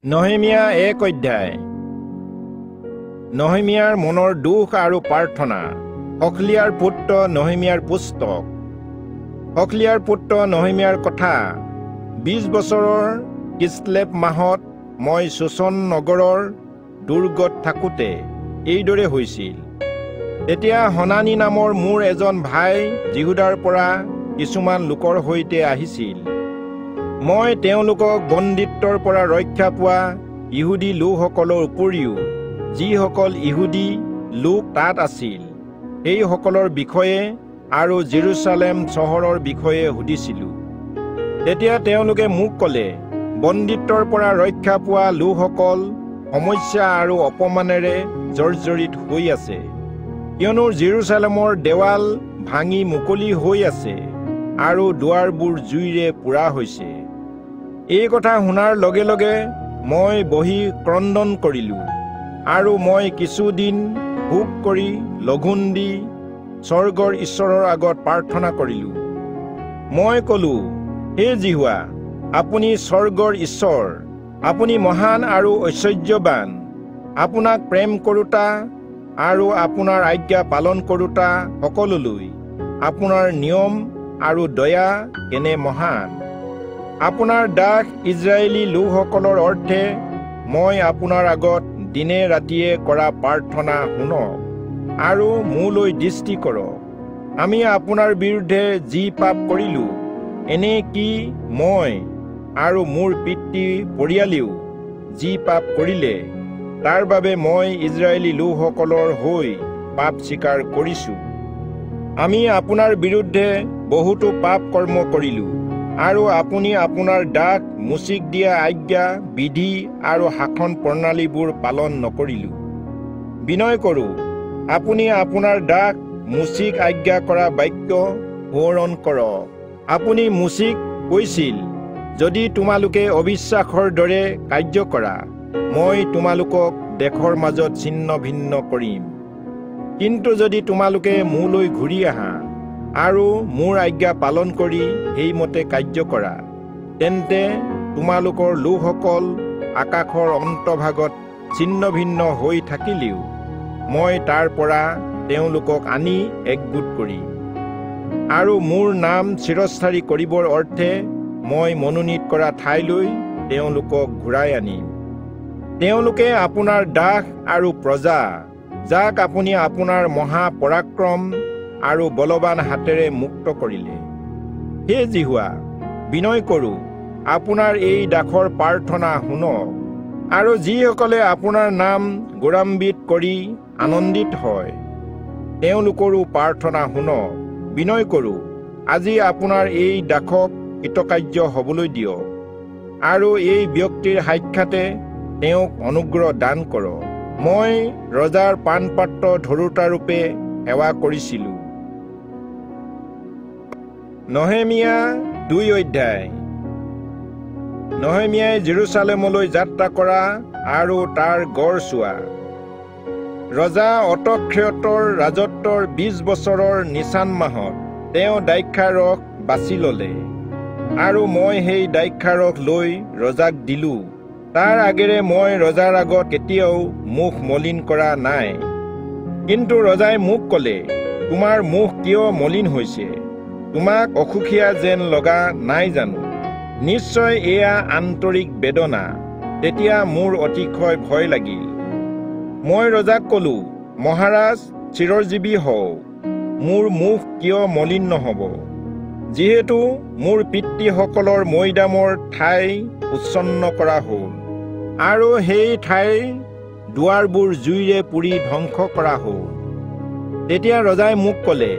নহেমিয়া 1 অধ্যায়। নহেমিয়াৰ মনৰ দুখ আৰু প্ৰাৰ্থনা। হখলিয়াৰ পুত্ৰ নহেমিয়াৰ পুস্তক। হখলিয়াৰ পুত্ৰ নহেমিয়াৰ কথা। 20 বছৰৰ কিছলেভ মাহত মই শোচন নগৰৰ দুৰ্গত থাকোঁতে এইদৰে হৈছিল। তেতিয়া হনানি নামৰ মোৰ এজন ভাই যিহুদাৰ পৰা কিছুমান লোকৰ সৈতে আহিছিল। মই তেওঁলোকক বন্দীত্বৰ পৰা ৰক্ষা পোৱা ইহুদী লোকসকলৰ উপৰিও যিসকল ইহুদী লোক তাত আছিল সেইসকলৰ বিষয়ে আৰু জেৰুচালেম চহৰৰ বিষয়ে সুধিছিলোঁ। তেতিয়া তেওঁলোকে মোক ক'লে, বন্দীত্বৰ পৰা ৰক্ষা পোৱা লোকসকল সমস্যা আৰু অপমানেৰে জৰ্জৰিত হৈ আছে, কিয়নো জেৰুচালেমৰ দেৱাল ভাঙি মুকলি হৈ আছে আৰু দুৱাৰবোৰ জুইৰে পোৰা হৈছে। এই কথা শুনাৰ লগে লগে মই বহি ক্ৰন্দন কৰিলোঁ আৰু মই কিছুদিন ভোগ কৰি লঘোণ দি স্বৰ্গৰ ঈশ্বৰৰ আগত প্ৰাৰ্থনা কৰিলোঁ। মই ক'লোঁ, হে জিহুৱা, আপুনি স্বৰ্গৰ ঈশ্বৰ, আপুনি মহান আৰু ঐশ্বৰ্যৱান। আপোনাক প্ৰেম কৰোঁতা আৰু আপোনাৰ আজ্ঞা পালন কৰোঁতা সকললৈ আপোনাৰ নিয়ম আৰু দয়া কেনে মহান। আপোনাৰ দাস ইজৰাইলী লোকসকলৰ অৰ্থে মই আপোনাৰ আগত দিনে ৰাতিয়ে কৰা প্ৰাৰ্থনা শুনক আৰু মোলৈ দৃষ্টি কৰক। আমি আপোনাৰ বিৰুদ্ধে যি পাপ কৰিলোঁ, এনে কি মই আৰু মোৰ পিতৃ পৰিয়ালেও যি পাপ কৰিলে, তাৰ বাবে মই ইজৰাইলী লোকসকলৰ হৈ পাপ স্বীকাৰ কৰিছোঁ। আমি আপোনাৰ বিৰুদ্ধে বহুতো পাপ কৰ্ম কৰিলোঁ আৰু আপুনি আপোনাৰ দাস মুচিক দিয়া আজ্ঞা, বিধি আৰু শাসন প্ৰণালীবোৰ পালন নকৰিলোঁ। বিনয় কৰোঁ, আপুনি আপোনাৰ দাস মুচিক আজ্ঞা কৰা বাক্য সোঁৱৰণ কৰক। আপুনি মুচিক কৈছিল, যদি তোমালোকে অবিশ্বাসৰ দৰে কাৰ্য কৰা, মই তোমালোকক দেশৰ মাজত ছিন্ন ভিন্ন কৰিম। কিন্তু যদি তোমালোকে মোলৈ ঘূৰি আহা আৰু মোৰ আজ্ঞা পালন কৰি সেইমতে কাৰ্য কৰা, তেন্তে তোমালোকৰ লোকসকল আকাশৰ অন্তভাগত ছিন্ন ভিন্ন হৈ থাকিলেও মই তাৰ পৰা তেওঁলোকক আনি একগোট কৰিম আৰু মোৰ নাম চিৰস্থায়ী কৰিবৰ অৰ্থে মই মনোনীত কৰা ঠাইলৈ তেওঁলোকক ঘূৰাই আনিম। তেওঁলোকে আপোনাৰ দাস আৰু প্ৰজা, যাক আপুনি আপোনাৰ মহা পৰাক্ৰম আৰু বলৱান হাতেৰে মুক্ত কৰিলে। হে জিহুৱা, বিনয় কৰোঁ, আপোনাৰ এই দাসৰ প্ৰাৰ্থনা শুনক আৰু যিসকলে আপোনাৰ নাম গৌৰৱান্বিত কৰি আনন্দিত হয় তেওঁলোকৰো প্ৰাৰ্থনা শুনক। বিনয় কৰোঁ, আজি আপোনাৰ এই দাসক কৃতকাৰ্য হ'বলৈ দিয়ক আৰু এই ব্যক্তিৰ সাক্ষাতে তেওঁক অনুগ্ৰহ দান কৰক। মই ৰজাৰ পাণপাত্ৰ ধৰোতাৰূপে সেৱা কৰিছিলোঁ। নহেমিয়া 2 অধ্যায়। নহেমিয়াই জেৰুচালেমলৈ যাত্ৰা কৰা আৰু তাৰ গড় চোৱা। ৰজা অৰ্তক্ষেতৰ ৰাজত্বৰ 20 বছৰৰ নিচান মাহত তেওঁ দ্ৰাক্ষাৰস বাছি ল'লে আৰু মই সেই দ্ৰাক্ষাৰস লৈ ৰজাক দিলোঁ। তাৰ আগেৰে মই ৰজাৰ আগত কেতিয়াও মুখ মলিন কৰা নাই। কিন্তু ৰজাই মোক ক'লে, তোমাৰ মুখ কিয় মলিন হৈছে? তোমাক অসুখীয়া যেন লগা নাই জানো? নিশ্চয় এয়া আন্তৰিক বেদনা। তেতিয়া মোৰ অতিশয় ভয় লাগিল। মই ৰজাক ক'লোঁ, মহাৰাজ, চিৰজীৱী হওক, মোৰ মুখ কিয় মলিন নহ'ব? যিহেতু মোৰ পিতৃসকলৰ মৈদামৰ ঠাই উচ্ছন্ন কৰা হ'ল আৰু সেই ঠাইৰ দুৱাৰবোৰ জুইৰে পুৰি ধ্বংস কৰা হ'ল। তেতিয়া ৰজাই মোক ক'লে,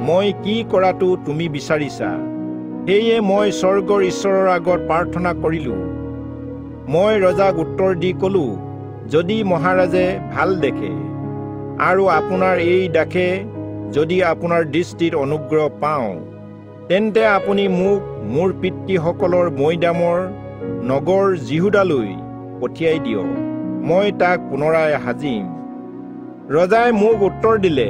মই কি কৰাটো তুমি বিচাৰিছা? সেয়ে মই স্বৰ্গৰ ঈশ্বৰৰ আগত প্ৰাৰ্থনা কৰিলোঁ। মই ৰজাক উত্তৰ দি ক'লোঁ, যদি মহাৰাজে ভাল দেখে আৰু আপোনাৰ এই দাসে যদি আপোনাৰ দৃষ্টিত অনুগ্ৰহ পাওঁ, তেন্তে আপুনি মোক মোৰ পিতৃসকলৰ মৈদামৰ নগৰ যিহুদালৈ পঠিয়াই দিয়ক, মই তাক পুনৰাই সাজিম। ৰজাই মোক উত্তৰ দিলে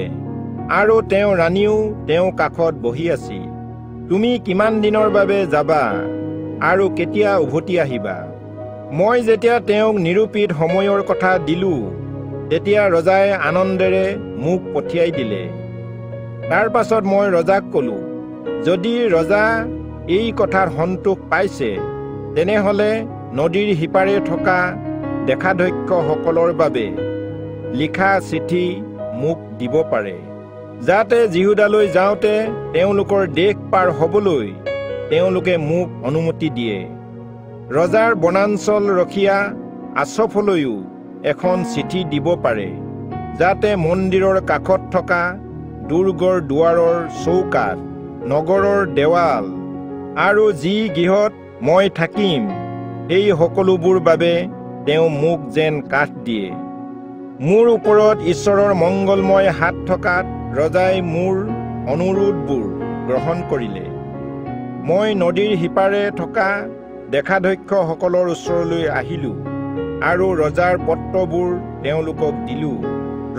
আৰু তেওঁ ৰাণীও তেওঁ কাষত বহি আছিল। তুমি কিমান দিনৰ বাবে যাবা আৰু কেতিয়া উভতি আহিবা? মই যেতিয়া তেওঁক নিৰূপিত সময়ৰ কথা দিলোঁ, তেতিয়া ৰজাই আনন্দেৰে মোক পঠিয়াই দিলে। তাৰ পাছত মই ৰজাক ক'লোঁ, যদি ৰজা এই কথাত সন্তোষ পাইছে, তেনেহ'লে নদীৰ সিপাৰে থকা দেখাধ্যক্ষসকলৰ বাবে লিখা চিঠি মোক দিব পাৰে, যাতে যিহুদালৈ যাওঁতে তেওঁলোকৰ দেশ পাৰ হ'বলৈ তেওঁলোকে মোক অনুমতি দিয়ে। ৰজাৰ বনাঞ্চল ৰখীয়া আছফলৈও এখন চিঠি দিব পাৰে, যাতে মন্দিৰৰ কাষত থকা দুৰ্গৰ দুৱাৰৰ চৌকাত, নগৰৰ দেৱাল আৰু যি গৃহত মই থাকিম, সেই সকলোবোৰ বাবে তেওঁ মোক যেন কাঠ দিয়ে। মোৰ ওপৰত ঈশ্বৰৰ মংগলময় হাত থকাত ৰজাই মোৰ অনুৰোধবোৰ গ্ৰহণ কৰিলে। মই নদীৰ সিপাৰে থকা দেখাধ্যক্ষসকলৰ ওচৰলৈ আহিলোঁ আৰু ৰজাৰ পত্ৰবোৰ তেওঁলোকক দিলোঁ।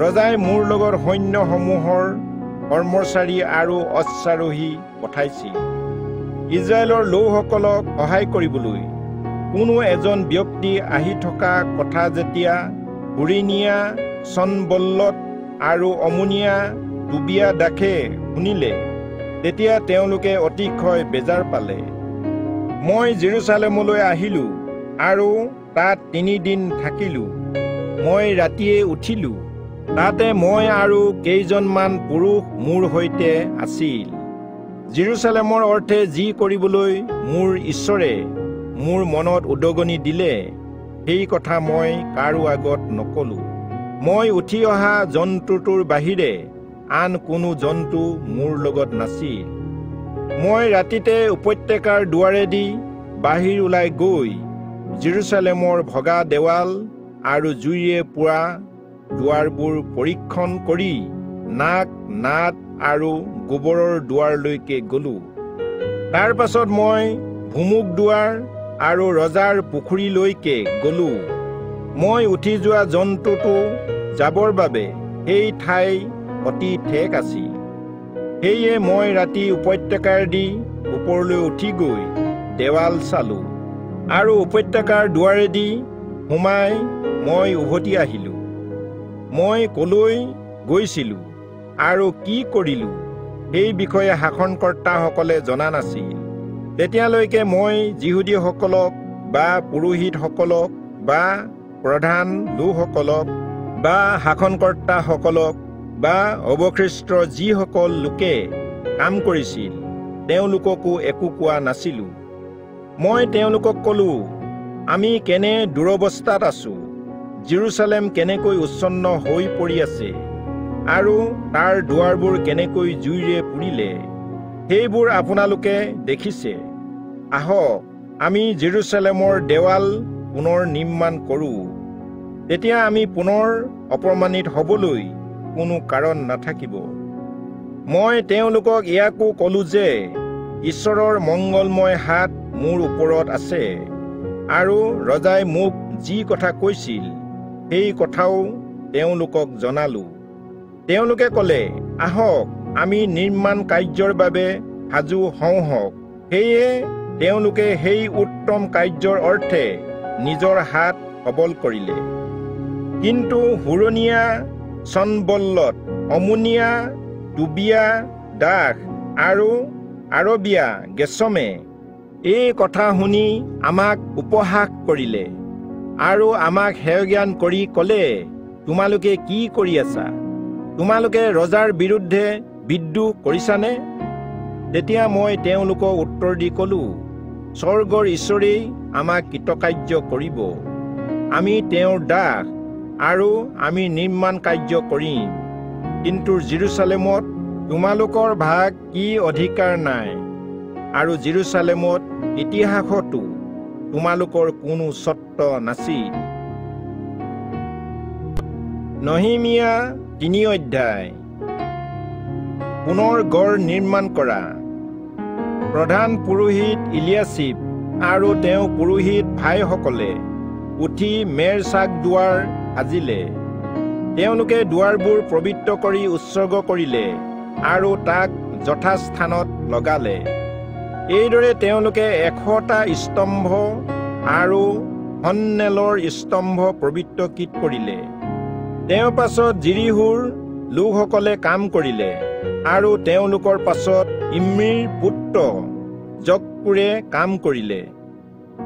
ৰজাই মোৰ লগত সৈন্যসমূহৰ কৰ্মচাৰী আৰু অশ্বাৰোহী পঠাইছিল। ইজৰাইলৰ লোকসকলক সহায় কৰিবলৈ কোনো এজন ব্যক্তি আহি থকা কথা যেতিয়া হুৰিনিয়া, চনবল্লত আৰু অমনিয়া টুবিয়া দাসে শুনিলে, তেতিয়া তেওঁলোকে অতিশয় বেজাৰ পালে। মই জেৰুচালেমলৈ আহিলোঁ আৰু তাত 3 দিন থাকিলোঁ। মই ৰাতিয়ে উঠিলোঁ। তাতে মই আৰু কেইজনমান পুৰুষ মোৰ সৈতে আছিল। জেৰুচালেমৰ অৰ্থে যি কৰিবলৈ মোৰ ঈশ্বৰে মোৰ মনত উদগনি দিলে, সেই কথা মই কাৰো আগত নকলোঁ। মই উঠি অহা জন্তুটোৰ বাহিৰে আন কোনো জন্তু মোৰ লগত নাছিল। মই ৰাতিতে উপত্যকাৰ দুৱাৰেদি বাহিৰ ওলাই গৈ জেৰুচালেমৰ ভগা দেৱাল আৰু জুইৰে পোৰা দুৱাৰবোৰ পৰীক্ষণ কৰি নাক, নাট আৰু গোবৰৰ দুৱাৰলৈকে গ'লোঁ। তাৰ পাছত মই ভুমুক দুৱাৰ আৰু ৰজাৰ পুখুৰীলৈকে গ'লোঁ। মই উঠি যোৱা জন্তুটো যাবৰ বাবে সেই ঠাই অতি ঠেক আছিল। সেয়ে মই ৰাতি উপত্যকাৰেদি ওপৰলৈ উঠি গৈ দেৱাল চালোঁ আৰু উপত্যকাৰ দুৱাৰেদি সোমাই মই উভতি আহিলোঁ। মই কলৈ গৈছিলোঁ আৰু কি কৰিলোঁ, সেই বিষয়ে শাসনকৰ্তাসকলে জনা নাছিল। তেতিয়ালৈকে মই যিহুদীসকলক বা পুৰোহিতসকলক বা প্ৰধান লোকসকলক বা শাসনকৰ্তাসকলক বা অৱশিষ্ট যিসকল লোকে কাম কৰিছিল, তেওঁলোককো একো কোৱা নাছিলোঁ। মই তেওঁলোকক ক'লোঁ, আমি কেনে দুৰৱস্থাত আছোঁ, জেৰুচালেম কেনেকৈ উচ্ছন্ন হৈ পৰি আছে আৰু তাৰ দুৱাৰবোৰ কেনেকৈ জুইৰে পুৰিলে, সেইবোৰ আপোনালোকে দেখিছে। আহক, আমি জেৰুচালেমৰ দেৱাল পুনৰ নিৰ্মাণ কৰোঁ। তেতিয়া আমি পুনৰ অপমানিত হ'বলৈ কোনো কাৰণ নাথাকিব। মই তেওঁলোকক ইয়াকো ক'লোঁ যে ঈশ্বৰৰ মংগলময় হাত মোৰ ওপৰত আছে আৰু ৰজাই মোক যি কথা কৈছিল, সেই কথাও তেওঁলোকক জনালোঁ। তেওঁলোকে ক'লে, আহক, আমি নিৰ্মাণ কাৰ্যৰ বাবে সাজু হওঁ। সেয়ে তেওঁলোকে সেই উত্তম কাৰ্যৰ অৰ্থে নিজৰ হাত সবল কৰিলে। কিন্তু হুৰণীয়া, চনবল্লত, অমনিয়া, টুবিয়া দাস আৰু আৰবিয়া গেছমে এই কথা শুনি আমাক উপহাস কৰিলে আৰু আমাক হেয়জ্ঞান কৰি ক'লে, তোমালোকে কি কৰি আছা? তোমালোকে ৰজাৰ বিৰুদ্ধে বিদ্ৰোহ কৰিছানে? তেতিয়া মই তেওঁলোকক উত্তৰ দি ক'লোঁ, স্বৰ্গৰ ঈশ্বৰেই আমাক কৃতকাৰ্য কৰিব। আমি তেওঁৰ দাস আৰু আমি নিৰ্মাণ কাৰ্য কৰিম। কিন্তু জেৰুচালেমত তোমালোকৰ ভাগ কি অধিকাৰ নাই, আৰু জেৰুচালেমত ইতিহাসতো তোমালোকৰ কোনো স্বত্ব নাছিল। নহিমিয়া 3 অধ্যায়। পুনৰ গড় নিৰ্মাণ কৰা। প্ৰধান পুৰোহিত ইলিয়াচিব আৰু তেওঁ পুৰোহিত ভাইসকলে উঠি মেৰচাক দুৱাৰ সাজিলে। তেওঁলোকে দুৱাৰবোৰ পবিত্ৰ কৰি উৎসৰ্গ কৰিলে আৰু তাক যথাস্থানত লগালে। এইদৰে তেওঁলোকে 100টা স্তম্ভ আৰু হন্নেলৰ স্তম্ভ পবিত্ৰকৃত কৰিলে। তেওঁৰ পাছত জিৰিহুৰ লোকসকলে কাম কৰিলে আৰু তেওঁলোকৰ পাছত ইম্ৰিৰ পুত্ৰ জক্কুৰে কাম কৰিলে।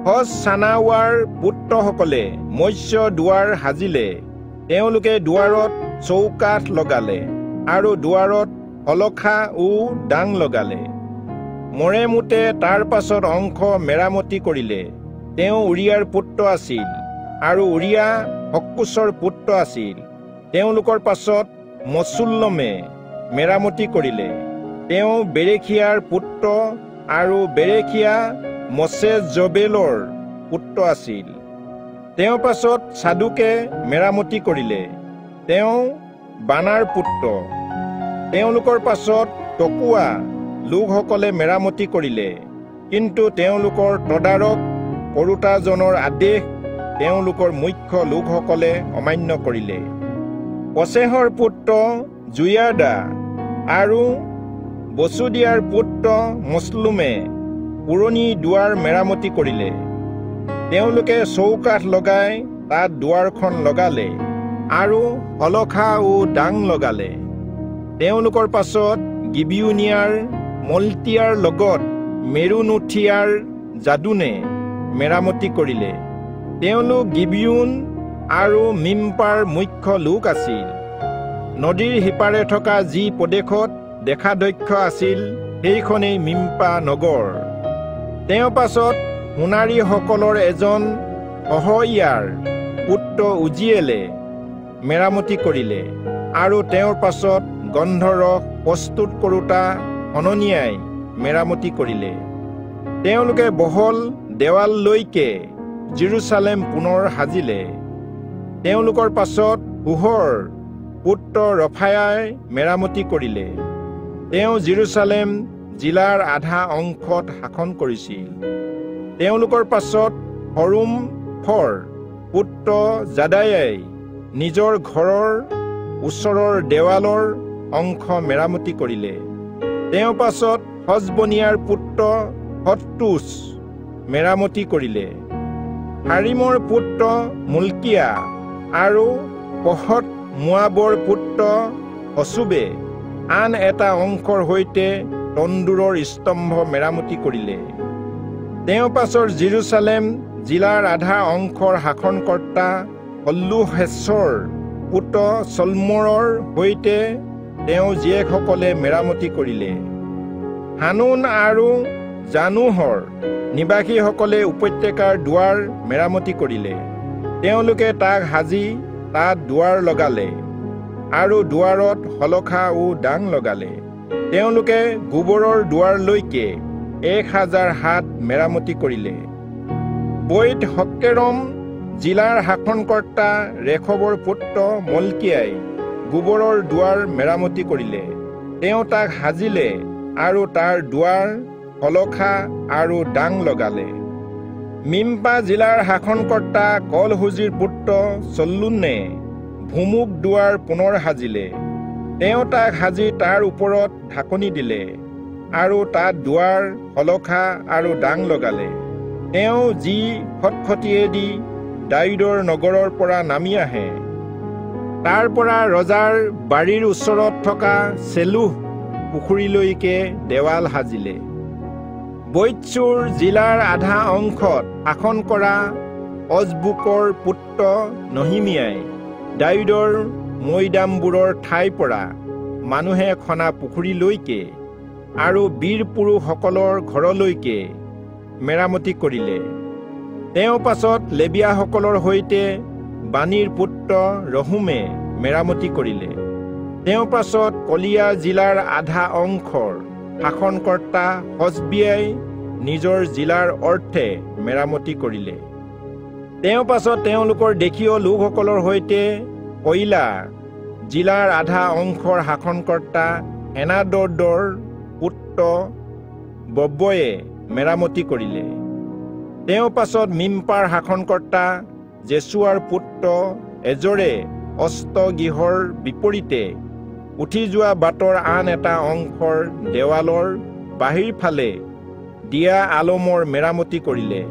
হছ-চানাৱাৰ পুত্ৰসকলে মৎস্য দুৱাৰ সাজিলে। তেওঁলোকে দুৱাৰত চৌকাঠ লগালে আৰু দুৱাৰত শলখা ও ডাং লগালে। মৰেমুতে তাৰ পাছত অংশ মেৰামতি কৰিলে। তেওঁ উৰিয়াৰ পুত্ৰ আছিল আৰু উৰিয়া হক্কুচৰ পুত্ৰ আছিল। তেওঁলোকৰ পাছত মচুল্লমে মেৰামতি কৰিলে। তেওঁ বেৰেখিয়াৰ পুত্ৰ আৰু বেৰেখিয়া মচেজবেলৰ পুত্ৰ আছিল। তেওঁৰ পাছত চাদুকে মেৰামতি কৰিলে। তেওঁ বানাৰ পুত্ৰ। তেওঁলোকৰ পাছত টকুৱা লোকসকলে মেৰামতি কৰিলে, কিন্তু তেওঁলোকৰ তদাৰক কৰোঁতাজনৰ আদেশ তেওঁলোকৰ মুখ্য লোকসকলে অমান্য কৰিলে। পচেহৰ পুত্ৰ জুয়াদা আৰু বচুদিয়াৰ পুত্ৰ মছলুমে পুৰণি দুৱাৰ মেৰামতি কৰিলে। তেওঁলোকে চৌকাঠ লগাই তাত দুৱাৰখন লগালে আৰু শলখা ও ডাং লগালে। তেওঁলোকৰ পাছত গিবিউনিয়াৰ মলটিয়াৰ লগত মেৰুনুথিয়াৰ জাদুনে মেৰামতি কৰিলে। তেওঁলোক গিবিউন আৰু মিম্পাৰ মুখ্য লোক আছিল। নদীৰ সিপাৰে থকা যি প্ৰদেশত দেখাদক্ষ আছিল সেইখনেই মিম্পা নগৰ। তেওঁৰ পাছত সোণাৰীসকলৰ এজন অহয়াৰ পুত্ৰ উজিয়েলে মেৰামতি কৰিলে আৰু তেওঁৰ পাছত গন্ধৰস প্ৰস্তুত কৰোঁতা হননিয়াই মেৰামতি কৰিলে। তেওঁলোকে বহল দেৱাললৈকে জেৰুচালেম পুনৰ সাজিলে। তেওঁলোকৰ পাছত হুহৰ পুত্ৰ ৰফায়াই মেৰামতি কৰিলে। তেওঁ জেৰুচালেম জিলাৰ আধা অংশত শাসন কৰিছিল। তেওঁলোকৰ পাছত হৰুমফৰ পুত্ৰ জাদায়াই নিজৰ ঘৰৰ ওচৰৰ দেৱালৰ অংশ মেৰামতি কৰিলে। তেওঁৰ পাছত হজবনিয়াৰ পুত্ৰ হত্তুচ মেৰামতি কৰিলে। হাৰিমৰ পুত্ৰ মুলকিয়া আৰু পহত মোৱাবৰ পুত্ৰ হচুবে আন এটা অংশৰ সৈতে তন্দুৰৰ স্তম্ভ মেৰামতি কৰিলে। তেওঁৰ পাছৰ জেৰুচালেম জিলাৰ আধা অংশৰ শাসনকৰ্তা হল্লুহেছৰ পুত্ৰ চলমৰৰ সৈতে তেওঁ জীয়েকসকলে মেৰামতি কৰিলে। হানুন আৰু জানুহৰ নিবাসীসকলে উপত্যকাৰ দুৱাৰ মেৰামতি কৰিলে। তেওঁলোকে তাক সাজি তাত দুৱাৰ লগালে আৰু দুৱাৰত শলখা ও ডাং লগালে। তেওঁলোকে গোবৰৰ দুৱাৰলৈকে 1000 হাত মেৰামতি কৰিলে। বৈত হক্কেৰম জিলাৰ শাসনকৰ্তা ৰেখবৰ পুত্ৰ মলকিয়াই গোবৰৰ দুৱাৰ মেৰামতি কৰিলে। তেওঁ তাক সাজিলে আৰু তাৰ দুৱাৰ শলখা আৰু ডাং লগালে। মিম্পা জিলাৰ শাসনকৰ্তা কলহুজিৰ পুত্ৰ চল্লুনে ভুমুক দুৱাৰ পুনৰ সাজিলে। তেওঁ তাক সাজি তাৰ ওপৰত ঢাকনি দিলে আৰু তাত দুৱাৰ শলখা আৰু ডাং লগালে। তেওঁ যি খটখটিয়েদি দাউদৰ নগৰৰ পৰা নামি আহে তাৰ পৰা ৰজাৰ বাৰীৰ ওচৰত থকা চেলুহ পুখুৰীলৈকে দেৱাল সাজিলে। বৈতচুৰ জিলাৰ আধা অংশত শাসন কৰা অজবুকৰ পুত্ৰ নহিমিয়াই দাউদৰ মৈদামবোৰৰ ঠাইৰ পৰা মানুহে খনা পুখুৰীলৈকে আৰু বীৰ পুৰুষসকলৰ ঘৰলৈকে মেৰামতি কৰিলে। তেওঁ পাছত লেবিয়াসকলৰ সৈতে বানীৰ পুত্ৰ ৰহুমে মেৰামতি কৰিলে। তেওঁ পাছত কলিয়া জিলাৰ আধা অংশৰ শাসনকৰ্তা হজবিয়াই নিজৰ জিলাৰ অৰ্থে মেৰামতি কৰিলে। তেওঁ পাছত তেওঁলোকৰ দেশীয় লোকসকলৰ সৈতে কইলা জিলাৰ আধা অংশৰ শাসনকৰ্তা হেনাদদৰ পুত্ৰ বব্বয়ে মেৰামতি কৰিলে। তেওঁ পাছত মিম্পাৰ শাসনকৰ্তা জেছুৱাৰ পুত্ৰ এজৰে অস্তগৃহৰ বিপৰীতে উঠি যোৱা বাটৰ আন এটা অংশৰ দেৱালৰ বাহিৰ ফালে দিয়া আলমৰ মেৰামতি কৰিলে।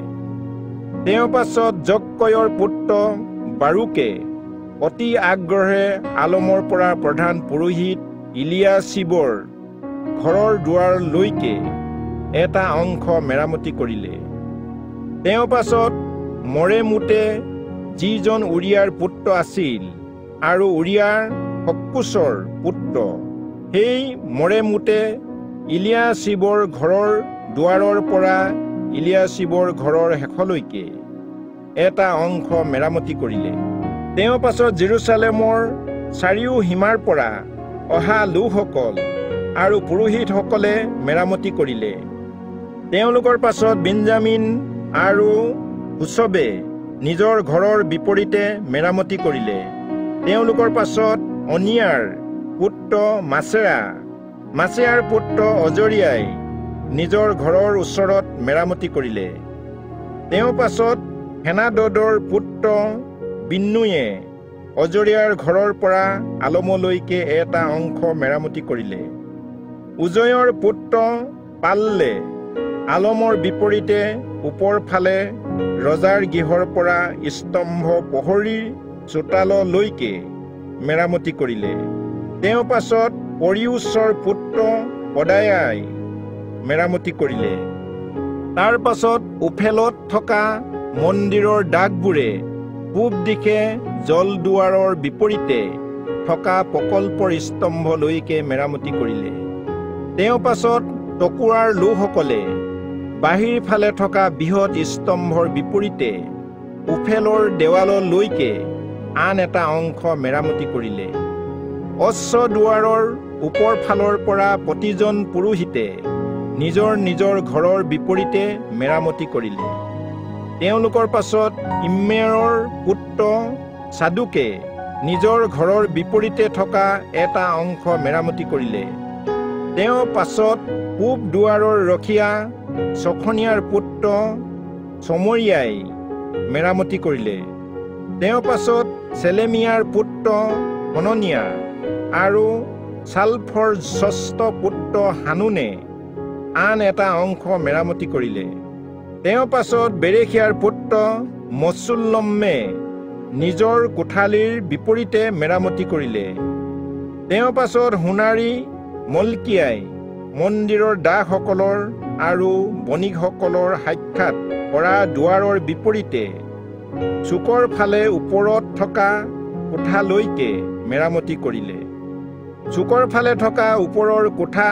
তেওঁৰ পাছত জক্কয়ৰ পুত্ৰ বাৰুকে অতি আগ্ৰহে আলমৰ পৰা প্ৰধান পুৰোহিত ইলিয়াশ্বিবৰ ঘৰৰ দুৱাৰলৈকে এটা অংশ মেৰামতি কৰিলে। তেওঁ পাছত মৰেমোতে যিজন উৰিয়াৰ পুত্ৰ আছিল আৰু উৰিয়াৰ হক্কুচৰ পুত্ৰ, সেই মৰেমোতে ইলিয়াশ্বিবৰ ঘৰৰ দুৱাৰৰ পৰা ইলিয়াশ্বিবৰ ঘৰৰ শেষলৈকে এটা অংশ মেৰামতি কৰিলে। তেওঁ পাছত জেৰুচালেমৰ চাৰিও সীমাৰ পৰা অহা লোকসকল আৰু পুৰোহিতসকলে মেৰামতি কৰিলে। তেওঁলোকৰ পাছত বেঞ্জামিন আৰু হুচবে নিজৰ ঘৰৰ বিপৰীতে মেৰামতি কৰিলে। তেওঁলোকৰ পাছত অনিয়াৰ পুত্ৰ মাছেয়াৰ পুত্ৰ অজৰিয়াই নিজৰ ঘৰৰ ওচৰত মেৰামতি কৰিলে। তেওঁ পাছত হেনাদদৰ পুত্ৰ বিন্নুয়ে অজৰিয়াৰ ঘৰৰ পৰা আলমলৈকে এটা অংশ মেৰামতি কৰিলে। উজয়ৰ পুত্ৰ পাল্লে আলমৰ বিপৰীতে ওপৰ ফালে ৰজাৰ গৃহৰ পৰা স্তম্ভ পহৰীৰ চোতাললৈকে মেৰামতি কৰিলে। তেওঁ পাছত পৰিউচৰ পুত্ৰ পদায়াই মেৰামতি কৰিলে। তাৰ পাছত ওফেলত থকা মন্দিৰৰ দাগবোৰে পূব দিশে জলদুৱাৰৰ বিপৰীতে থকা প্ৰকল্পৰ স্তম্ভলৈকে মেৰামতি কৰিলে। তেওঁ পাছত টকুৰাৰ লোকসকলে বাহিৰ ফালে থকা বৃহৎ স্তম্ভৰ বিপৰীতে ওফেলৰ দেৱাললৈকে আন এটা অংশ মেৰামতি কৰিলে। অশ্ব দুৱাৰৰ ওপৰ ফালৰ পৰা প্ৰতিজন পুৰোহিতে নিজৰ নিজৰ ঘৰৰ বিপৰীতে মেৰামতি কৰিলে। তেওঁলোকৰ পাছত ইম্মেৰৰ পুত্ৰ চাদুকে নিজৰ ঘৰৰ বিপৰীতে থকা এটা অংশ মেৰামতি কৰিলে। তেওঁ পাছত পূব দুৱাৰৰ ৰখীয়া ছখনিয়াৰ পুত্ৰ চমৰিয়াই মেৰামতি কৰিলে। তেওঁ পাছত চেলেমিয়াৰ পুত্ৰ হননিয়া আৰু চালফৰ ষষ্ঠ পুত্ৰ হানুনে আন এটা অংশ মেৰামতি কৰিলে। তেওঁ পাছত বেৰেখিয়াৰ পুত্ৰ মচুল্লমে নিজৰ কোঠালিৰ বিপৰীতে মেৰামতি কৰিলে। তেওঁ পাছত সোণাৰী মলকিয়াই মন্দিৰৰ দাসসকলৰ আৰু বণিকসকলৰ সাক্ষাৎ কৰা দুৱাৰৰ বিপৰীতে চুকৰ ফালে ওপৰত থকা কোঠালৈকে মেৰামতি কৰিলে। চুকৰ ফালে থকা ওপৰৰ কোঠা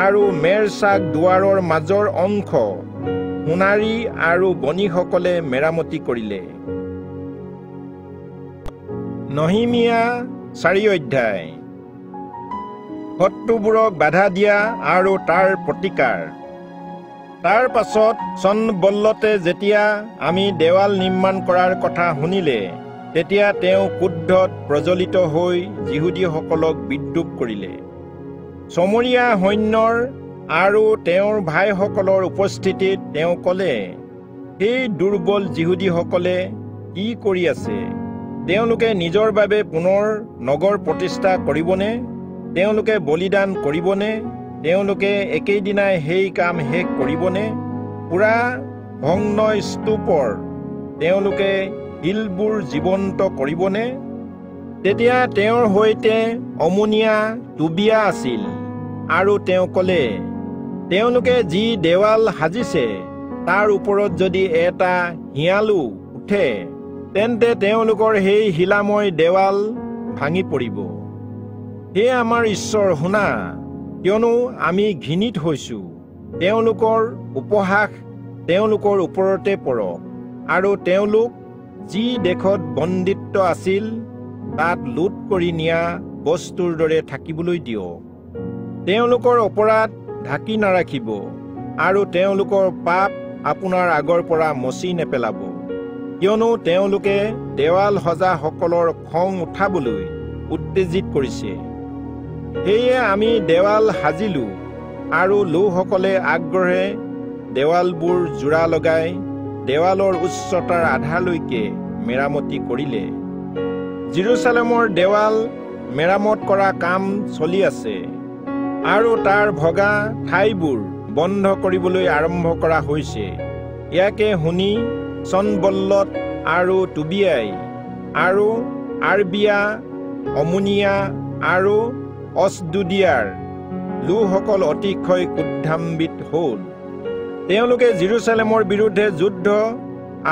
আৰু মেৰচাক দুৱাৰৰ মাজৰ অংশ সোণাৰী আৰু বণিকসকলে মেৰামতি কৰিলে। নহিমিয়া 4 অধ্যায়। শত্ৰুবোৰক বাধা দিয়া আৰু তাৰ প্ৰতিকাৰ। তাৰ পাছত চনবল্লতে যেতিয়া আমি দেৱাল নিৰ্মাণ কৰাৰ কথা শুনিলে, তেতিয়া তেওঁ ক্ৰোধত প্ৰজ্বলিত হৈ যিহুদীসকলক বিদ্ৰোহ কৰিলে। চমৰীয়া সৈন্যৰ আৰু তেওঁৰ ভাইসকলৰ উপস্থিতিত তেওঁ ক'লে, সেই দুৰ্বল যিহুদীসকলে কি কৰি আছে? তেওঁলোকে নিজৰ বাবে পুনৰ নগৰ প্ৰতিষ্ঠা কৰিবনে? তেওঁলোকে বলিদান কৰিবনে? তেওঁলোকে একেইদিনাই সেই কাম শেষ কৰিবনে? পুৰা ভগ্ন স্তূপৰ তেওঁলোকে শিলবোৰ জীৱন্ত কৰিবনে? তেতিয়া তেওঁৰ সৈতে অমোনিয়া টুবিয়া আছিল আৰু তেওঁ ক'লে, তেওঁলোকে যি দেৱাল সাজিছে তাৰ ওপৰত যদি এটা শিয়ালো উঠে, তেন্তে তেওঁলোকৰ সেই শিলাময় দেৱাল ভাঙি পৰিব। হে আমাৰ ঈশ্বৰ, শুনা, কিয়নো আমি ঘৃণিত হৈছো। তেওঁলোকৰ উপহাস তেওঁলোকৰ ওপৰতে পৰক, আৰু তেওঁলোক যি দেশত বন্দিত্ব আছিল তাত লুট কৰি নিয়া বস্তুৰ দৰে থাকিবলৈ দিয়ক। তেওঁলোকৰ অপৰাধ ঢাকি নাৰাখিব, আৰু তেওঁলোকৰ পাপ আপোনাৰ আগৰ পৰা মচি নেপেলাব, কিয়নো তেওঁলোকে দেৱাল সজাসকলৰ খং উঠাবলৈ উত্তেজিত কৰিছে। সেয়ে আমি দেৱাল সাজিলো, আৰু লোকসকলে আগ্ৰহে দেৱালবোৰ জোৰা লগাই দেৱালৰ উচ্চতাৰ আধালৈকে মেৰামতি কৰিলে। জেৰুচালেমৰ দেৱাল মেৰামত কৰা কাম চলি আছে, আৰু তাৰ ভগা ঠাইবোৰ বন্ধ কৰিবলৈ আৰম্ভ কৰা হৈছে। ইয়াকে শুনি চনবল্লত আৰু টুবিয়াই আৰু আৰবিয়া, অমুনিয়া আৰু অছদুদিয়াৰ লোকসকল অতিশয় ক্ৰোধান্বিত হ'ল। তেওঁলোকে জেৰুজালেমৰ বিৰুদ্ধে যুদ্ধ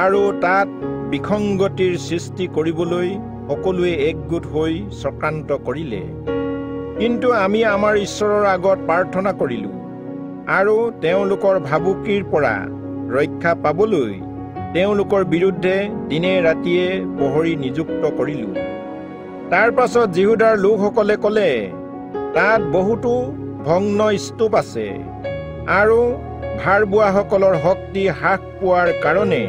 আৰু তাত বিসংগতিৰ সৃষ্টি কৰিবলৈ সকলোৱে একগোট হৈ চক্ৰান্ত কৰিলে। কিন্তু আমি আমাৰ ঈশ্বৰৰ আগত প্ৰাৰ্থনা কৰিলোঁ আৰু তেওঁলোকৰ ভাবুকিৰ পৰা ৰক্ষা পাবলৈ তেওঁলোকৰ বিৰুদ্ধে দিনে ৰাতিয়ে প্ৰহৰী নিযুক্ত কৰিলোঁ। তাৰ পাছত জিহুদাৰ লোকসকলে ক'লে, তাত বহুতো ভগ্ন স্তূপ আছে আৰু ভাৰ বোৱাসকলৰ শক্তি হ্ৰাস পোৱাৰ কাৰণে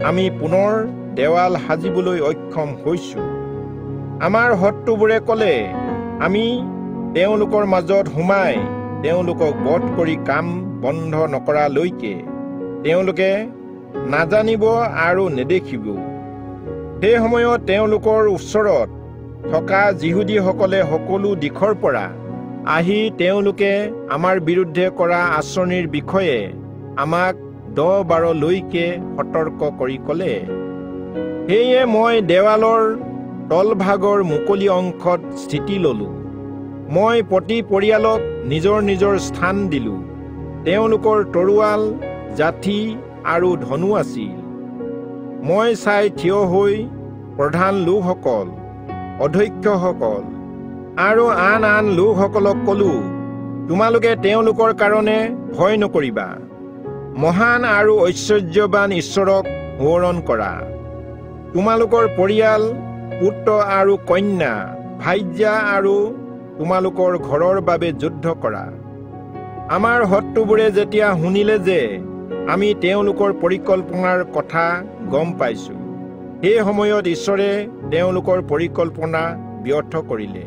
আমি পুনৰ দেৱাল সাজিবলৈ অক্ষম হৈছোঁ। আমাৰ শত্ৰুবোৰে ক'লে, আমি তেওঁলোকৰ মাজত সোমাই তেওঁলোকক বধ কৰি কাম বন্ধ নকৰালৈকে তেওঁলোকে নাজানিব আৰু নেদেখিব। সেই সময়ত তেওঁলোকৰ ওচৰত থকা যিহুদীসকলে সকলো দিশৰ পৰা আহি তেওঁলোকে আমাৰ বিৰুদ্ধে কৰা আঁচনিৰ বিষয়ে আমাক 10-12লৈকে সতৰ্ক কৰি ক'লে। সেয়ে মই দেৱালৰ তলভাগৰ মুকলি অংশত স্থিতি ল'লোঁ। মই প্ৰতি পৰিয়ালক নিজৰ নিজৰ স্থান দিলোঁ। তেওঁলোকৰ তৰোৱাল, যাঠি আৰু ধনু আছিল। মই চাই থিয় হৈ প্ৰধান লোকসকল, অধ্যক্ষসকল আৰু আন আন লোকসকলক ক'লোঁ, তোমালোকে তেওঁলোকৰ কাৰণে ভয় নকৰিবা। মহান আৰু ঐশ্বৰ্যৱান ঈশ্বৰক সোঁৱৰণ কৰা। তোমালোকৰ পৰিয়াল, পুত্ৰ আৰু কন্যা, ভাৰ্যা আৰু তোমালোকৰ ঘৰৰ বাবে যুদ্ধ কৰা। আমাৰ শত্ৰুবোৰে যেতিয়া শুনিলে যে আমি তেওঁলোকৰ পৰিকল্পনাৰ কথা গম পাইছোঁ, সেই সময়ত ঈশ্বৰে তেওঁলোকৰ পৰিকল্পনা ব্যৰ্থ কৰিলে।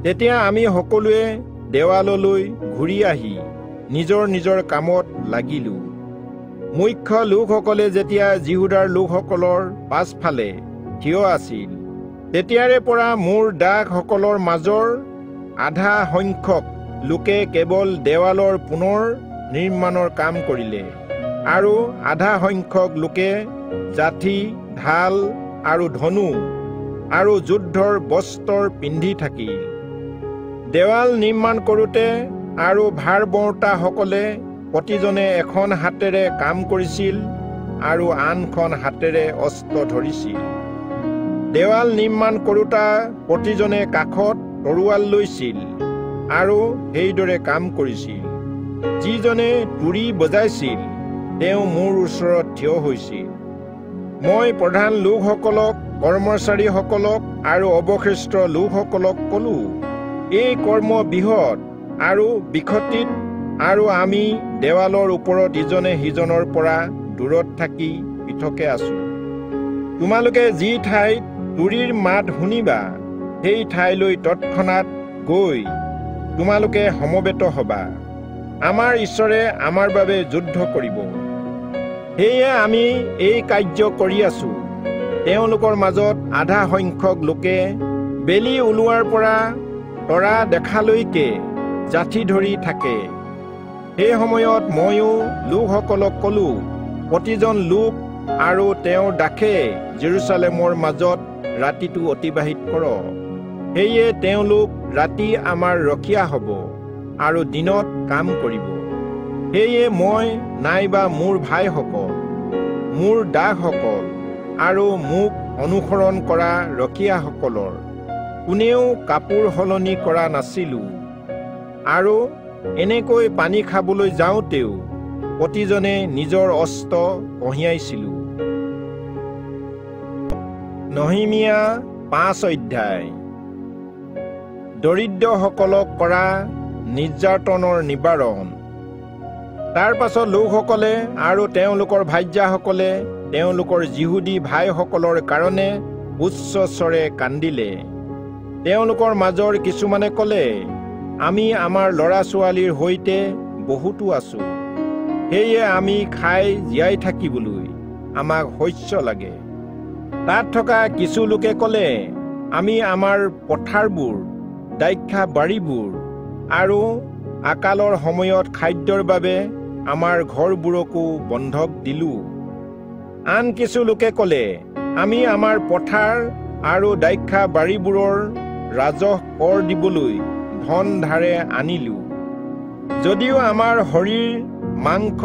তেতিয়া আমি সকলোৱে দেৱাললৈ ঘূৰি আহি নিজৰ নিজৰ কামত লাগিলোঁ। মুখ্য লোকসকলে যেতিয়া জিহুদাৰ লোকসকলৰ পাছফালে থিয় আছিল, তেতিয়াৰে পৰা মোৰ দাসসকলৰ মাজৰ আধা সংখ্যক লোকে কেৱল দেৱালৰ পুনৰ নিৰ্মাণৰ কাম কৰিলে আৰু আধা সংখ্যক লোকে যাঠি, ঢাল আৰু ধনু আৰু যুদ্ধৰ বস্ত্ৰ পিন্ধি থাকিল। দেৱাল নিৰ্মাণ কৰোঁতে আৰু ভাৰ বওঁতাসকলে প্ৰতিজনে এখন হাতেৰে কাম কৰিছিল আৰু আনখন হাতেৰে অস্ত্ৰ ধৰিছিল। দেৱাল নিৰ্মাণ কৰোঁতা প্ৰতিজনে কাষত তৰোৱাল লৈছিল আৰু সেইদৰে কাম কৰিছিল। যিজনে তুৰী বজাইছিল তেওঁ মোৰ ওচৰত থিয় হৈছিল। মই প্ৰধান লোকসকলক, কৰ্মচাৰীসকলক আৰু অৱশিষ্ট লোকসকলক ক'লোঁ, এই কৰ্ম বৃহৎ আৰু বিকটিত আৰু আমি দেৱালৰ ওপৰত ইজনে সিজনৰ পৰা দূৰত থাকি পৃথকে আছো। তোমালোকে যি ঠাইত তুৰীৰ মাত শুনিবা সেই ঠাইলৈ তৎক্ষণাৎ গৈ তোমালোকে সমবেত হবা। আমাৰ ঈশ্বৰে আমাৰ বাবে যুদ্ধ কৰিব। সেয়ে আমি এই কাৰ্য কৰি আছো। তেওঁলোকৰ মাজত আধা সংখ্যক লোকে বেলি ওলোৱাৰ পৰা তৰা দেখালৈকে যাঠি ধৰি থাকে। সেই সময়ত ময়ো লোকসকলক ক'লোঁ, প্ৰতিজন লোক আৰু তেওঁৰ দাসে জেৰুজালেমৰ মাজত ৰাতিটো অতিবাহিত কৰক। সেয়ে তেওঁলোক ৰাতি আমাৰ ৰখীয়া হ'ব আৰু দিনত কাম কৰিব। সেয়ে মই নাইবা মোৰ ভাইসকল, মোৰ দাসসকল আৰু মোক অনুসৰণ কৰা ৰখীয়াসকলৰ কোনেও কাপোৰ সলনি কৰা নাছিলোঁ আৰু এনেকৈ পানী খাবলৈ যাওঁতেও প্ৰতিজনে নিজৰ অস্ত্ৰ কঢ়িয়াইছিলোঁ। নহিমিয়া 5 অধ্যায়। দৰিদ্ৰসকলক কৰা নিৰ্যাতনৰ নিবাৰণ। তাৰ পাছত লোকসকলে আৰু তেওঁলোকৰ ভাৰ্যাসকলে তেওঁলোকৰ যিহুদী ভাইসকলৰ কাৰণে উচ্চ স্বৰে কান্দিলে। তেওঁলোকৰ মাজৰ কিছুমানে ক'লে, আমি আমাৰ ল'ৰা-ছোৱালীৰ সৈতে বহুতো আছো। সেয়ে আমি খাই জীয়াই থাকিবলৈ আমাক শস্য লাগে। তাত থকা কিছু লোকে ক'লে, আমি আমাৰ পথাৰবোৰ, দ্ৰাক্ষা বাৰীবোৰ আৰু আকালৰ সময়ত খাদ্যৰ বাবে আমাৰ ঘৰবোৰকো বন্ধক দিলোঁ। আন কিছু লোকে ক'লে, আমি আমাৰ পথাৰ আৰু দাক্ষা বাৰীবোৰৰ ৰাজহ কৰ দিবলৈ ধন ধাৰে আনিলো। যদিও আমাৰ শৰীৰ, মাংস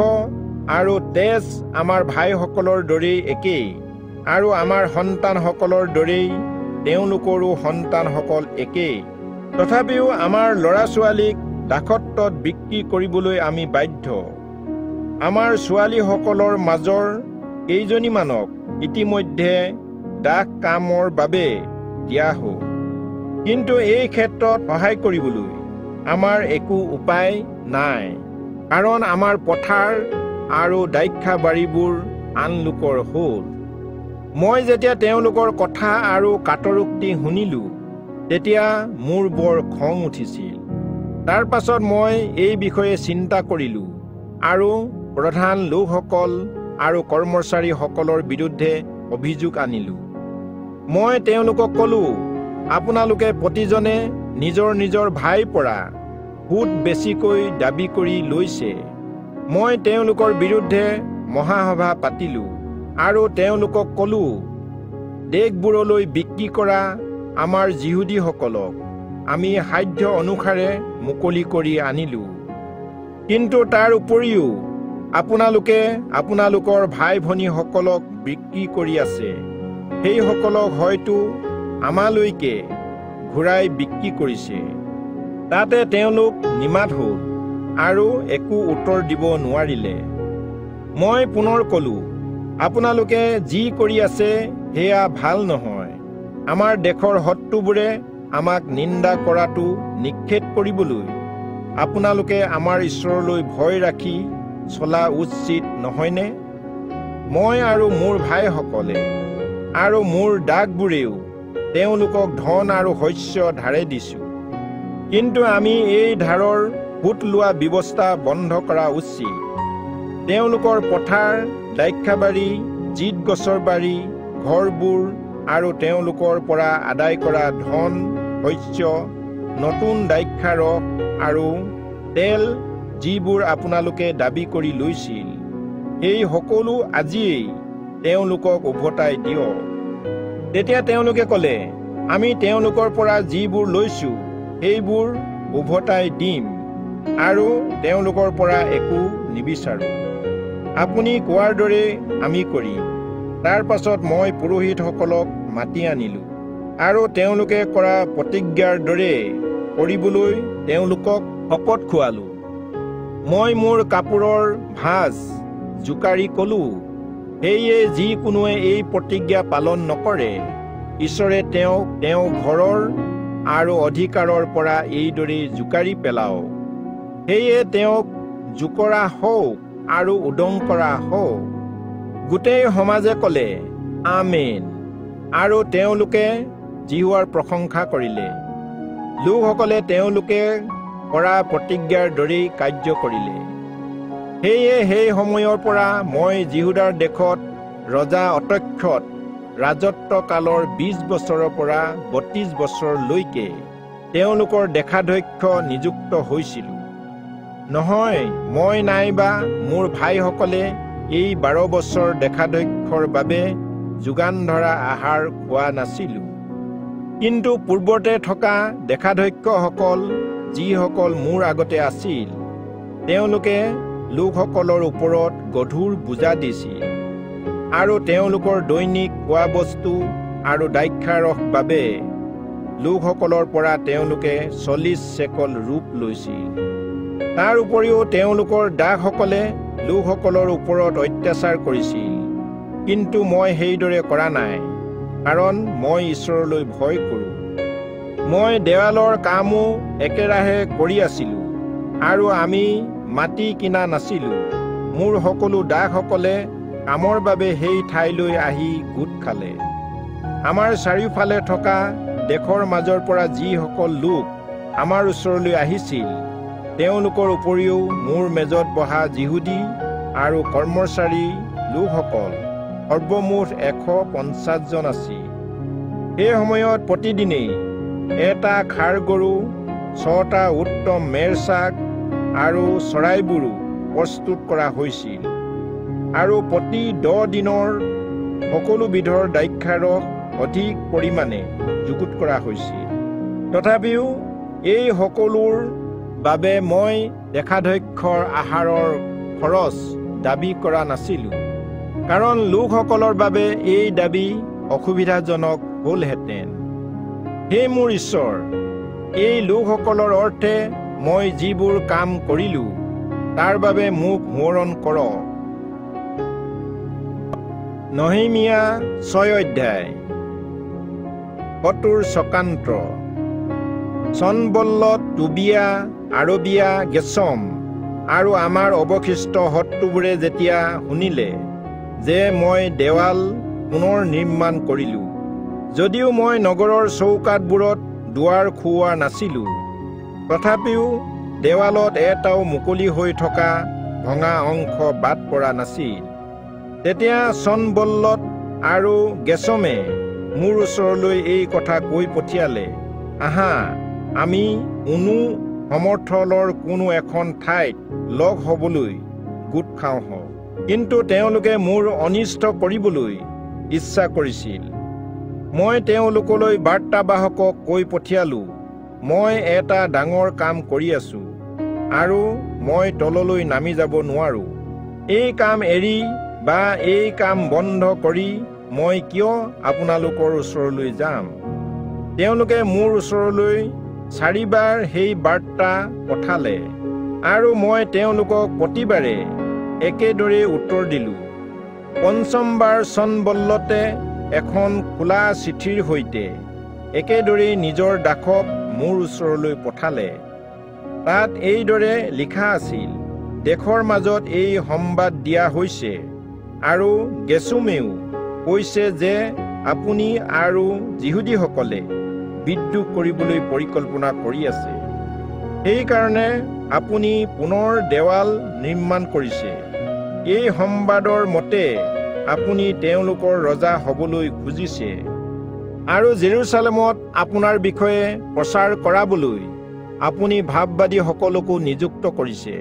আৰু তেজ আমাৰ ভাইসকলৰ দৰেই একেই, আৰু আমাৰ সন্তানসকলৰ দৰেই তেওঁলোকৰো সন্তানসকল একেই, তথাপিও আমাৰ ল'ৰা-ছোৱালীক দাসত্বত বিক্ৰী কৰিবলৈ আমি বাধ্য। আমাৰ ছোৱালীসকলৰ মাজৰ কেইজনীমানক ইতিমধ্যে দাস কামৰ বাবে দিয়া হ'ল। কিন্তু এই ক্ষেত্ৰত সহায় কৰিবলৈ আমাৰ একো উপায় নাই, কাৰণ আমাৰ পথাৰ আৰু দাক্ষা বাৰীবোৰ আন লোকৰ হ'ল। মই যেতিয়া তেওঁলোকৰ কথা আৰু কাটৰোক্তি শুনিলো, তেতিয়া মোৰ বৰ খং উঠিছিল। তাৰ পাছত মই এই বিষয়ে চিন্তা কৰিলো আৰু প্ৰধান লোকসকল আৰু কৰ্মচাৰীসকলৰ বিৰুদ্ধে অভিযোগ আনিলো। মই তেওঁলোকক ক'লো, আপোনালোকে প্ৰতিজনে নিজৰ নিজৰ ভাইৰ পৰা সুদ বেছিকৈ দাবী কৰি লৈছে। মই তেওঁলোকৰ বিৰুদ্ধে মহাসভা পাতিলো আৰু তেওঁলোকক ক'লো, দেশবোৰলৈ বিক্ৰী কৰা আমাৰ যিহুদীসকলক আমি সাধ্য অনুসাৰে মুকলি কৰি আনিলো। কিন্তু তাৰ উপৰিও আপোনালোকে আপোনালোকৰ ভাই ভনীসকলক বিক্ৰী কৰি আছে। সেইসকলক হয়তো আমালৈকে ঘূৰাই বিক্ৰী কৰিছে। তাতে তেওঁলোক নিমাত হ'ল আৰু একো উত্তৰ দিব নোৱাৰিলে। মই পুনৰ ক'লো, আপোনালোকে যি কৰি আছে সেয়া ভাল নহয়। আমাৰ দেশৰ শত্ৰুবোৰে আমাক নিন্দা কৰাটো নিষেধ কৰিবলৈ আপোনালোকে আমাৰ ঈশ্বৰলৈ ভয় ৰাখি চলা উচিত নহয়নে? মই আৰু মোৰ ভাইসকলে আৰু মোৰ দাসবোৰেও তেওঁলোকক ধন আৰু শস্য ধাৰে দিছো। কিন্তু আমি এই ধাৰৰ সুত লোৱা ব্যৱস্থা বন্ধ কৰা উচিত। তেওঁলোকৰ পথাৰ, দাক্ষাবাৰী, জিত গছৰ বাৰী, ঘৰবোৰ আৰু তেওঁলোকৰ পৰা আদায় কৰা ধন, শস্য, নতুন দাক্ষাৰ ৰস আৰু তেল যিবোৰ আপোনালোকে দাবী কৰি লৈছিল, সেই সকলো আজিয়েই তেওঁলোকক উভতাই দিয়ক। তেতিয়া তেওঁলোকে ক'লে, আমি তেওঁলোকৰ পৰা যিবোৰ লৈছো সেইবোৰ উভতাই দিম আৰু তেওঁলোকৰ পৰা একো নিবিচাৰো। আপুনি কোৱাৰ দৰে আমি কৰিম। তাৰ পাছত মই পুৰোহিতসকলক মাতি আনিলো আৰু তেওঁলোকে কৰা প্ৰতিজ্ঞাৰ দৰে কৰিবলৈ তেওঁলোকক শপত খোৱালো। মই মোৰ কাপোৰৰ ভাঁজ জোকাৰি ক'লো, সেয়ে যিকোনোৱে এই প্ৰতিজ্ঞা পালন নকৰে, ঈশ্বৰে তেওঁক তেওঁ ঘৰৰ আৰু অধিকাৰৰ পৰা এইদৰে জোকাৰি পেলাওক। সেয়ে তেওঁক জোকৰা হওক আৰু উদং কৰা হওক। গোটেই সমাজে ক'লে, আমেন, আৰু তেওঁলোকে জিহুৱাৰ প্ৰশংসা কৰিলে। লোকসকলে তেওঁলোকে কৰা প্ৰতিজ্ঞাৰ দৰেই কাৰ্য কৰিলে। সেয়ে সেই সময়ৰ পৰা মই জিহুদাৰ দেশত ৰজা অতক্ষত ৰাজত্ব কালৰ 20 বছৰৰ পৰা 32 বছৰলৈকে তেওঁলোকৰ দেখাধ্যক্ষ নিযুক্ত হৈছিলো। নহয়, মই নাইবা মোৰ ভাইসকলে এই 12 বছৰ দেখাধ্যক্ষৰ বাবে যোগান ধৰা আহাৰ খোৱা নাছিলো। কিন্তু পূৰ্বতে থকা দেখাধ্যক্ষসকল যিসকল মোৰ আগতে আছিল, তেওঁলোকে লোকসকলৰ ওপৰত গধুৰ বোজা দিছিল আৰু তেওঁলোকৰ দৈনিক খোৱা বস্তু আৰু দাক্ষাৰস বাবে লোকসকলৰ পৰা তেওঁলোকে 40 চেকল ৰূপ লৈছিল। তাৰ উপৰিও তেওঁলোকৰ দাসসকলে লোকসকলৰ ওপৰত অত্যাচাৰ কৰিছিল। কিন্তু মই সেইদৰে কৰা নাই, কাৰণ মই ঈশ্বৰলৈ ভয় কৰোঁ। মই দেৱালৰ কামো একেৰাহে কৰি আছিলো আৰু আমি মাটি কিনা নাছিলো। মোৰ সকলো দাসসকলে কামৰ বাবে সেই ঠাইলৈ আহি গোট খালে। আমাৰ চাৰিওফালে থকা দেশৰ মাজৰ পৰা যিসকল লোক আমাৰ ওচৰলৈ আহিছিল, তেওঁলোকৰ উপৰিও মোৰ মেজত বহা যিহুদী আৰু কৰ্মচাৰী লোকসকল সৰ্বমুঠ 150 জন আছিল। সেই সময়ত প্ৰতিদিনেই এটা ষাঁড় গৰু, 6টা উত্তম মেৰ শাক আৰু চৰাইবোৰো প্ৰস্তুত কৰা হৈছিল। আৰু প্ৰতি 10 দিনৰ সকলো বিধৰ দ্ৰাক্ষাৰস অধিক পৰিমাণে যুগুত কৰা হৈছিল। তথাপিও এই সকলোৰ বাবে মই দেখাধ্যক্ষৰ আহাৰৰ খৰচ দাবী কৰা নাছিলোঁ, কাৰণ লোকসকলৰ বাবে এই দাবী অসুবিধাজনক হ'লহেঁতেন। হে মোৰ ঈশ্বৰ, এই লোকসকলৰ অৰ্থে মই যিবোৰ কাম কৰিলোঁ তাৰ বাবে মোক সোঁৱৰণ কৰক। নহেমীয়া 6 অধ্যায়। শত্ৰুৰ চক্ৰান্ত। সনবল্লত, টোবিয়া, আৰবিয়া, গেছম আৰু আমাৰ অৱশিষ্ট শত্ৰুবোৰে যেতিয়া শুনিলে যে মই দেৱাল পুনৰ নিৰ্মাণ কৰিলোঁ, যদিও মই নগৰৰ চৌকাতবোৰত দুৱাৰ খুওৱা নাছিলোঁ, তথাপিও দেৱালত এটাও মুকলি হৈ থকা ভঙা অংশ বাদ পৰা নাছিল, তেতিয়া সনবল্লত আৰু গেছমে মোৰ ওচৰলৈ এই কথা কৈ পঠিয়ালে, আহা, আমি সমৰ্থলৰ কোনো এখন ঠাইত লগ হ'বলৈ গোট খাওঁ হওক। কিন্তু তেওঁলোকে মোৰ অনিষ্ট কৰিবলৈ ইচ্ছা কৰিছিল। মই তেওঁলোকলৈ বাৰ্তাবাহকক কৈ পঠিয়ালোঁ, মই এটা ডাঙৰ কাম কৰি আছো আৰু মই তললৈ নামি যাব নোৱাৰো। এই কাম এৰি বা এই কাম বন্ধ কৰি মই কিয় আপোনালোকৰ ওচৰলৈ যাম? তেওঁলোকে মোৰ ওচৰলৈ 4 বাৰ সেই বাৰ্তা পঠালে আৰু মই তেওঁলোকক প্ৰতিবাৰে একেদৰে উত্তৰ দিলোঁ। 5ম বাৰ সনবল্লতে এখন খোলা চিঠিৰ সৈতে একেদৰে নিজৰ দাসক মোৰ ওচৰলৈ পঠালে। তাত এইদৰে লিখা আছিল, দেশৰ মাজত এই সংবাদ দিয়া হৈছে আৰু গেছুমেও কৈছে যে আপুনি আৰু যিহুদীসকলে বিদ্ৰোহ কৰিবলৈ পৰিকল্পনা কৰি আছে। সেইকাৰণে আপুনি পুনৰ দেৱাল নিৰ্মাণ কৰিছে। এই সংবাদৰ মতে আপুনি তেওঁলোকৰ ৰজা হ'বলৈ খুজিছে আৰু জেৰুজালেমত আপোনাৰ বিষয়ে প্ৰচাৰ কৰাবলৈ আপুনি ভাৱবাদীসকলকো নিযুক্ত কৰিছে।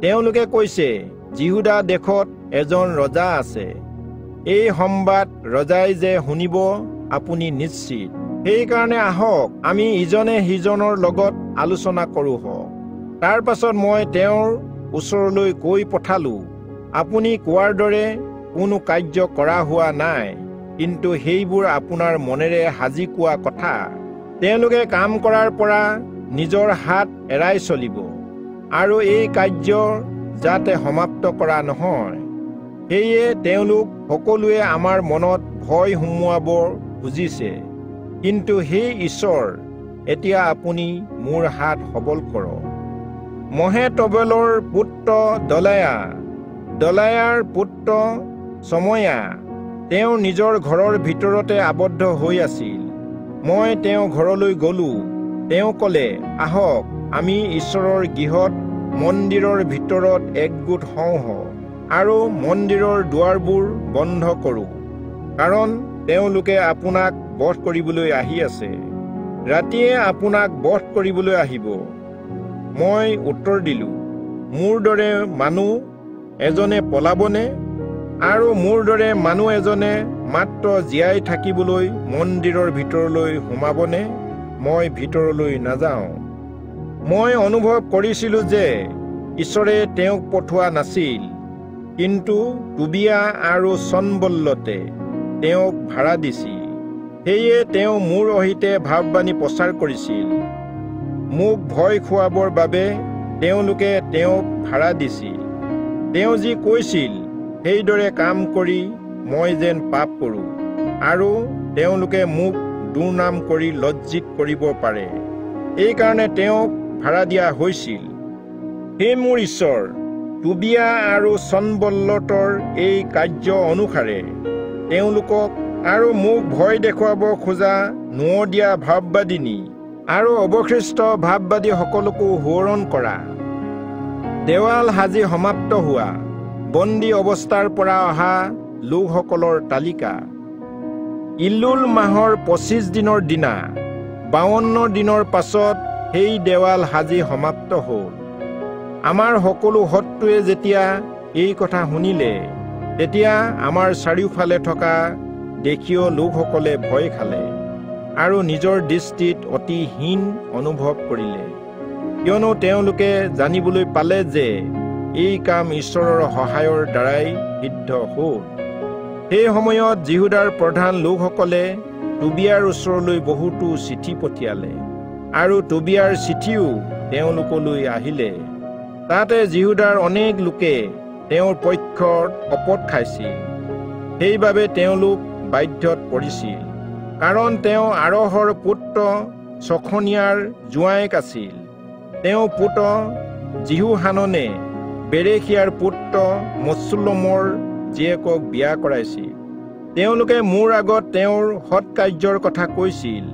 তেওঁলোকে কৈছে, যিহুদা দেশত এজন ৰজা আছে। এই সংবাদ ৰজাই যে শুনিব আপুনি নিশ্চিত। সেইকাৰণে আহক, আমি ইজনে সিজনৰ লগত আলোচনা কৰোঁ হওক। তাৰ পাছত মই তেওঁৰ ওচৰলৈ কৈ পঠালোঁ, আপুনি কোৱাৰ দৰে কোনো কাৰ্য কৰা হোৱা নাই, কিন্তু সেইবোৰ আপোনাৰ মনেৰে সাজি কোৱা কথা। তেওঁলোকে কাম কৰাৰ পৰা নিজৰ হাত এৰাই চলিব আৰু এই কাৰ্য যাতে সমাপ্ত কৰা নহয়। সেয়ে তেওঁলোক সকলোৱে আমাৰ মনত ভয় সুমুৱাব খুজিছে। কিন্তু সেই ঈশ্বৰ, এতিয়া আপুনি মোৰ হাত সবল কৰক। মহেতবেলৰ পুত্ৰ দলায়া, দলায়াৰ পুত্ৰ চময়া, তেওঁ নিজৰ ঘৰৰ ভিতৰতে আবদ্ধ হৈ আছিল। মই তেওঁ ঘৰলৈ গ'লো। তেওঁ ক'লে, আহক, আমি ঈশ্বৰৰ গৃহত মন্দিৰৰ ভিতৰত একগোট হওঁ আৰু মন্দিৰৰ দুৱাৰবোৰ বন্ধ কৰোঁ, কাৰণ তেওঁলোকে আপোনাক বধ কৰিবলৈ আহি আছে। ৰাতিয়ে আপোনাক বধ কৰিবলৈ আহিব। মই উত্তৰ দিলোঁ, মোৰ দৰে মানুহ এজনে পলাবনে? আৰু মোৰ দৰে মানুহ এজনে মাত্ৰ জীয়াই থাকিবলৈ মন্দিৰৰ ভিতৰলৈ সোমাবনে? মই ভিতৰলৈ নাযাওঁ। মই অনুভৱ কৰিছিলোঁ যে ঈশ্বৰে তেওঁক পঠোৱা নাছিল, কিন্তু টোবিয়া আৰু সনবল্লতে তেওঁক ভাড়া দিছিল। সেয়ে তেওঁ মোৰ সৈতে ভাৱবাণী প্ৰচাৰ কৰিছিল। মোক ভয় খুৱাবৰ বাবে তেওঁলোকে তেওঁক ভাড়া দিছিল। তেওঁ যি কৈছিল সেইদৰে কাম কৰি মই যেন পাপ কৰোঁ আৰু তেওঁলোকে মোক দুৰ্নাম কৰি লজ্জিত কৰিব পাৰে, এইকাৰণে তেওঁক ভাড়া দিয়া হৈছিল। হে মোৰ ঈশ্বৰ, টোবিয়া আৰু সনবল্লতৰ এই কাৰ্য অনুসাৰে তেওঁলোকক আৰু মোক ভয় দেখুৱাব খোজা নুৱদীয়া ভাৱবাদিনী আৰু অৱশিষ্ট ভাৱবাদীসকলকো সোঁৱৰণ কৰা। দেৱাল সাজি সমাপ্ত হোৱা বন্দী অৱস্থাৰ পৰা অহা লোকসকলৰ তালিকা। ইলুল মাহৰ 25 দিনৰ দিনা 52 দিনৰ পাছত সেই দেৱাল সাজি সমাপ্ত হ'ল। আমাৰ সকলো শত্ৰুৱে যেতিয়া এই কথা শুনিলে, তেতিয়া আমাৰ চাৰিওফালে থকা দেশীয় লোকসকলে ভয় খালে আৰু নিজৰ দৃষ্টিত অতি হীন অনুভৱ কৰিলে, কিয়নো তেওঁলোকে জানিবলৈ পালে যে এই কাম ঈশ্বৰৰ সহায়ৰ দ্বাৰাই সিদ্ধ হ'ল। সেই সময়ত যিহুদাৰ প্ৰধান লোকসকলে টবিয়াৰ ওচৰলৈ বহুতো চিঠি পঠিয়ালে আৰু টবিয়াৰ চিঠিও তেওঁলোকলৈ আহিলে। তাতে যিহুদাৰ অনেক লোকে তেওঁৰ পক্ষত শপত খাইছিল। সেইবাবে তেওঁলোক বাধ্যত পৰিছিল, কাৰণ তেওঁ আৰহৰ পুত্ৰ ছখনিয়াৰ জোঁৱায়েক আছিল। তেওঁ পুত্ৰ জিহুহাননে বেৰেখিয়াৰ পুত্ৰ মছুল্লমৰ জীয়েকক বিয়া কৰাইছিল। তেওঁলোকে মোৰ আগত তেওঁৰ সৎকাৰ্যৰ কথা কৈছিল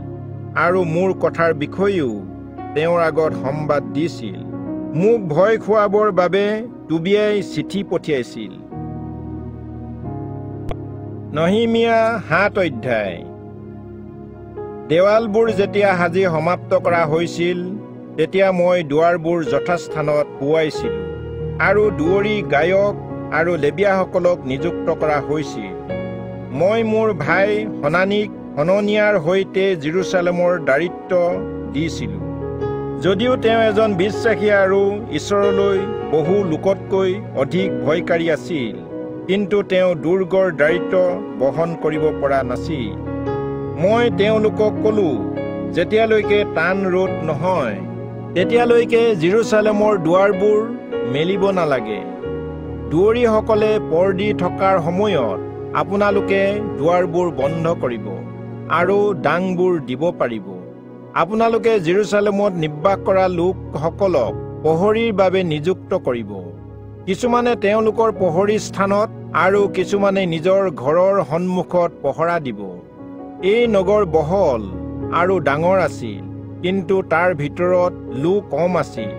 আৰু মোৰ কথাৰ বিষয়েও তেওঁৰ আগত সম্বাদ দিছিল। মোক ভয় খুৱাবৰ বাবে টবিয়াই চিঠি পঠিয়াইছিল। নহিমিয়া ৭ অধ্যায়। দেৱালবোৰ যেতিয়া সাজি সমাপ্ত কৰা হৈছিল, তেতিয়া মই দুৱাৰবোৰ যথাস্থানত শুৱাইছিলোঁ আৰু দুৱৰী গায়ক আৰু লেবিয়াসকলক নিযুক্ত কৰা হৈছিল। মই মোৰ ভাই হননিয়াৰ সৈতে জেৰুজালেমৰ দায়িত্ব দিছিলোঁ। যদিও তেওঁ এজন বিশ্বাসী আৰু ঈশ্বৰলৈ বহু লোকতকৈ অধিক ভয়কাৰী আছিল, কিন্তু তেওঁ দুৰ্গৰ দায়িত্ব বহন কৰিব পৰা নাছিল। মই তেওঁলোকক ক'লো, যেতিয়ালৈকে টান ৰ'দ নহয় তেতিয়ালৈকে জেৰুজালেমৰ দুৱাৰবোৰ মেলিব নালাগে। দুৱৰীসকলে পৰ দি থকাৰ সময়ত আপোনালোকে দুৱাৰবোৰ বন্ধ কৰিব আৰু ডাংবোৰ দিব পাৰিব। আপোনালোকে জেৰুজালেমত নিবাস কৰা লোকসকলক প্ৰহৰীৰ বাবে নিযুক্ত কৰিব। কিছুমানে তেওঁলোকৰ প্ৰহৰী স্থানত আৰু কিছুমানে নিজৰ ঘৰৰ সন্মুখত পহৰা দিব। এই নগৰ বহল আৰু ডাঙৰ আছিল, কিন্তু তাৰ ভিতৰত লোক কম আছিল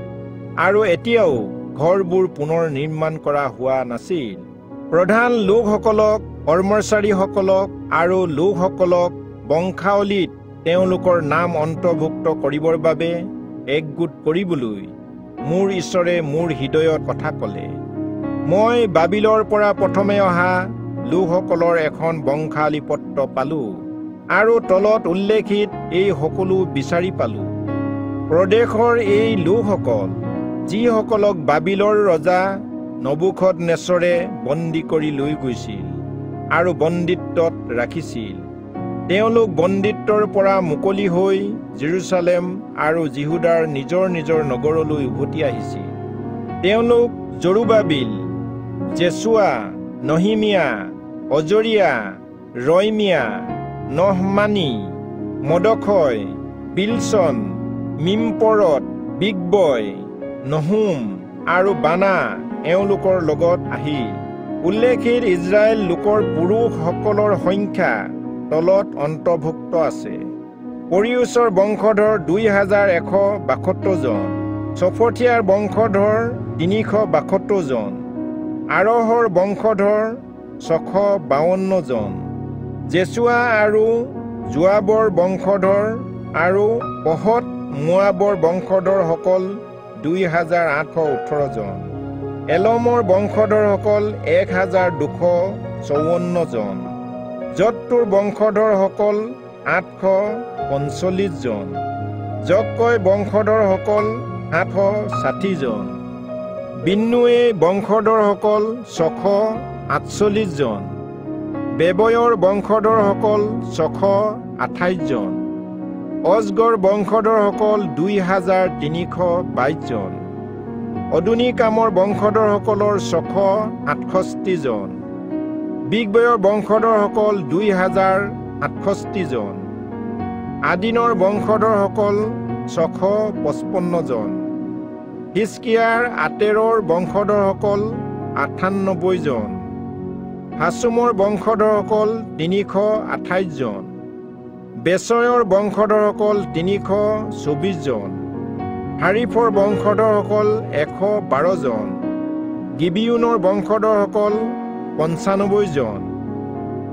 আৰু এতিয়াও ঘৰবোৰ পুনৰ নিৰ্মাণ কৰা হোৱা নাছিল। প্ৰধান লোকসকলক, কৰ্মচাৰীসকলক আৰু লোকসকলক বংশাৱলীত তেওঁলোকৰ নাম অন্তৰ্ভুক্ত কৰিবৰ বাবে একগোট কৰিবলৈ মোৰ ঈশ্বৰে মোৰ হৃদয়ত কথা ক'লে। মই বাবিলৰ পৰা প্ৰথমে অহা লোকসকলৰ এখন বংশাৱলী পত্ৰ পালোঁ আৰু তলত উল্লেখিত এই সকলো বিচাৰি পালোঁ। প্ৰদেশৰ এই লোকসকল, যিসকলক বাবিলৰ ৰজা নবুখদনেছৰে বন্দী কৰি লৈ গৈছিল আৰু বন্দীত্বত ৰাখিছিল, তেওঁলোক বন্দীত্বৰ পৰা মুকলি হৈ জেৰুজালেম আৰু যিহুদাৰ নিজৰ নিজৰ নগৰলৈ উভতি আহিছিল। তেওঁলোক জৰুবাবিল, জেছুৱা, নহিমিয়া, অজৰিয়া, ৰয়মিয়া, নহমানী, মদখয়, বিলচন, মিমপৰত, বিগবয়, নহুম আৰু বানা এওঁলোকৰ লগত আহিল। উল্লেখিত ইজৰাইল লোকৰ পুৰুষসকলৰ সংখ্যা তলত অন্তৰ্ভুক্ত আছে। পৰিউচৰ বংশধৰ 2172 জন, ছফথিয়াৰ বংশধৰ 372 জন, আৰহৰ বংশধৰ 652 জন, জেছুৱা আৰু যোৱাবৰ বংশধৰ আৰু পহত মোৱাবৰ বংশধৰসকল 2818 জন, এলমৰ বংশধৰসকল 1254 জন, যত্তুৰ বংশধৰসকল 845 জন, জক্কয় বংশধৰসকল 760 জন, বিন্নুৱে বংশধৰসকল 648 জন, বেবয়ৰ বংশধৰসকল 628 জন, অজগৰ বংশধৰসকল 2322 জন, অদোনিকামৰ বংশধৰসকলৰ 668 জন, বিগবয়ৰ বংশধৰসকল 2068 জন, আদিনৰ বংশধৰসকল 655 জন, হিজকিয়াৰ আতেৰৰ বংশধৰসকল 98 জন, হাছুমৰ বংশধৰসকল 328 জন, বেচয়ৰ বংশধৰসকল 324 জন, হাৰিফৰ বংশধৰসকল 112 জন, গিবিয়নৰ বংশধৰসকল 95 জন,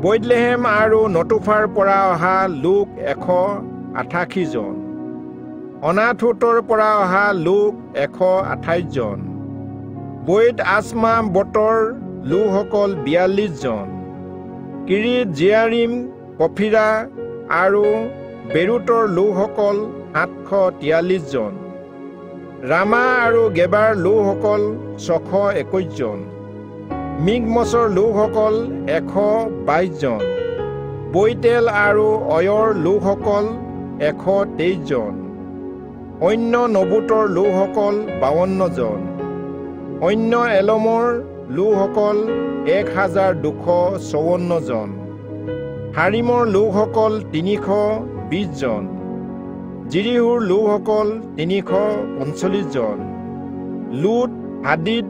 বৈদলেহেম আৰু নটোফাৰ পৰা অহা লোক 188 জন, অনাথোতৰ পৰা অহা লোক 128 জন, বৈদ আসমা বতৰ লোকসকল 42 জন। কিৰিত জিয়াৰিম, কফিৰা আৰু বেৰুতৰ লোকসকল 743 জন। ৰামা আৰু গেবাৰ লোকসকল 621 জন। মিগমছৰ লোকসকল 122 জন। বৈতেল আৰু অয়ৰ লোকসকল 123 জন। অন্য নবুতৰ লোকসকল 52 জন। অন্য এলমৰ লোকসকল 1254 জন। হাৰিমৰ লোকসকল 320 জন। জিৰিহুৰ লোকসকল 345 জন। লুট, হাদিদ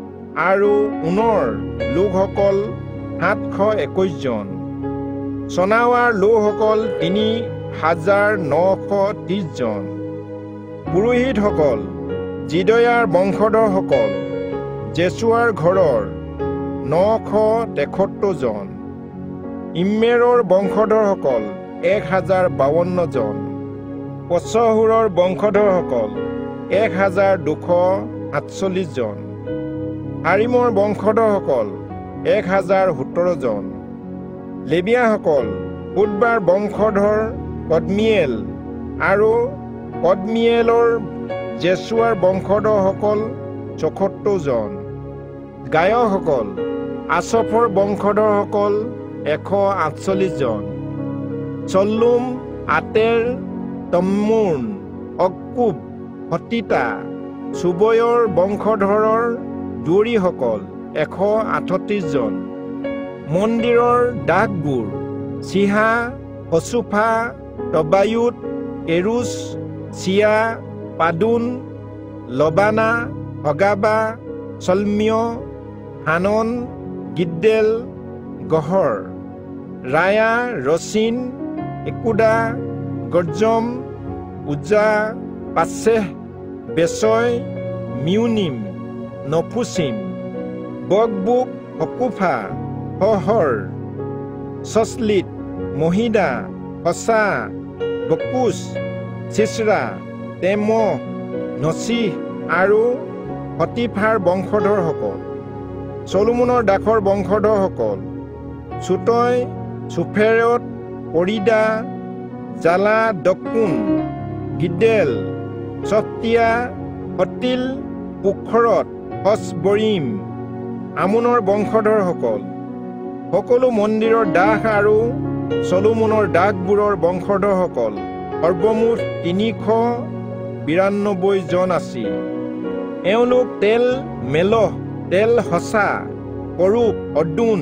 আৰু উনৰ লোকসকল 721 জন। চনাৱাৰ লোকসকল 3930 জন। পুৰোহিতসকল জিদয়াৰ বংশধৰসকল জেছুৱাৰ ঘৰৰ 973 জন। ইম্মেৰৰ বংশধৰসকল 1052 জন। পছহুৰৰ বংশধৰসকল 1247 জন। হাৰিমৰ বংশধৰসকল 1017 জন। লেবিয়াসকল উৎবাৰ বংশধৰ কদমিয়েল আৰু কদমিয়েলৰ জেছুৱাৰ বংশধৰসকল 74 জন। গায়কসকল আছফৰ বংশধৰসকল 148 জন। চল্লুম, আতেৰ, তম্মুন, অক্কুব, হতিতা, চুবয়ৰ বংশধৰৰ দুৱৰীসকল 138 জন। মন্দিৰৰ দাসবোৰ চিহা, হচুফা, তবায়ুত, এৰুছ, চিয়া, পাদুন, লবানা, হগাবা, চলমিয়, হানন, গিদ্দেল, গহৰ, ৰায়া, ৰচিন, একুদা, গৰ্জম, উজ্জা, পাছেহ, বেচয়, মিউনিম, নফুচিম, বকবুক, হকুফা, হহৰ, চচলিত, মহিদা, হচা, বকুচ, চিচৰা, তেম, নচিহ আৰু হতিফাৰ বংশধৰসকল। চলোমনৰ দাসৰ বংশধৰসকল চুতয়, চুফেৰত, পৰিদা, জালা, দকুন, গিদ্দেল, চফতিয়া, হতিল, পোখৰত, হচবৰিম। আমোনৰ বংশধৰসকল সকলো মন্দিৰৰ দাস আৰু চলোমনৰ দাসবোৰৰ বংশধৰসকল সৰ্বমুঠ 392 জন আছিল। এওঁলোক তেল মেলহ, তেল হচা, কৰুপ, অদুন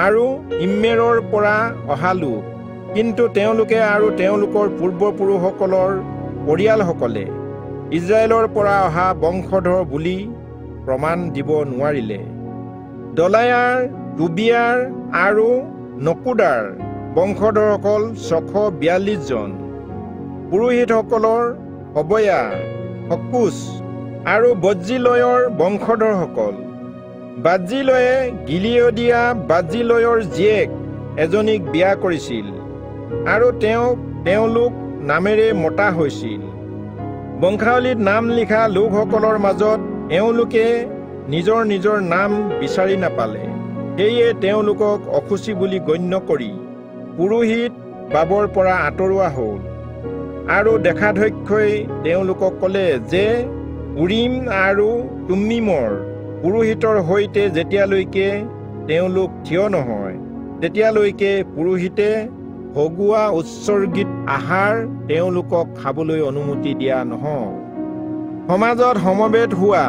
আৰু ইম্মেৰৰ পৰা অহা লোক। কিন্তু তেওঁলোকে আৰু তেওঁলোকৰ পূৰ্বপুৰুষসকলৰ পৰিয়ালসকলে ইজৰাইলৰ পৰা অহা বংশধৰ বুলি প্ৰমাণ দিব নোৱাৰিলে। দলায়াৰ, টুবিয়াৰ আৰু নকুদাৰ বংশধৰসকল 642 জন। পুৰোহিতসকলৰ হবয়া, হকুচ আৰু বজ্জিলয়ৰ বংশধৰসকল। বাজ্জিলয়ে গিলিয়দীয়া বাজ্জিলয়ৰ জীয়েক এজনীক বিয়া কৰিছিল আৰু তেওঁলোক নামেৰে মতা হৈছিল। বংশাৱলীত নাম লিখা লোকসকলৰ মাজত এওঁলোকে নিজৰ নিজৰ নাম বিচাৰি নাপালে। সেয়ে তেওঁলোকক অসুচি বুলি গণ্য কৰি পুৰোহিত বাবৰ পৰা আঁতৰোৱা হ'ল। আৰু দেখাধ্যক্ষই তেওঁলোকক ক'লে যে উৰিম আৰু তুম্মিমৰ পুৰোহিতৰ সৈতে যেতিয়ালৈকে তেওঁলোক থিয় নহয় তেতিয়ালৈকে পুৰোহিতে ভগোৱা উৎসৰ্গিত আহাৰ তেওঁলোকক খাবলৈ অনুমতি দিয়া নহয়। সমাজত সমবেত হোৱা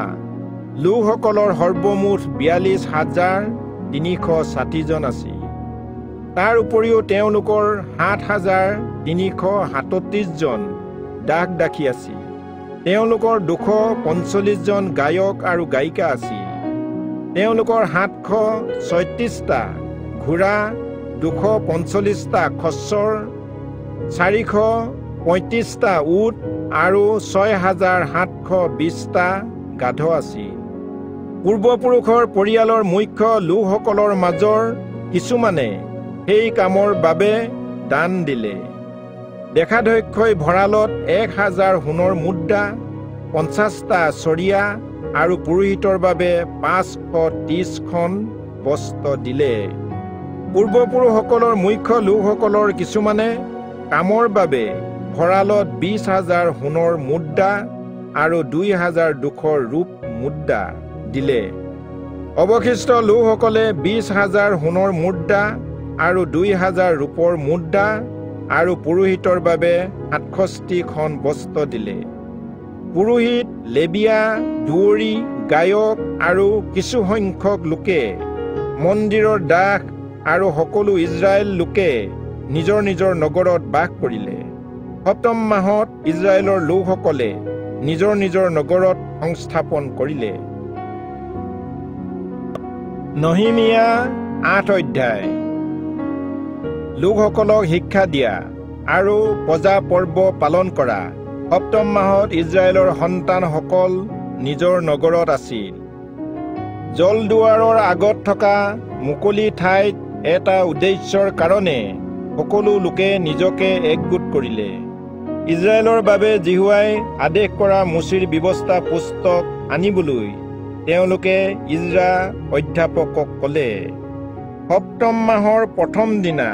লোকসকলৰ সৰ্বমুঠ 42,360 জন আছিল। তাৰ উপৰিও তেওঁলোকৰ 7,337 জন দাস দাসী আছিল। তেওঁলোকৰ 245 জন গায়ক আৰু গায়িকা আছিল। তেওঁলোকৰ 736টা ঘোঁৰা, 245টা খচ্চৰ, 435টা উট আৰু 6,720টা গাধ আছিল। পূৰ্বপুৰুষৰ পৰিয়ালৰ মুখ্য লোকসকলৰ মাজৰ কিছুমানে সেই কামৰ বাবে দান দিলে। দেখাধ্যক্ষই ভঁৰালত 1,000 সোণৰ মুদ্ৰা, 50টা চৰিয়া আৰু পুৰোহিতৰ বাবে 530খন বস্ত্ৰ দিলে। পূৰ্বপুৰুষসকলৰ মুখ্য লোকসকলৰ কিছুমানে কামৰ বাবে ভঁৰালত 20,000 সোণৰ মুদ্ৰা আৰু 2,200 ৰূপ মুদ্ৰা দিলে। অৱশিষ্ট লোকসকলে 20,000 সোণৰ মুদ্ৰা আৰু 2,000 ৰূপৰ মুদ্ৰা আৰু পুৰোহিতৰ বাবে 67খন বস্ত্ৰ দিলে। পুৰোহিত, লেবিয়া, দুৱৰী, গায়ক আৰু কিছু সংখ্যক লোকে, মন্দিৰৰ দাস আৰু সকলো ইজৰাইল লোকে নিজৰ নিজৰ নগৰত বাস কৰিলে। 7ম মাহত ইজৰাইলৰ লোকসকলে নিজৰ নিজৰ নগৰত সংস্থাপন কৰিলে। নহিমিয়া 8 অধ্যায়। লোকসকলক শিক্ষা দিয়া আৰু পজা পৰ্ব পালন কৰা। 7ম মাহত ইজৰাইলৰ সন্তানসকল নিজৰ নগৰত আছিল। জলদুৱাৰৰ আগত থকা মুকলি ঠাইত এটা উদ্দেশ্যৰ কাৰণে সকলো লোকে নিজকে একগোট কৰিলে। ইজৰাইলৰ বাবে জিহুৱাই আদেশ কৰা মুচিৰ ব্যৱস্থা পুস্তক আনিবলৈ তেওঁলোকে ইজৰা অধ্যাপকক ক'লে। 7ম মাহৰ প্ৰথম দিনা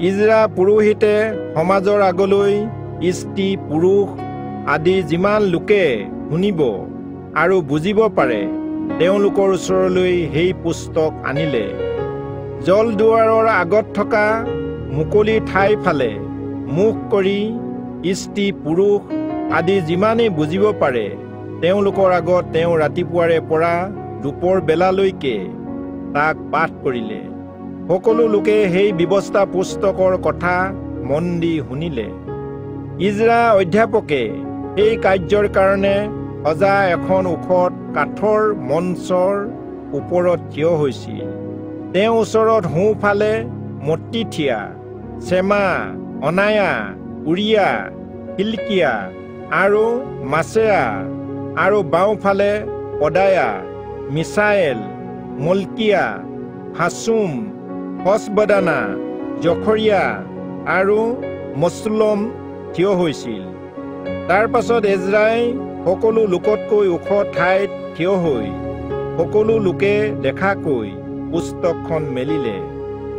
ইজৰা পুৰোহিতে সমাজৰ আগলৈ স্ত্ৰী, পুৰুষ আদি যিমান লোকে শুনিব আৰু বুজিব পাৰে তেওঁলোকৰ ওচৰলৈ সেই পুস্তক আনিলে। জলদুৱাৰৰ আগত থকা মুকলি ঠাই ফালে মুখ কৰি স্ত্ৰী, পুৰুষ আদি যিমানেই বুজিব পাৰে তেওঁলোকৰ আগত তেওঁ ৰাতিপুৱাৰে পৰা দুপৰ বেলালৈকে তাক পাঠ কৰিলে। সকলো লোকে সেই ব্যৱস্থা পুস্তকৰ কথা মন দি শুনিলে। ইজৰা অধ্যাপকে এই কাৰ্যৰ কাৰণে সজা এখন ওখ কাঠৰ মঞ্চৰ ওপৰত থিয় হৈছিল। তেওঁ ওচৰত সোঁফালে মত্তিথিয়া, চেমা, অনায়া, উৰিয়া, হিলকিয়া আৰু মাছেয়া আৰু বাওঁফালে পদায়া, মিছায়েল, মলকিয়া, হাছুম, হছবদানা, জখৰিয়া আৰু মছুলম থিয় হৈছিল। তাৰ পাছত এজৰাই সকলো লোকতকৈ ওখ ঠাইত থিয় হৈ সকলো লোকে দেখাকৈ পুস্তকখন মেলিলে।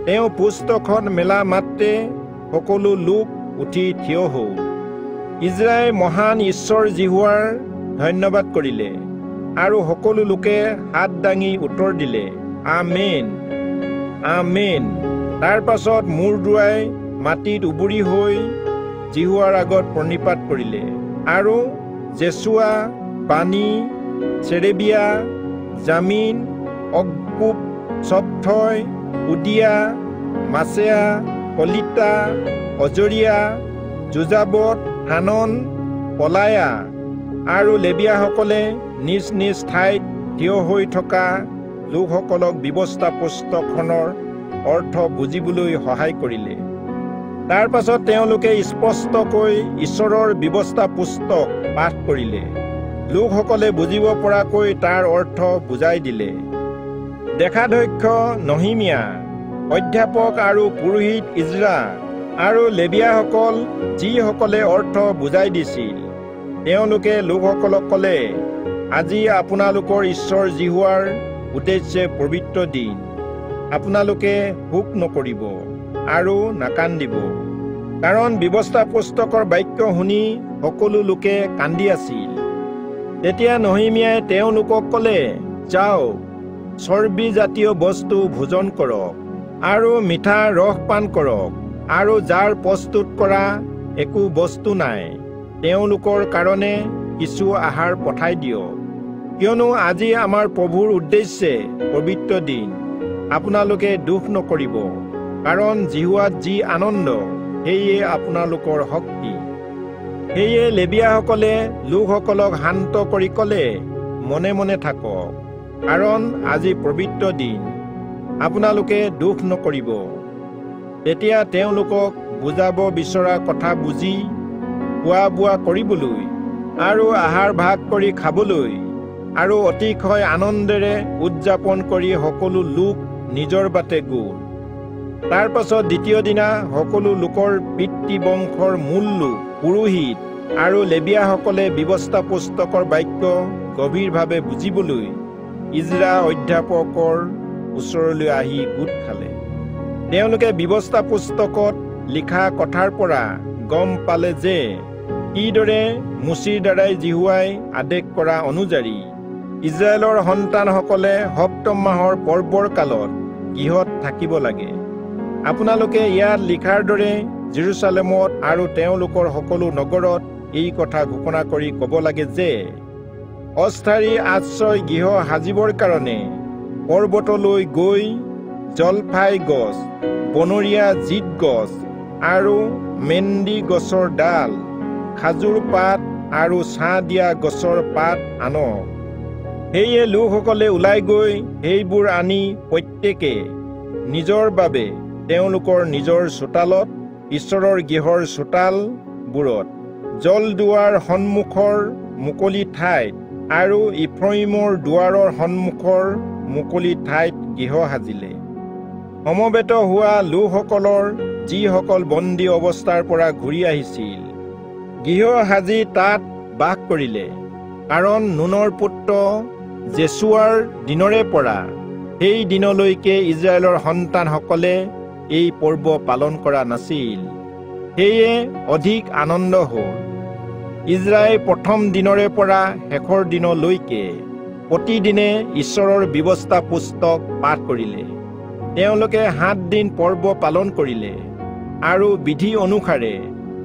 তেওঁ পুস্তকখন মেলা মাত্ৰে সকলো লোক উঠি থিয় হ'ল। ইজৰাই মহান ঈশ্বৰ জিহুৱাৰ ধন্যবাদ কৰিলে আৰু সকলো লোকে হাত দাঙি উত্তৰ দিলে, আমেন, আমেন। তাৰ পাছত মূৰ দোৱাই মাটিত উবুৰি হৈ জিহুৱাৰ আগত প্ৰণিপাত কৰিলে আৰু জেছুৱা, বানী, চেৰেবিয়া, জামিন, অক্কুব, চবথয়, উদিয়া, মাছেয়া, কলিতা, অজৰিয়া, জোজাবত, হানন, পলায়া আৰু লেবিয়াসকলে নিজ নিজ ঠাইত থিয় হৈ থকা লোকসকলক ব্যৱস্থা পুস্তকখনৰ অৰ্থ বুজিবলৈ সহায় কৰিলে। তাৰ পাছত তেওঁলোকে স্পষ্টকৈ ঈশ্বৰৰ ব্যৱস্থা পুস্তক পাঠ কৰিলে। লোকসকলে বুজিব পৰাকৈ তাৰ অৰ্থ বুজাই দিলে। দেখাধ্যক্ষ নহিমিয়া, অধ্যাপক আৰু পুৰোহিত ইজৰা আৰু লেবিয়াসকল যিসকলে অৰ্থ বুজাই দিছিল তেওঁলোকে লোকসকলক ক'লে, আজি আপোনালোকৰ ঈশ্বৰ জিহুৱাৰ উদ্দেশ্যে পবিত্ৰ দিন। আপোনালোকে শোক নকৰিব আৰু নাকান্দিব। কাৰণ ব্যৱস্থা পুস্তকৰ বাক্য শুনি সকলো লোকে কান্দি আছিল। তেতিয়া নহিমিয়াই তেওঁলোকক ক'লে, যাওক, চৰ্বিজাতীয় বস্তু ভোজন কৰক আৰু মিঠা ৰস পান কৰক, আৰু যাৰ প্ৰস্তুত কৰা একো বস্তু নাই তেওঁলোকৰ কাৰণে কিছু আহাৰ পঠাই দিয়ক। কিয়নো আজি আমাৰ প্ৰভুৰ উদ্দেশ্যে পবিত্ৰ দিন। আপোনালোকে দুখ নকৰিব, কাৰণ জিহুৱাত যি আনন্দ সেয়ে আপোনালোকৰ শক্তি। সেয়ে লেবিয়াসকলে লোকসকলক শান্ত কৰি ক'লে, মনে মনে থাকক, কাৰণ আজি পবিত্ৰ দিন। আপোনালোকে দুখ নকৰিব। তেতিয়া তেওঁলোকক বুজাব বিচৰা কথা বুজি খোৱা বোৱা কৰিবলৈ আৰু আহাৰ ভাগ কৰি খাবলৈ আৰু অতিশয় আনন্দেৰে উদযাপন কৰি সকলো লোক নিজৰ বাটে গ'ল। তাৰ পাছত দ্বিতীয় দিনা সকলো লোকৰ পিতৃবংশৰ মূল লোক, পুৰোহিত আৰু লেবিয়াসকলে ব্যৱস্থা পুস্তকৰ বাক্য গভীৰভাৱে বুজিবলৈ ইজৰা অধ্যাপকৰ ওচৰলৈ আহি গোট খালে। তেওঁলোকে ব্যৱস্থা পুস্তকত লিখা কথাৰ পৰা গম পালে যে কিদৰে মোচীৰ দ্বাৰাই জিহুৱাই আদেশ কৰা অনুযায়ী ইজৰাইলৰ সন্তানসকলে সপ্তম মাহৰ পৰ্বৰ কালত গৃহত থাকিব লাগে। আপোনালোকে ইয়াত লিখাৰ দৰে জেৰুচালেমত আৰু তেওঁলোকৰ সকলো নগৰত এই কথা ঘোষণা কৰি ক'ব লাগে যে অস্থায়ী আশ্ৰয় গৃহ সাজিবৰ কাৰণে পৰ্বতলৈ গৈ জলফাই গছ, বনৰীয়া জিত গছ আৰু মেন্দি গছৰ ডাল, খাজুৰ পাত আৰু ছাঁ দিয়া গছৰ পাত আনক। সেয়ে লোকসকলে ওলাই গৈ সেইবোৰ আনি প্ৰত্যেকে নিজৰ বাবে তেওঁলোকৰ নিজৰ চোতালত, ঈশ্বৰৰ গৃহৰ চোতালবোৰত, জলদুৱাৰ সন্মুখৰ মুকলি ঠাইত আৰু ইফ্ৰাইমৰ দুৱাৰৰ সন্মুখৰ মুকলি ঠাইত গৃহ সাজিলে। সমবেত হোৱা লোকসকলৰ যিসকল বন্দী অৱস্থাৰ পৰা ঘূৰি আহিছিল গৃহ সাজি তাত বাস কৰিলে, কাৰণ নুনৰ পুত্ৰ জেছুৱাৰ দিনৰে পৰা সেই দিনলৈকে ইজৰাইলৰ সন্তানসকলে এই পৰ্ব পালন কৰা নাছিল। সেয়ে অধিক আনন্দ হ'ল। ইজৰাইল প্ৰথম দিনৰে পৰা শেষৰ দিনলৈকে প্ৰতিদিনে ঈশ্বৰৰ ব্যৱস্থা পুস্তক পাঠ কৰিলে। তেওঁলোকে 7 দিন পৰ্ব পালন কৰিলে আৰু বিধি অনুসাৰে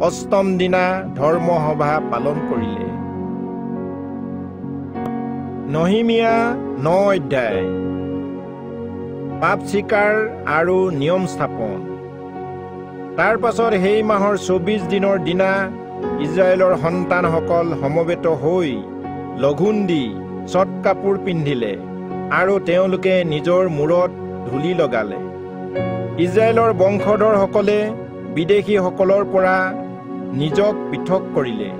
অষ্টম দিনা ধৰ্মসভা পালন কৰিলে। নহিমিয়া 9 অধ্যায়। পাপ স্বীকাৰ আৰু নিয়ম স্থাপন। তাৰ পাছত সেই মাহৰ 24 দিনৰ দিনা ইজৰাইলৰ সন্তানসকল সমবেত হৈ লঘোণ দি চট কাপোৰ পিন্ধিলে আৰু তেওঁলোকে নিজৰ মূৰত ধূলি লগালে। ইজৰাইলৰ বংশধৰসকলে বিদেশীসকলৰ পৰা নিজক পৃথক কৰিলে।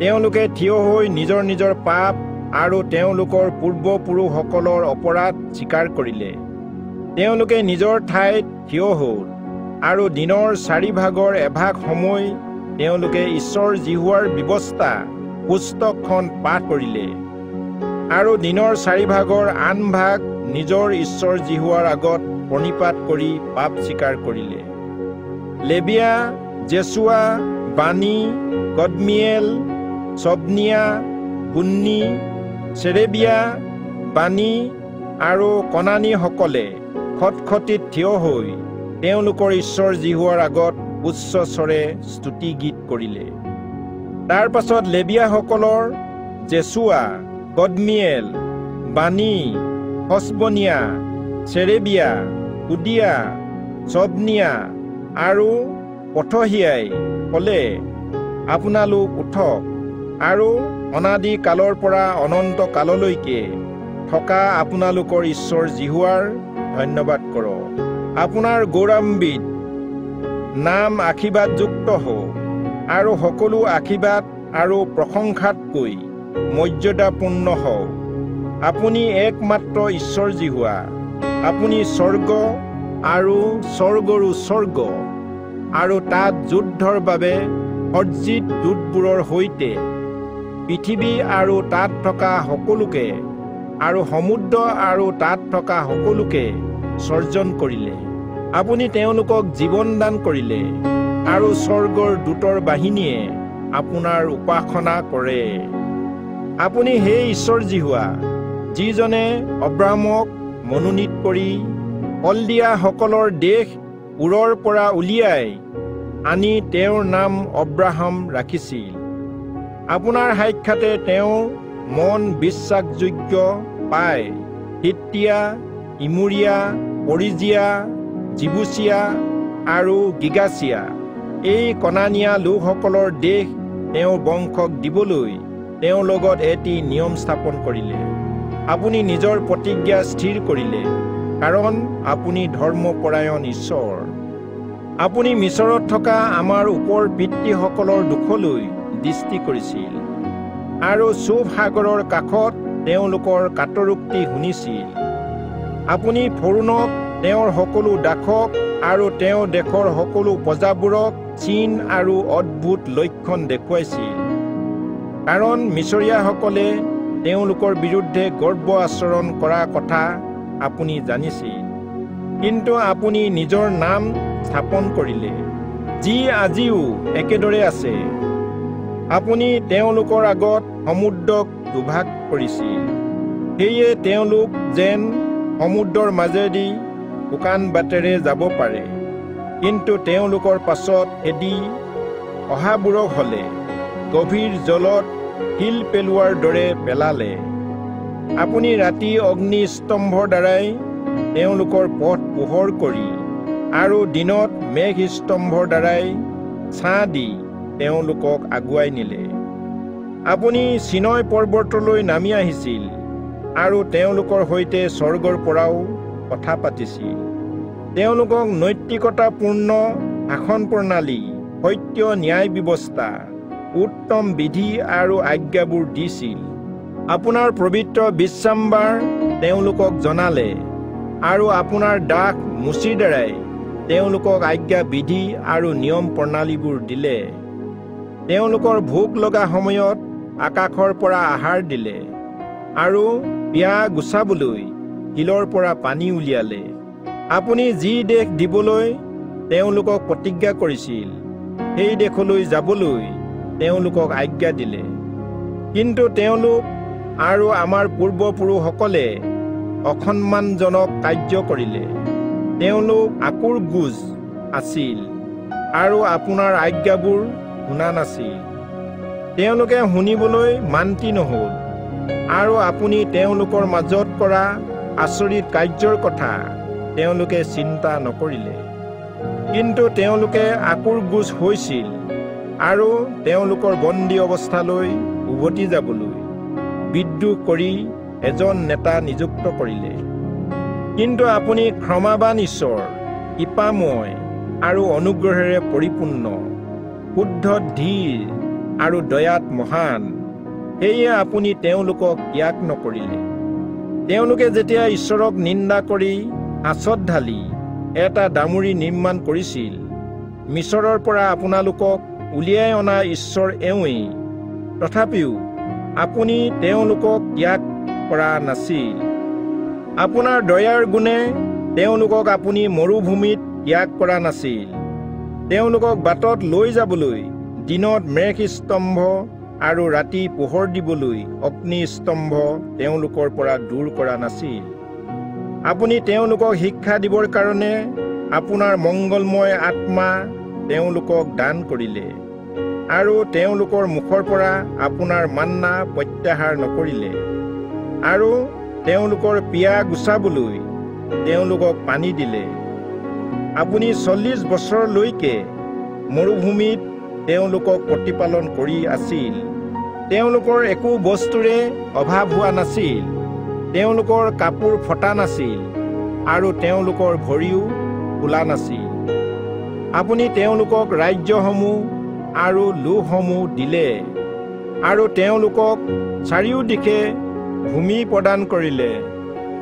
তেওঁলোকে থিয় হৈ নিজৰ নিজৰ পাপ আৰু তেওঁলোকৰ পূৰ্বপুৰুষসকলৰ অপৰাধ স্বীকাৰ কৰিলে। তেওঁলোকে নিজৰ ঠাইত থিয় হ'ল আৰু দিনৰ 4 ভাগৰ এভাগ সময় তেওঁলোকে ঈশ্বৰ জিহুৱাৰ ব্যৱস্থা পুস্তকখন পাঠ কৰিলে আৰু দিনৰ 4 ভাগৰ আন ভাগ নিজৰ ঈশ্বৰ জিহুৱাৰ আগত প্ৰণিপাত কৰি পাপ স্বীকাৰ কৰিলে। লেবিয়া, জেছুৱা, বানি, কদমিয়েল, চবনিয়া, বুন্নি, চেৰেবিয়া, বানি আৰু কনানীসকলে খটখটিত থিয় হৈ তেওঁলোকৰ ঈশ্বৰ জিহুৱাৰ আগত উচ্চ স্বৰে স্তুতি গীত কৰিলে। তাৰ পাছত লেবিয়াসকলৰ জেছুৱা, কদমিয়েল, বানি, হছবনিয়া, চেৰেবিয়া, উদিয়া, চবনিয়া আৰু পথহিয়াই ক'লে, আপোনালোক উঠক আৰু অনাদি কালৰ পৰা অনন্ত কাললৈকে থকা আপোনালোকৰ ঈশ্বৰ জিহুৱাৰ ধন্যবাদ কৰক। আপোনাৰ গৌৰৱান্বিত নাম আশীৰ্বাদযুক্ত হওক আৰু সকলো আশীৰ্বাদ আৰু প্ৰশংসাতকৈ মৰ্যাদাপূৰ্ণ হওক। আপুনি একমাত্ৰ ঈশ্বৰ জিহুৱা। আপুনি স্বৰ্গ আৰু স্বৰ্গৰো স্বৰ্গ আৰু তাত যুদ্ধৰ বাবে সজ্জিত দূতবোৰৰ সৈতে পৃথিৱী আৰু তাত থকা সকলোকে আৰু সমুদ্ৰ আৰু তাত থকা সকলোকে সৰ্জন কৰিলে। আপুনি তেওঁলোকক জীৱন দান কৰিলে আৰু স্বৰ্গৰ দূতৰ বাহিনীয়ে আপোনাৰ উপাসনা কৰে। আপুনি সেই ঈশ্বৰ জিহুৱা যিজনে অব্ৰাহামক মনোনীত কৰি কলদিয়াসকলৰ দেশ উৰৰ পৰা উলিয়াই আনি তেওঁৰ নাম অব্ৰাহাম ৰাখিছিল। আপোনাৰ সাক্ষাতে তেওঁ মন বিশ্বাসযোগ্য পাই হিত্তিয়া, ইমুৰিয়া, পৰিজিয়া, জিবুচিয়া আৰু গিগাচিয়া এই কনানীয়া লোকসকলৰ দেশ তেওঁৰ বংশক দিবলৈ তেওঁৰ লগত এটি নিয়ম স্থাপন কৰিলে। আপুনি নিজৰ প্ৰতিজ্ঞা স্থিৰ কৰিলে, কাৰণ আপুনি ধৰ্মপৰায়ণ ঈশ্বৰ। আপুনি মিছৰত থকা আমাৰ ওপৰ পিতৃসকলৰ দুখলৈ দৃষ্টি কৰিছিল আৰু চুব সাগৰৰ কাষত তেওঁলোকৰ কাটৰোক্তি শুনিছিল। আপুনি ফৰোনক, তেওঁৰ সকলো দাসক আৰু তেওঁ দেশৰ সকলো প্ৰজাবোৰক চিন আৰু অদ্ভুত লক্ষণ দেখুৱাইছিল, কাৰণ মিছৰীয়াসকলে তেওঁলোকৰ বিৰুদ্ধে গৰ্ব আচৰণ কৰা কথা আপুনি জানিছিল। কিন্তু আপুনি নিজৰ নাম স্থাপন কৰিলে, যি আজিও একেদৰে আছে। আপুনি তেওঁলোকৰ আগত সমুদ্ৰক দুভাগ কৰিছিল, সেয়ে তেওঁলোক যেন সমুদ্ৰৰ মাজেদি শুকান বাটেৰে যাব পাৰে। কিন্তু তেওঁলোকৰ পাছত এদি অহাবোৰক হ'লে গভীৰ জলত শিল পেলোৱাৰ দৰে পেলালে। আপুনি ৰাতি অগ্নিস্তম্ভৰ দ্বাৰাই তেওঁলোকৰ পথ পোহৰ কৰি আৰু দিনত মেঘস্তম্ভৰ দ্বাৰাই ছাঁ দি তেওঁলোকক আগুৱাই নিলে। আপুনি চিনয় পৰ্বতলৈ নামি আহিছিল আৰু তেওঁলোকৰ সৈতে স্বৰ্গৰ পৰাও কথা পাতিছিল। তেওঁলোকক নৈতিকতাপূৰ্ণ শাসন প্ৰণালী, সত্য ন্যায় ব্যৱস্থা, উত্তম বিধি আৰু আজ্ঞাবোৰ দিছিল। আপোনাৰ পবিত্ৰ বিশ্ৰামবাৰ তেওঁলোকক জনালে আৰু আপোনাৰ দাস মুচিৰ দ্বাৰাই তেওঁলোকক আজ্ঞা বিধি আৰু নিয়ম প্ৰণালীবোৰ দিলে। তেওঁলোকৰ ভোক লগা সময়ত আকাশৰ পৰা আহাৰ দিলে আৰু পিয়াহ গুচাবলৈ শিলৰ পৰা পানী উলিয়ালে। আপুনি যি দেশ দিবলৈ তেওঁলোকক প্ৰতিজ্ঞা কৰিছিল, সেই দেশলৈ যাবলৈ তেওঁলোকক আজ্ঞা দিলে। কিন্তু তেওঁলোক আৰু আমাৰ পূৰ্বপুৰুষসকলে অসন্মানজনক কাৰ্য কৰিলে। তেওঁলোক আকুৰ গোজ আছিল আৰু আপোনাৰ আজ্ঞাবোৰ শুনা নাছিল। তেওঁলোকে শুনিবলৈ মান্তি নহ'ল আৰু আপুনি তেওঁলোকৰ মাজত কৰা আচৰিত কাৰ্যৰ কথা তেওঁলোকে চিন্তা নকৰিলে। কিন্তু তেওঁলোকে আকুৰ গোজ হৈছিল আৰু তেওঁলোকৰ বন্দী অৱস্থালৈ উভতি যাবলৈ বিদ্ৰোহ কৰি এজন নেতা নিযুক্ত কৰিলে। কিন্তু আপুনি ক্ষমাবান ঈশ্বৰ, কৃপাময় আৰু অনুগ্ৰহেৰে পৰিপূৰ্ণ, শুদ্ধ ধীৰ আৰু দয়াত মহান, সেয়ে আপুনি তেওঁলোকক ত্যাগ নকৰিলে। তেওঁলোকে যেতিয়া ঈশ্বৰক নিন্দা কৰি আঁচত ঢালি এটা ডামুৰি নিৰ্মাণ কৰিছিল, মিছৰৰ পৰা আপোনালোকক উলিয়াই অনা ঈশ্বৰ এওঁৱেই, তথাপিও আপুনি তেওঁলোকক ত্যাগ কৰা নাছিল। আপোনাৰ দয়াৰ গুণে তেওঁলোকক আপুনি মৰুভূমিত ত্যাগ কৰা নাছিল। তেওঁলোকক বাটত লৈ যাবলৈ দিনত মেঘস্তম্ভ আৰু ৰাতি পোহৰ দিবলৈ অগ্নিস্তম্ভ তেওঁলোকৰ পৰা দূৰ কৰা নাছিল। আপুনি তেওঁলোকক শিক্ষা দিবৰ কাৰণে আপোনাৰ মংগলময় আত্মা তেওঁলোকক দান কৰিলে আৰু তেওঁলোকৰ মুখৰ পৰা আপোনাৰ মান্না প্ৰত্যাহাৰ নকৰিলে আৰু তেওঁলোকৰ পিয়াহ গুচাবলৈ তেওঁলোকক পানী দিলে। আপুনি 40 বছৰলৈকে মৰুভূমিত তেওঁলোকক প্ৰতিপালন কৰি আছিল। তেওঁলোকৰ একো বস্তুৰে অভাৱ হোৱা নাছিল, তেওঁলোকৰ কাপোৰ ফটা নাছিল আৰু তেওঁলোকৰ ভৰিও ফুলা নাছিল। আপুনি তেওঁলোকক ৰাজ্যসমূহ আৰু লোকসমূহ দিলে আৰু তেওঁলোকক চাৰিওদিশে ভূমি প্ৰদান কৰিলে।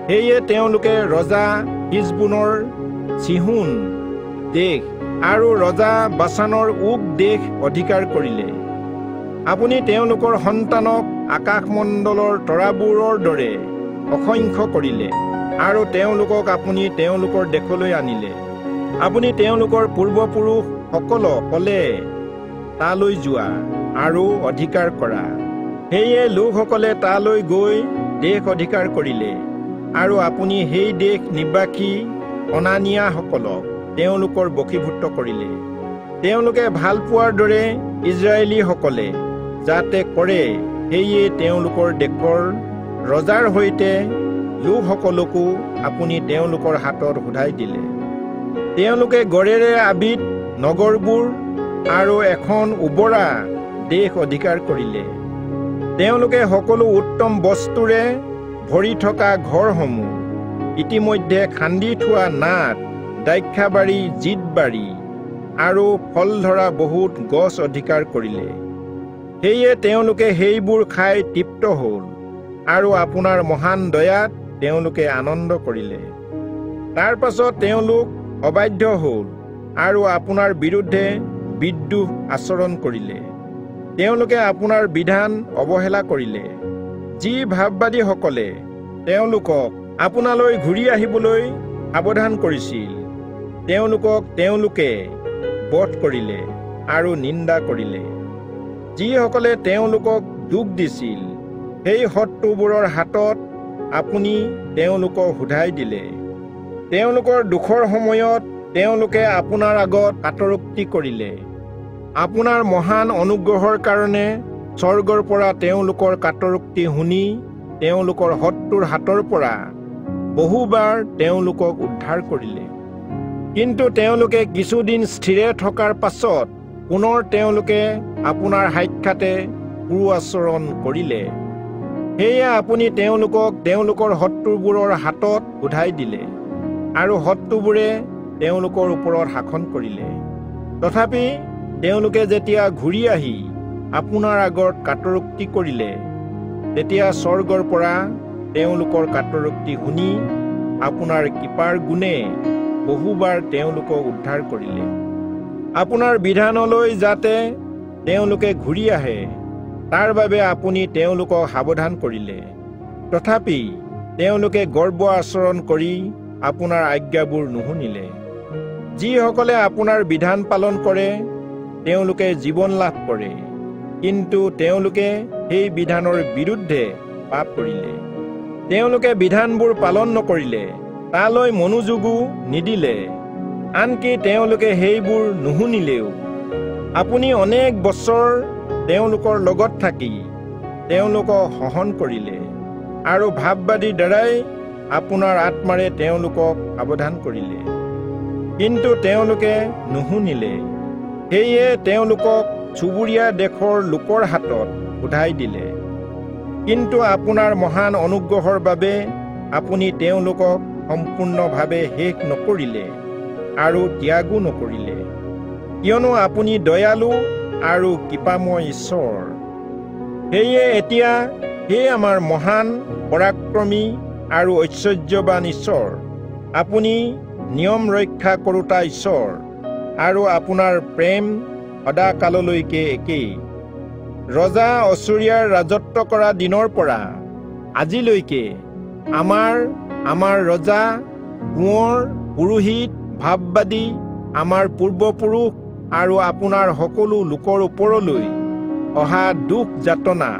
সেয়ে তেওঁলোকে ৰজা হিজবোনৰ চিহোন দেশ আৰু ৰজা বাছানৰ ওগ দেশ অধিকাৰ কৰিলে। আপুনি তেওঁলোকৰ সন্তানক আকাশমণ্ডলৰ তৰাবোৰৰ দৰে অসংখ্য কৰিলে আৰু তেওঁলোকক আপুনি তেওঁলোকৰ দেশলৈ আনিলে। আপুনি তেওঁলোকৰ পূৰ্বপুৰুষসকলক ক'লে, তালৈ যোৱা আৰু অধিকাৰ কৰা। সেয়ে লোকসকলে তালৈ গৈ দেশ অধিকাৰ কৰিলে আৰু আপুনি সেই দেশ নিবাসী অনানিয়াসকলক তেওঁলোকৰ বশীভূত কৰিলে। তেওঁলোকে ভাল পোৱাৰ দৰে ইজৰাইলীসকলে যাতে কৰে, সেয়ে তেওঁলোকৰ দেশৰ ৰজাৰ সৈতে লোকসকলকো আপুনি তেওঁলোকৰ হাতত সোধাই দিলে। তেওঁলোকে গড়েৰে আবিদ নগৰবোৰ আৰু এখন উবৰা দেশ অধিকাৰ কৰিলে। তেওঁলোকে সকলো উত্তম বস্তুৰে ভৰি থকা ঘৰসমূহ, ইতিমধ্যে খান্দি থোৱা নাট, দ্ৰাক্ষাবাৰী, জিতবাৰী আৰু ফল ধৰা বহুত গছ অধিকাৰ কৰিলে। সেয়ে তেওঁলোকে সেইবোৰ খাই তৃপ্ত হ'ল আৰু আপোনাৰ মহান দয়াত তেওঁলোকে আনন্দ কৰিলে। তাৰ পাছত তেওঁলোক অবাধ্য হ'ল আৰু আপোনাৰ বিৰুদ্ধে বিদ্ৰোহ আচৰণ কৰিলে। তেওঁলোকে আপোনাৰ বিধান অৱহেলা কৰিলে। যি ভাৱবাদীসকলে তেওঁলোকক আপোনালৈ ঘূৰি আহিবলৈ সাৱধান কৰিছিল তেওঁলোকক তেওঁলোকে বধ কৰিলে আৰু নিন্দা কৰিলে। যিসকলে তেওঁলোকক দুখ দিছিল সেই শত্ৰুবোৰৰ হাতত আপুনি তেওঁলোকক সোধাই দিলে। তেওঁলোকৰ দুখৰ সময়ত তেওঁলোকে আপোনাৰ আগত কাটৰোক্তি কৰিলে। আপোনাৰ মহান অনুগ্ৰহৰ কাৰণে স্বৰ্গৰ পৰা তেওঁলোকৰ কাটৰোক্তি শুনি তেওঁলোকৰ শত্ৰুৰ হাতৰ পৰা বহুবাৰ তেওঁলোকক উদ্ধাৰ কৰিলে। কিন্তু তেওঁলোকে কিছুদিন স্থিৰে থকাৰ পাছত পুনৰ তেওঁলোকে আপোনাৰ সাক্ষাতে কুআচৰণ কৰিলে। সেয়ে আপুনি তেওঁলোকক তেওঁলোকৰ শত্ৰুবোৰৰ হাতত উঠাই দিলে আৰু শত্ৰুবোৰে তেওঁলোকৰ ওপৰত শাসন কৰিলে। তথাপি তেওঁলোকে যেতিয়া ঘূৰি আহি আপোনাৰ আগত কাটৰোক্তি কৰিলে, তেতিয়া স্বৰ্গৰ পৰা তেওঁলোকৰ কাটৰোক্তি শুনি আপোনাৰ কৃপাৰ গুণে বহুবাৰ তেওঁলোকক উদ্ধাৰ কৰিলে। আপোনাৰ বিধানলৈ যাতে তেওঁলোকে ঘূৰি আহে তাৰ বাবে আপুনি তেওঁলোকক সাৱধান কৰিলে। তথাপি তেওঁলোকে গৰ্ব আচৰণ কৰি আপোনাৰ আজ্ঞাবোৰ নুশুনিলে। যিসকলে আপোনাৰ বিধান পালন কৰে তেওঁলোকে জীৱন লাভ কৰে, কিন্তু তেওঁলোকে সেই বিধানৰ বিৰুদ্ধে পাপ কৰিলে। তেওঁলোকে বিধানবোৰ পালন নকৰিলে, তালৈ মনোযোগো নিদিলে, আনকি তেওঁলোকে সেইবোৰ নুশুনিলেও। আপুনি অনেক বছৰ তেওঁলোকৰ লগত থাকি তেওঁলোকক সহন কৰিলে আৰু ভাৱবাদীৰ দ্বাৰাই আপোনাৰ আত্মাৰে তেওঁলোকক সাৱধান কৰিলে। কিন্তু তেওঁলোকে নুশুনিলে, সেয়ে তেওঁলোকক চুবুৰীয়া দেশৰ লোকৰ হাতত উঠাই দিলে। কিন্তু আপোনাৰ মহান অনুগ্ৰহৰ বাবে আপুনি তেওঁলোকক সম্পূৰ্ণভাৱে শেষ নকৰিলে আৰু ত্যাগো নকৰিলে, কিয়নো আপুনি দয়ালু আৰু কৃপাময় ঈশ্বৰ। সেয়ে এতিয়া হে আমাৰ মহান পৰাক্ৰমী আৰু ঐশ্বৰ্যৱান ঈশ্বৰ, আপুনি নিয়ম ৰক্ষা কৰোতা ঈশ্বৰ আৰু আপোনাৰ প্ৰেম সদাকাললৈকে একেই। ৰজা অশ্বৰীয়াৰ ৰাজত্ব কৰা দিনৰ পৰা আজিলৈকে আমাৰ ৰজা, কোঁৱৰ, পুৰোহিত, ভাৱবাদী, আমাৰ পূৰ্বপুৰুষ আৰু আপোনাৰ সকলো লোকৰ ওপৰলৈ অহা দুখ যাতনা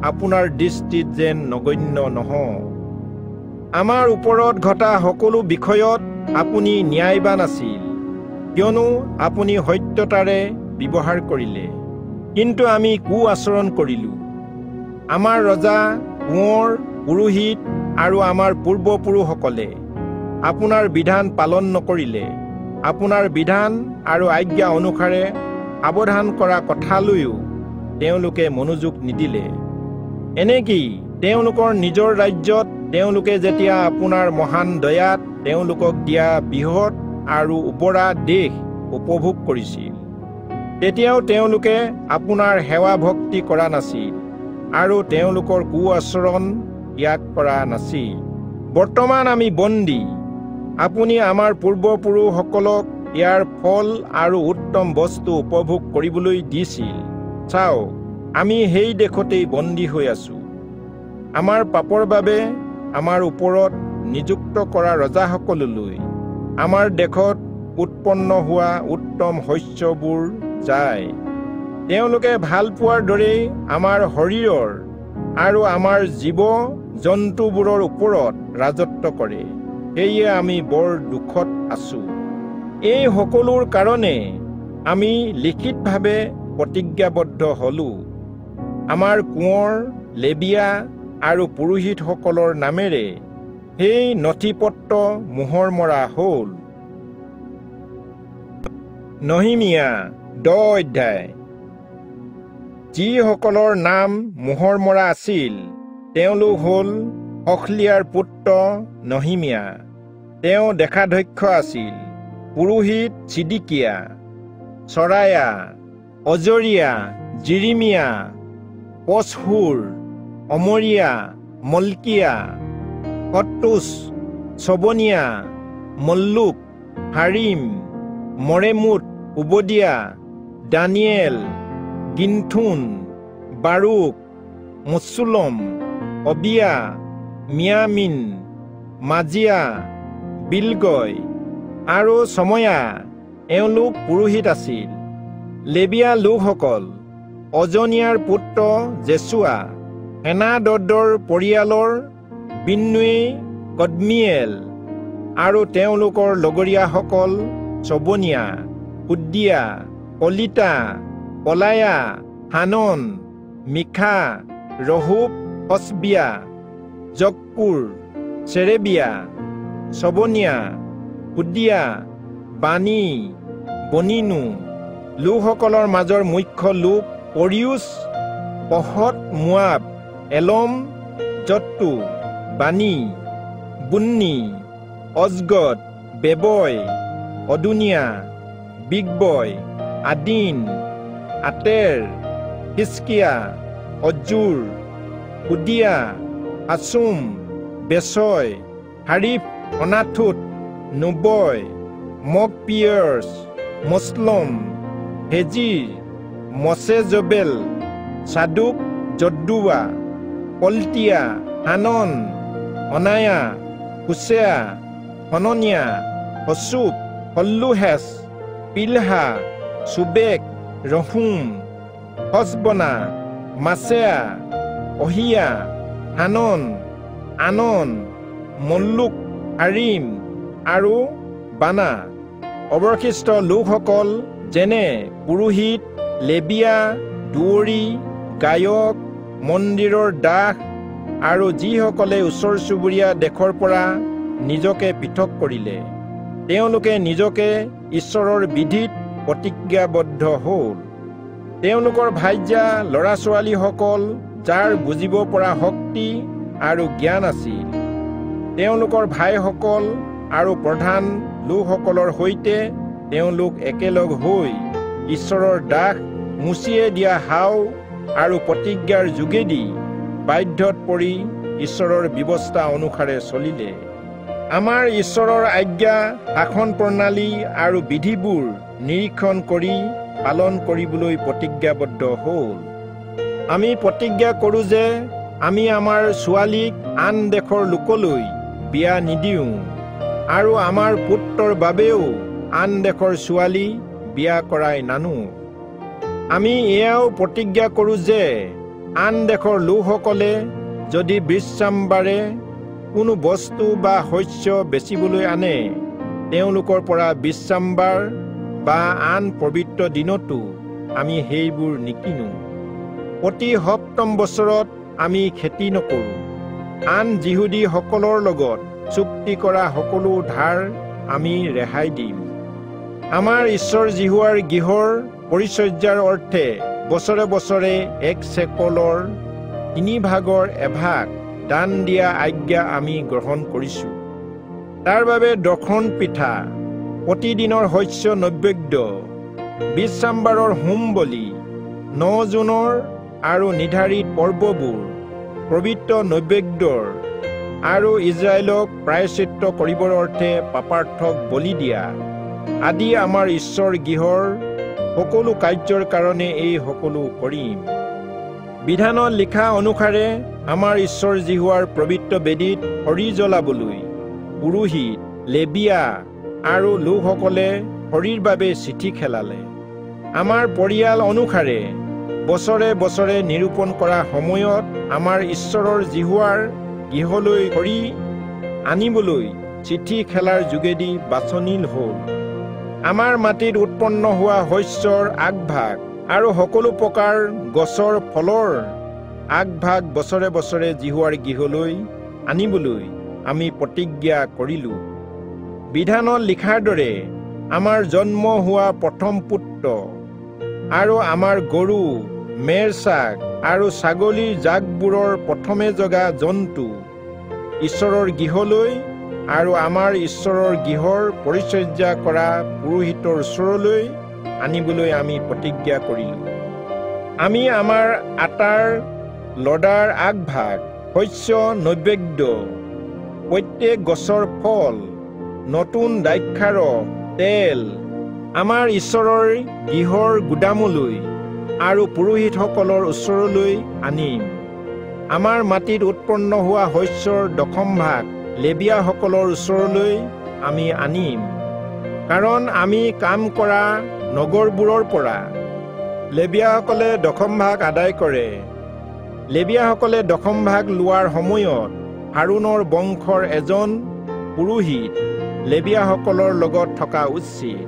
আপোনাৰ দৃষ্টিত যেন নগণ্য নহয়। আমাৰ ওপৰত ঘটা সকলো বিষয়ত আপুনি ন্যায়বান আছিল, কিয়নো আপুনি সত্যতাৰে ব্যৱহাৰ কৰিলে, কিন্তু আমি কুআচৰণ কৰিলোঁ। আমাৰ ৰজা, কোঁৱৰ, পুৰোহিত আৰু আমাৰ পূৰ্বপুৰুষসকলে আপোনাৰ বিধান পালন নকৰিলে। আপোনাৰ বিধান আৰু আজ্ঞা অনুসাৰে সাৱধান কৰা কথালৈও তেওঁলোকে মনোযোগ নিদিলে। এনেকি তেওঁলোকৰ নিজৰ ৰাজ্যত তেওঁলোকে যেতিয়া আপোনাৰ মহান দয়াত তেওঁলোকক দিয়া বৃহৎ আৰু ওপৰা দেশ উপভোগ কৰিছিল, তেতিয়াও তেওঁলোকে আপোনাৰ সেৱা ভক্তি কৰা নাছিল আৰু তেওঁলোকৰ কুআচৰণ ত্যাগ কৰা নাছিল। বৰ্তমান আমি বন্দী। আপুনি আমাৰ পূৰ্বপুৰুষসকলক ইয়াৰ ফল আৰু উত্তম বস্তু উপভোগ কৰিবলৈ দিছিল। চাওক, আমি সেই দেশতেই বন্দী হৈ আছো। আমাৰ পাপৰ বাবে আমাৰ ওপৰত নিযুক্ত কৰা ৰজাসকললৈ আমাৰ দেশত উৎপন্ন হোৱা উত্তম শস্যবোৰ যায়। তেওঁলোকে ভাল পোৱাৰ দৰেই আমাৰ শৰীৰৰ আৰু আমাৰ জীৱ জন্তুবোৰৰ ওপৰত ৰাজত্ব কৰে। সেয়ে আমি বৰ দুখত আছো। এই সকলোৰ কাৰণে আমি লিখিতভাৱে প্ৰতিজ্ঞাবদ্ধ হলো। আমাৰ কোঁৱৰ, লেবিয়া আৰু পুৰোহিতসকলৰ নামেৰে সেই নথিপত্ৰ মোহৰ মৰা হ'ল। নহিমীয়া 10 অধ্যায়। যিসকলৰ নাম মোহৰ মৰা আছিল তেওঁলোক হ'ল হখলিয়াৰ পুত্ৰ নহিমীয়া, তেওঁ দেখাধ্যক্ষ আছিল। পুৰোহিত ছিদিকিয়া, চৰায়া, অজৰিয়া, জিৰিমিয়া, পচহুৰ, অমৰিয়া, মলকিয়া, কট্টুচ, ছবনিয়া, মল্লুক, হাৰিম, মৰেমুত, উবদিয়া, দানিয়েল, গিনথুন, বাৰুক, মুছুলম, অবিয়া, মিয়ামিন, মাজিয়া, বিলগয় আৰু সময়া এওঁলোক পুৰোহিত আছিল। লেবিয়া লোকসকল অজনিয়াৰ পুত্ৰ জেছুৱা, হেনাদদৰ পৰিয়ালৰ বিন্নুই, কদমিয়েল আৰু তেওঁলোকৰ লগৰীয়াসকল চবনিয়া, হুদ্দিয়া, কলিতা, পলায়া, হানন, মিখা, ৰহুব, হছবিয়া, জক্কুৰ, চেৰেবিয়া, চবনিয়া, হুদ্দিয়া, বানী, বনিনু। লোকসকলৰ মাজৰ মুখ্য লোক পৰিউচ, পহত মোৱাব, এলম, জত্তু, বানী, বুন্নি, অজগদ, বেবয়, অদুনিয়া, বিগবয়, আদিন, আতেৰ, হিচকিয়া, অজুৰ, হুদিয়া, হাচুম, বেচয়, হাৰিফ, অনাথুত, নুবয়, মকপিয়াৰ্ছ, মছলম, হেজিৰ, মছেজবেল, চাদুক, জদ্দুৱা, পলটিয়া, হানন, অনায়া, হুছেয়া, হননিয়া, হচুব, হল্লুহেচ, পিলহা, চুবেক, ৰহুম, হছবনা, মাছেয়া, অহিয়া, হানন, আনন, মল্লুক, হাৰিম আৰু বানা। অৱশিষ্ট লোকসকল যেনে পুৰোহিত, লেবিয়া, দুৱৰী, গায়ক, মন্দিৰৰ দাস আৰু যিসকলে ওচৰ চুবুৰীয়া দেশৰ পৰা নিজকে পৃথক কৰিলে, তেওঁলোকে নিজকে ঈশ্বৰৰ বিধিত প্ৰতিজ্ঞাবদ্ধ হ'ল। তেওঁলোকৰ ভাৰ্যা ল'ৰা ছোৱালীসকল যাৰ বুজিব পৰা শক্তি আৰু জ্ঞান আছিল, তেওঁলোকৰ ভাইসকল আৰু প্ৰধান লোকসকলৰ সৈতে তেওঁলোক একেলগ হৈ ঈশ্বৰৰ দাস মুচিয়ে দিয়া হাও আৰু প্ৰতিজ্ঞাৰ যোগেদি বাধ্যত পৰি ঈশ্বৰৰ ব্যৱস্থা অনুসাৰে চলিলে। আমাৰ ঈশ্বৰৰ আজ্ঞা, শাসন প্ৰণালী আৰু বিধিবোৰ নিৰীক্ষণ কৰি পালন কৰিবলৈ প্ৰতিজ্ঞাবদ্ধ হ'ল। আমি প্ৰতিজ্ঞা কৰোঁ যে আমি আমাৰ ছোৱালীক আন দেশৰ লোকলৈ বিয়া নিদিওঁ আৰু আমাৰ পুত্ৰৰ বাবেও আন দেশৰ ছোৱালী বিয়া কৰাই নানো। আমি এয়াও প্ৰতিজ্ঞা কৰোঁ যে আন দেশৰ লোকসকলে যদি বিশ্বাম্বাৰে কোনো বস্তু বা শস্য বেচিবলৈ আনে, তেওঁলোকৰ পৰা বিশ্বাম্বাৰ বা আন পবিত্ৰ দিনতো আমি সেইবোৰ নিকিনো। প্ৰতি সপ্তম বছৰত আমি খেতি নকৰোঁ। আন যিহুদীসকলৰ লগত চুক্তি কৰা সকলো ধাৰ আমি ৰেহাই দিম। আমাৰ ঈশ্বৰ জিহুৱাৰ গৃহৰ পৰিচৰ্যাৰ অৰ্থে বছৰে বছৰে 1 চেকলৰ 1/3 দান দিয়া আজ্ঞা আমি গ্ৰহণ কৰিছোঁ। তাৰ বাবে দৰ্শন পিঠা, প্ৰতিদিনৰ শস্য নৈবেদ্য, বিশ্বাম্বাৰৰ হোম বলি, 9 জোনৰ আৰু নিৰ্ধাৰিত পৰ্ববোৰ, পবিত্ৰ নৈবেদ্যৰ আৰু ইজৰাইলক প্ৰায়শ্চিত্ত কৰিবৰ অৰ্থে পাপাৰ্থক বলি দিয়া আদি আমাৰ ঈশ্বৰ গৃহৰ সকলো কাৰ্যৰ কাৰণে এই সকলো কৰিম। বিধানত লিখা অনুসাৰে আমাৰ ঈশ্বৰ জিহুৱাৰ পবিত্ৰ বেদীত খৰি জ্বলাবলৈ পুৰোহিত, লেবিয়া আৰু লোকসকলে খৰিৰ বাবে চিঠি খেলালে। আমাৰ পৰিয়াল অনুসাৰে বছৰে বছৰে নিৰূপণ কৰা সময়ত আমাৰ ঈশ্বৰৰ জিহুৱাৰ গৃহলৈ খৰি আনিবলৈ চিঠি খেলাৰ যোগেদি বাছনিল হ'ল। আমাৰ মাটিত উৎপন্ন হোৱা শস্যৰ আগভাগ আৰু সকলো প্ৰকাৰ গছৰ ফলৰ আগভাগ বছৰে বছৰে জিহুৱাৰ গৃহলৈ আনিবলৈ আমি প্ৰতিজ্ঞা কৰিলোঁ। বিধানত লিখাৰ দৰে আমাৰ জন্ম হোৱা প্ৰথম পুত্ৰ আৰু আমাৰ গৰু, মেৰচাক আৰু ছাগলীৰ জাকবোৰৰ প্ৰথমে জগা জন্তু ঈশ্বৰৰ গৃহলৈ আৰু আমাৰ ঈশ্বৰৰ গৃহৰ পৰিচৰ্যা কৰা পুৰোহিতৰ ওচৰলৈ আনিবলৈ আমি প্ৰতিজ্ঞা কৰিলোঁ। আমি আমাৰ আটাৰ লদাৰ আগভাগ, শস্য নৈবেদ্য, প্ৰত্যেক গছৰ ফল, নতুন দ্ৰাক্ষাৰস, তেল আমাৰ ঈশ্বৰৰ গৃহৰ গুদামলৈ আৰু পুৰোহিতসকলৰ ওচৰলৈ আনিম। আমাৰ মাটিত উৎপন্ন হোৱা শস্যৰ দশম ভাগ লেবিয়াসকলৰ ওচৰলৈ আমি আনিম, কাৰণ আমি কাম কৰা নগৰবোৰৰ পৰা লেবীয়াসকলে দশম ভাগ আদায় কৰে। লেবীয়াসকলে দশম ভাগ লোৱাৰ সময়ত হাৰুনৰ বংশৰ এজন পুৰোহিত লেবীয়াসকলৰ লগত থকা উচিত।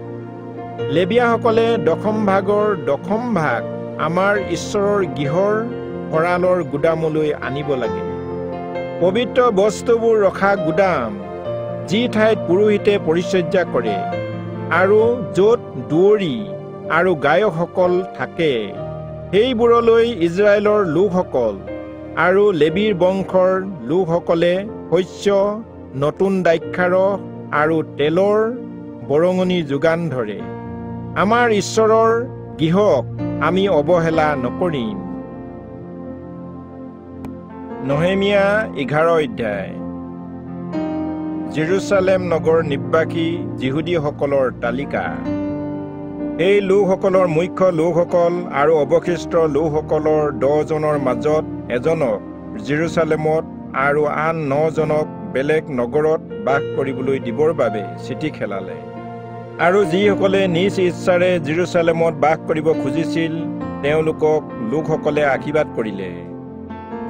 লেবীয়াসকলে দশম ভাগৰ দশম ভাগ আমাৰ ঈশ্বৰৰ গৃহৰ ভঁৰালৰ গুদামলৈ আনিব লাগে। পবিত্ৰ বস্তুবোৰ ৰখা গুদাম, যি ঠাইত পুৰোহিতে পৰিচৰ্যা কৰে আৰু য'ত দুৱৰী আৰু গায়কসকল থাকে, সেইবোৰলৈ ইজৰাইলৰ লোকসকল আৰু লেবীৰ বংশৰ লোকসকলে শস্য, নতুন দ্ৰাক্ষাৰস আৰু তেলৰ বৰঙণি যোগান ধৰে। আমাৰ ঈশ্বৰৰ গৃহক আমি অৱহেলা নকৰিম। নহেমীয়া 11 অধ্যায়। জেৰুচালেম নগৰ নিবাসী যিহুদীসকলৰ তালিকা। এই লোকসকলৰ মুখ্য লোকসকল আৰু অৱশিষ্ট লোকসকলৰ 10 জনৰ মাজত এজনক জেৰুচালেমত আৰু আন 9 জনক বেলেগ নগৰত বাস কৰিবলৈ দিবৰ বাবে চিঠি খেলালে। আৰু যিসকলে নিজ ইচ্ছাৰে জেৰুচালেমত বাস কৰিব খুজিছিল, তেওঁলোকক লোকসকলে আশীৰ্বাদ কৰিলে।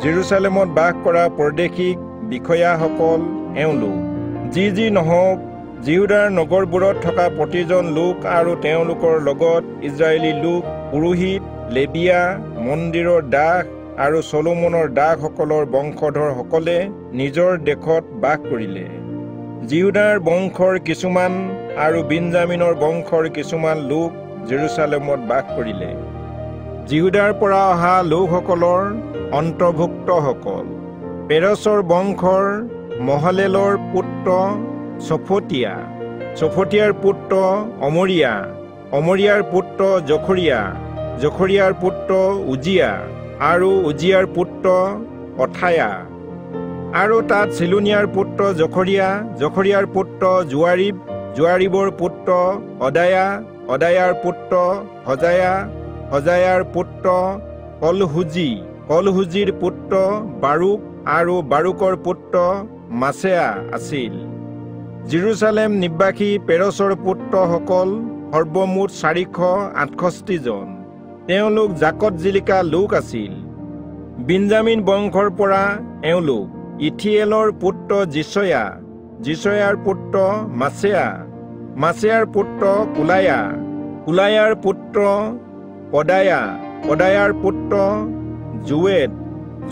জেৰুচালেমত বাস কৰা পৰদেশিক বিষয়াসকল এওঁলোক। যি নহওক, জিহুদাৰ নগৰবোৰত থকা প্ৰতিজন লোক আৰু তেওঁলোকৰ লগত ইজৰাইলী লোক, পুৰোহিত, লেবীয়া, মন্দিৰৰ দাস আৰু চলোমনৰ দাসসকলৰ বংশধৰসকলে নিজৰ দেশত বাস কৰিলে। জিহুদাৰ বংশৰ কিছুমান আৰু বিঞ্জামিনৰ বংশৰ কিছুমান লোক জেৰুচালেমত বাস কৰিলে। জিহুদাৰ পৰা অহা লোকসকলৰ অন্তৰ্ভুক্তসকল: পেৰছৰ বংশৰ মহলেলৰ পুত্ৰ ছফতিয়া, ছফতিয়াৰ পুত্ৰ অমৰিয়া, অমৰিয়াৰ পুত্ৰ জখৰিয়া, জখৰিয়াৰ পুত্ৰ উজিয়া আৰু উজিয়াৰ পুত্ৰ অথায়া। আৰু তাত চিলুনিয়াৰ পুত্ৰ জখৰিয়া, জখৰিয়াৰ পুত্ৰ জোৱাৰিব, জোৱাৰিবৰ পুত্ৰ অদায়া, অদায়াৰ পুত্ৰ হজায়া, হজায়াৰ পুত্ৰ কলহুজি, কলহুজিৰ পুত্ৰ বাৰুক আৰু বাৰুকৰ পুত্ৰ মাছেয়া আছিল। জেৰুচালেম নিবাসী পেৰছৰ পুত্ৰসকল সৰ্বমুঠ 468 জন। তেওঁলোক জাকত জিলিকা লোক আছিল। বিঞ্জামিন বংশৰ পৰা এওঁলোক: ইথিয়েলৰ পুত্ৰ জিছয়া, জিছয়াৰ পুত্ৰ মাছেয়া, মাছেয়াৰ পুত্ৰ কুলায়া, কুলায়াৰ পুত্ৰ পদায়া, পদায়াৰ পুত্ৰ জুৱেদ,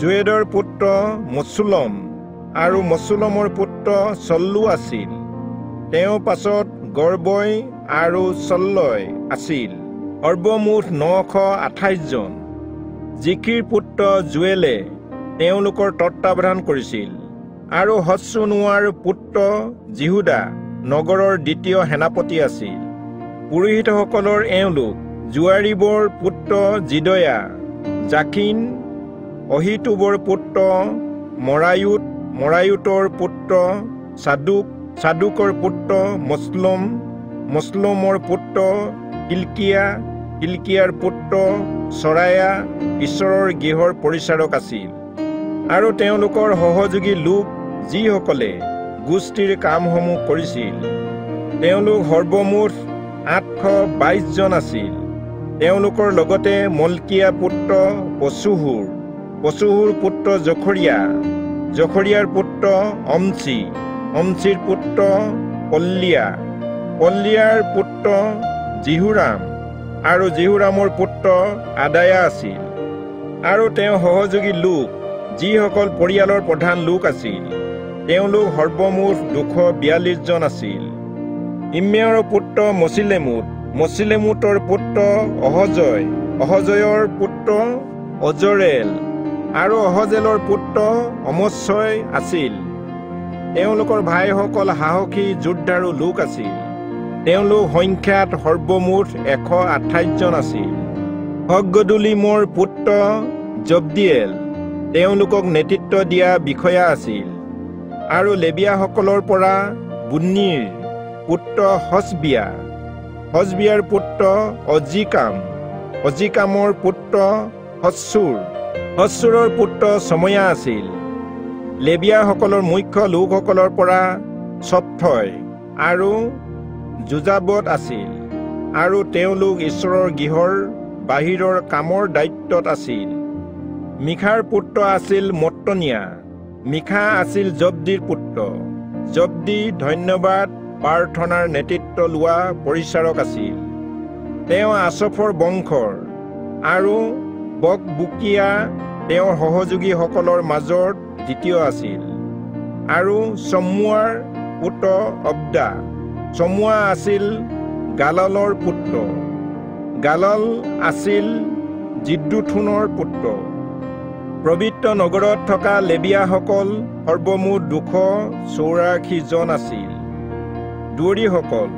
জুৱেদৰ পুত্ৰ মছুলম আৰু মছুলমৰ পুত্ৰ চল্লু আছিল। তেওঁ পাছত গৰ্বই আৰু চল্লয় আছিল। সৰ্বমুঠ 928 জন। জিকিৰ পুত্ৰ জুৱেলে তেওঁলোকৰ তত্বাৱধান কৰিছিল। আৰু হছনুৱাৰ পুত্ৰ জিহুদা নগৰৰ দ্বিতীয় সেনাপতি আছিল। পুৰোহিতসকলৰ এওঁলোক: জোৱাৰিবৰ পুত্ৰ জিদয়া, জাকিন, অহিতুবৰ পুত্ৰ মৰায়ুত, মৰায়ুতৰ পুত্ৰ চাদুক, চাদুকৰ পুত্ৰ মছলম, মছলমৰ পুত্ৰ কিলকিয়া, কিলকিয়াৰ পুত্ৰ চৰায়া ঈশ্বৰৰ গৃহৰ পৰিচাৰক আছিল। আৰু তেওঁলোকৰ সহযোগী লোক যিসকলে গোষ্ঠীৰ কামসমূহ কৰিছিল, তেওঁলোক সৰ্বমুঠ 822 জন আছিল। তেওঁলোকৰ লগতে মলকিয়া পুত্ৰ পচুহুৰ, পচুহুৰ পুত্ৰ জখৰিয়া, জখৰিয়াৰ পুত্ৰ অমচি, অমচিৰ পুত্ৰ পল্লিয়া, পল্লিয়াৰ পুত্ৰ জিহুৰাম আৰু জিহুৰামৰ পুত্ৰ আদায়া আছিল। আৰু তেওঁ সহযোগী লোক যিসকল পৰিয়ালৰ প্ৰধান লোক আছিল, তেওঁলোক সৰ্বমুঠ 242 জন আছিল। ইম্মেৰৰ পুত্ৰ মছিলেমুত, মছিলেমুতৰ পুত্ৰ অহজয়, অহজয়ৰ পুত্ৰ অজৰেল আৰু অহজেলৰ পুত্ৰ অমচ্ছয় আছিল। তেওঁলোকৰ ভাইসকল সাহসী যোদ্ধাৰু লোক আছিল। তেওঁলোক সংখ্যাত সৰ্বমুঠ 128 জন আছিল। হগদুলিমৰ পুত্ৰ জবদিয়েল তেওঁলোকক নেতৃত্ব দিয়া বিষয়া আছিল। আৰু লেবীয়াসকলৰ পৰা বুন্নিৰ পুত্ৰ হছবিয়া, হছবিয়াৰ পুত্ৰ অজিকাম, অজিকামৰ পুত্ৰ হছুৰ, হছুৰৰ পুত্ৰ চময়া আছিল। লেবীয়াসকলৰ মুখ্য লোকসকলৰ পৰা চফথয়, আৰু যোজাবত আছিল, আৰু তেওঁলোক ঈশ্বৰৰ গৃহৰ বাহিৰৰ কামৰ দায়িত্বত আছিল। মিখাৰ পুত্ৰ আছিল মত্তনিয়া, মিখা আছিল জব্দিৰ পুত্ৰ। জব্দি ধন্যবাদ প্ৰাৰ্থনাৰ নেতৃত্ব লোৱা পৰিচাৰক আছিল। তেওঁ আছফৰ বংশৰ, আৰু বকবুকিয়া তেওঁৰ সহযোগীসকলৰ মাজত দ্বিতীয় আছিল। আৰু চমুৱাৰ পুত্ৰ অব্দা। চমুৱা আছিল গালালৰ পুত্ৰ। গালাল আছিল জিদ্দুথুনৰ পুত্ৰ। পবিত্ৰ নগৰত থকা লেবিয়াসকল সৰ্বমুঠ 284 জন আছিল। দুৱৰীসকল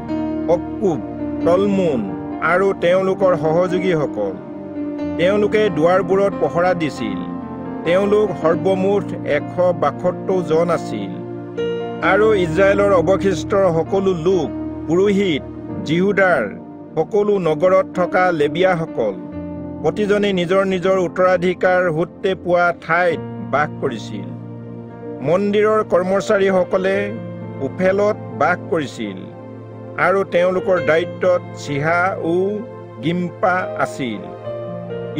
অক্কুব, তলমুন আৰু তেওঁলোকৰ সহযোগীসকল। তেওঁলোকে দুৱাৰবোৰত পহৰা দিছিল। তেওঁলোক সৰ্বমুঠ 172 জন আছিল। আৰু ইজৰাইলৰ অৱশিষ্ট সকলো লোক, পুৰোহিত, জিহুদাৰ সকলো নগৰত থকা লেবিয়াসকল প্ৰতিজনে নিজৰ নিজৰ উত্তৰাধিকাৰ সূত্ৰে পোৱা ঠাইত বাস কৰিছিল। মন্দিৰৰ কৰ্মচাৰীসকলে ওফেলত বাস কৰিছিল, আৰু তেওঁলোকৰ দায়িত্বত চিহা ও গিম্পা আছিল।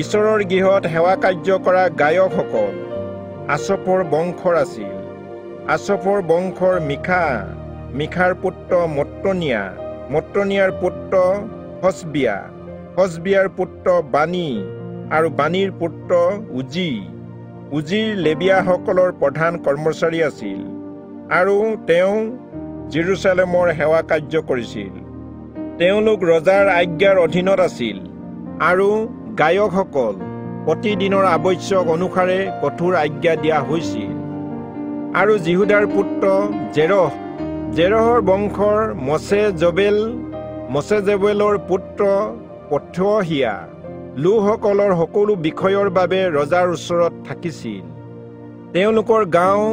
ঈশ্বৰৰ গৃহত সেৱা কাৰ্য কৰা গায়কসকল আছফৰ বংশৰ আছিল। আছফৰ বংশৰ মিখা, মিখাৰ পুত্ৰ মত্তনিয়া, মত্তনিয়াৰ পুত্ৰ হছবিয়া, হছবিয়াৰ পুত্ৰ বানী, আৰু বানীৰ পুত্ৰ উজি। উজিৰ লেবিয়াসকলৰ প্ৰধান কৰ্মচাৰী আছিল, আৰু তেওঁ জেৰুচালেমৰ সেৱা কাৰ্য কৰিছিল। তেওঁলোক ৰজাৰ আজ্ঞাৰ অধীনত আছিল, আৰু গায়কসকল প্ৰতিদিনৰ আৱশ্যক অনুসাৰে কঠোৰ আজ্ঞা দিয়া হৈছিল। আৰু জিহুদাৰ পুত্ৰ জেৰহ, জেৰহৰ বংশৰ মছেজবেলৰ পুত্ৰ পথহিয়া লোকসকলৰ সকলো বিষয়ৰ বাবে ৰজাৰ ওচৰত থাকিছিল। তেওঁলোকৰ গাঁও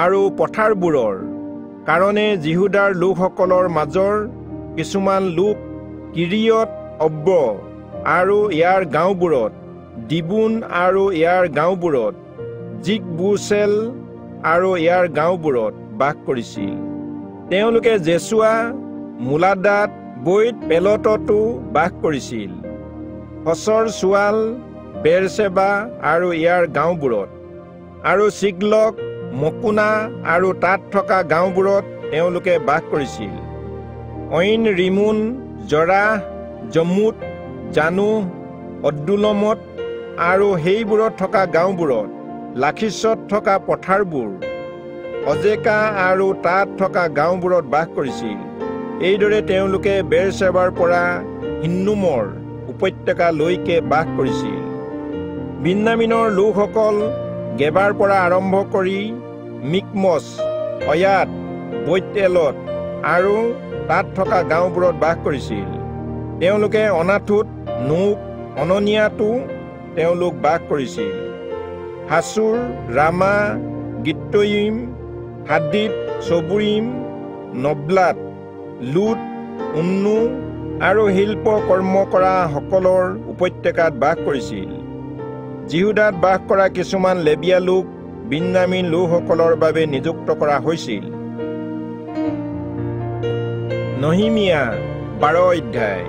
আৰু পথাৰবোৰৰ কাৰণে জিহুদাৰ লোকসকলৰ মাজৰ কিছুমান লোক কিৰিয়ত অব্ৰ আৰু ইয়াৰ গাঁওবোৰত, দিবোন আৰু ইয়াৰ গাঁওবোৰত, জিকবুচেল আৰু ইয়াৰ গাঁওবোৰত বাস কৰিছিল। তেওঁলোকে জেছুৱা, মোলাদাত, বৈত পেলততো বাস কৰিছিল। হছৰ চোৱাল, বেৰচেবা আৰু ইয়াৰ গাঁওবোৰত, আৰু চিগলক, মকুনা আৰু তাত থকা গাঁওবোৰত তেওঁলোকে বাস কৰিছিল। ঐন ৰিমোন, জৰাহ, জমুত, জানু, অদ্দুলমত আৰু সেইবোৰত থকা গাঁওবোৰত, লাখিছত থকা পথাৰবোৰ, অজেকা আৰু তাত থকা গাঁওবোৰত বাস কৰিছিল। এইদৰে তেওঁলোকে বেৰচেবাৰ পৰা হিন্নুমৰ উপত্যকালৈকে বাস কৰিছিল। বিন্যামিনৰ লোকসকল গেবাৰ পৰা আৰম্ভ কৰি মিকমছ, অয়াত, বৈত-এলত আৰু তাত থকা গাঁওবোৰত বাস কৰিছিল। তেওঁলোকে অনাথোত, নোক, অননিয়াতো তেওঁলোক বাস কৰিছিল। হাছুৰ, ৰামা, গিত্তয়িম, হাদিদ, চবুৰিম, নবলাত, লুট, উন্নু আৰু শিল্প কৰ্ম কৰা সকলৰ উপত্যকাত বাস কৰিছিল। জিহুদাত বাস কৰা কিছুমান লেবিয়া লোক বিন্যামিন লোকসকলৰ বাবে নিযুক্ত কৰা হৈছিল। নহিমিয়া 12 অধ্যায়।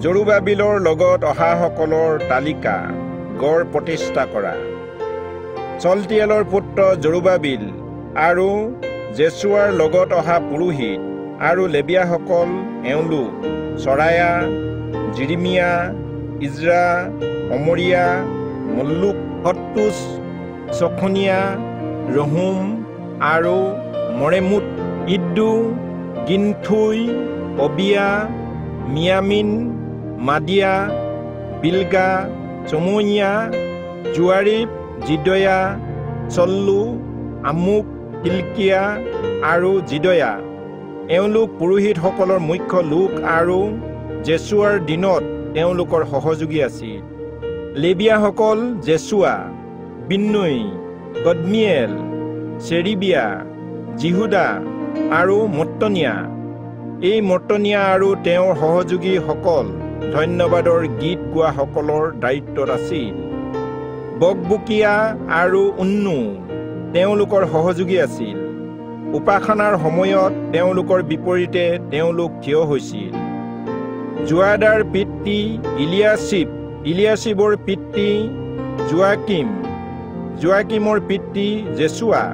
জৰুবাবিলৰ লগত অহাসকলৰ তালিকা গড় প্ৰতিষ্ঠা কৰা। চলটিয়েলৰ পুত্ৰ জৰুবাবিল আৰু জেছুৱাৰ লগত অহা পুৰোহিত আৰু লেবিয়াসকল এওঁলোক চৰায়া, জিৰিমিয়া, ইজৰা, অমৰিয়া, মল্লুক, হত্তুচ, চখনিয়া, ৰহুম আৰু মৰেমুত, ইদ্দু, গিনথুই, অবিয়া, মিয়ামিন, মাদিয়া, বিলগা, চমুইয়া, জুৱাৰিব, জিদয়া, চল্লু, আমুক, হিলকিয়া আৰু জিদয়া। এওঁলোক পুৰোহিতসকলৰ মুখ্য লোক আৰু জেছুৱাৰ দিনত তেওঁলোকৰ সহযোগী আছিল। লেবিয়াসকল জেছুৱা, বিন্নুই, কদমিয়েল, চেৰিবিয়া, জিহুদা আৰু মত্তনিয়া। এই মত্তনিয়া আৰু তেওঁৰ সহযোগীসকল ধন্যবাদৰ গীত গোৱাসকলৰ দায়িত্বত আছিল। বকবুকিয়া আৰু উন্নু তেওঁলোকৰ সহযোগী আছিল। উপাসনাৰ সময়ত তেওঁলোকৰ বিপৰীতে তেওঁলোক থিয় হৈছিল। জোৱাদাৰ পিতৃ ইলিয়াচিব, ইলিয়াচিবৰ পিতৃ জোৱাকিম, জোৱাকিমৰ পিতৃ জেছুৱা,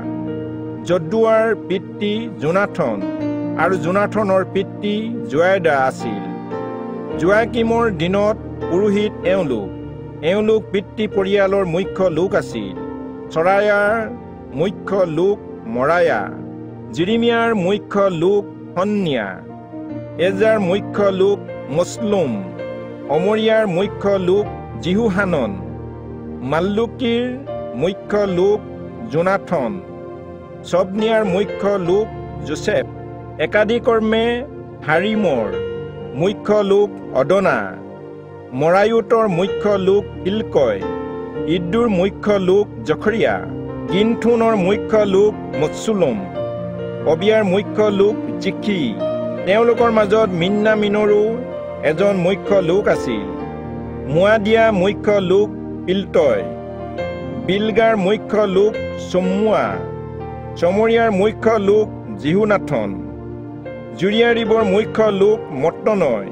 যদুৱাৰ পিতৃ জোনাথন আৰু জোনাথনৰ পিতৃ জোৱাদা আছিল। জোৱাকিমৰ দিনত পুৰোহিত এওঁলোক পিতৃ পৰিয়ালৰ মুখ্য লোক আছিল। চৰায়াৰ মুখ্য লোক মৰায়া, জিৰিমিয়াৰ মুখ্য লোক হন্নিয়া, এজাৰ মুখ্য লোক মছলুম, অমৰিয়াৰ মুখ্য লোক জিহুহানন, মাল্লুকিৰ মুখ্য লোক জোনাথন, চবনিয়াৰ মুখ্য লোক জোচেফ, একাদিকৰ্মে হাৰিমৰ মুখ্য লোক অদনা, মৰায়ুতৰ মুখ্য লোক ইলকয়, ইদ্দুৰ মুখ্য লোক জখৰিয়া, গিনথুনৰ মুখ্য লোক মছুলুম, অবিয়াৰ মুখ্য লোক জিখি। তেওঁলোকৰ মাজত মিন্নামিনৰো এজন মুখ্য লোক আছিল। মুৱাদিয়া মুখ্য লোক পিলতয়, বিলগাৰ মুখ্য লোক চমুৱা, চমৰীয়াৰ মুখ্য লোক জিহুনাথন, জুৰিয়াৰিবৰ মুখ্য লোক মত্তনয়,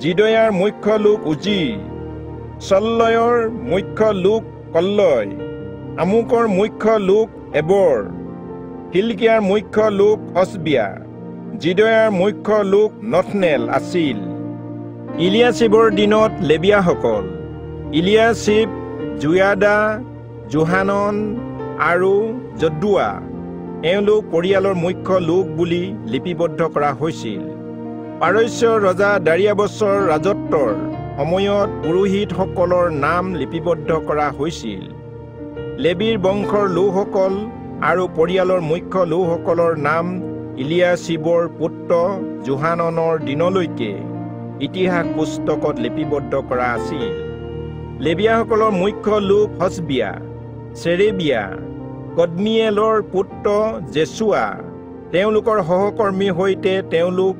জিদয়াৰ মুখ্য লোক উজি, চল্লয়ৰ মুখ্য লোক কল্লয়, আমুকৰ মুখ্য লোক এবৰ, হিলকিয়াৰ মুখ্য লোক হছবিয়া, জিদয়াৰ মুখ্য লোক নথনেল আছিল। ইলিয়াচিবৰ দিনত লেবিয়াসকল ইলিয়াচিব, জোয়াদা, জোহানন আৰু যদুৱা এওঁলোক পৰিয়ালৰ মুখ্য লোক বুলি লিপিবদ্ধ কৰা হৈছিল। পাৰস্যৰ ৰজা দাৰিয়াবছৰ ৰাজত্বৰ সময়ত পুৰোহিতসকলৰ নাম লিপিবদ্ধ কৰা হৈছিল। লেবীৰ বংশৰ লোকসকল আৰু পৰিয়ালৰ মুখ্য লোকসকলৰ নাম ইলিয়াচিবৰ পুত্ৰ জোহাননৰ দিনলৈকে ইতিহাস পুস্তকত লিপিবদ্ধ কৰা আছিল। লেবিয়াসকলৰ মুখ্য লোক হছবিয়া, চেৰেবিয়া, কদমিয়েলৰ পুত্ৰ জেছুৱা। তেওঁলোকৰ সহকৰ্মীৰ সৈতে তেওঁলোক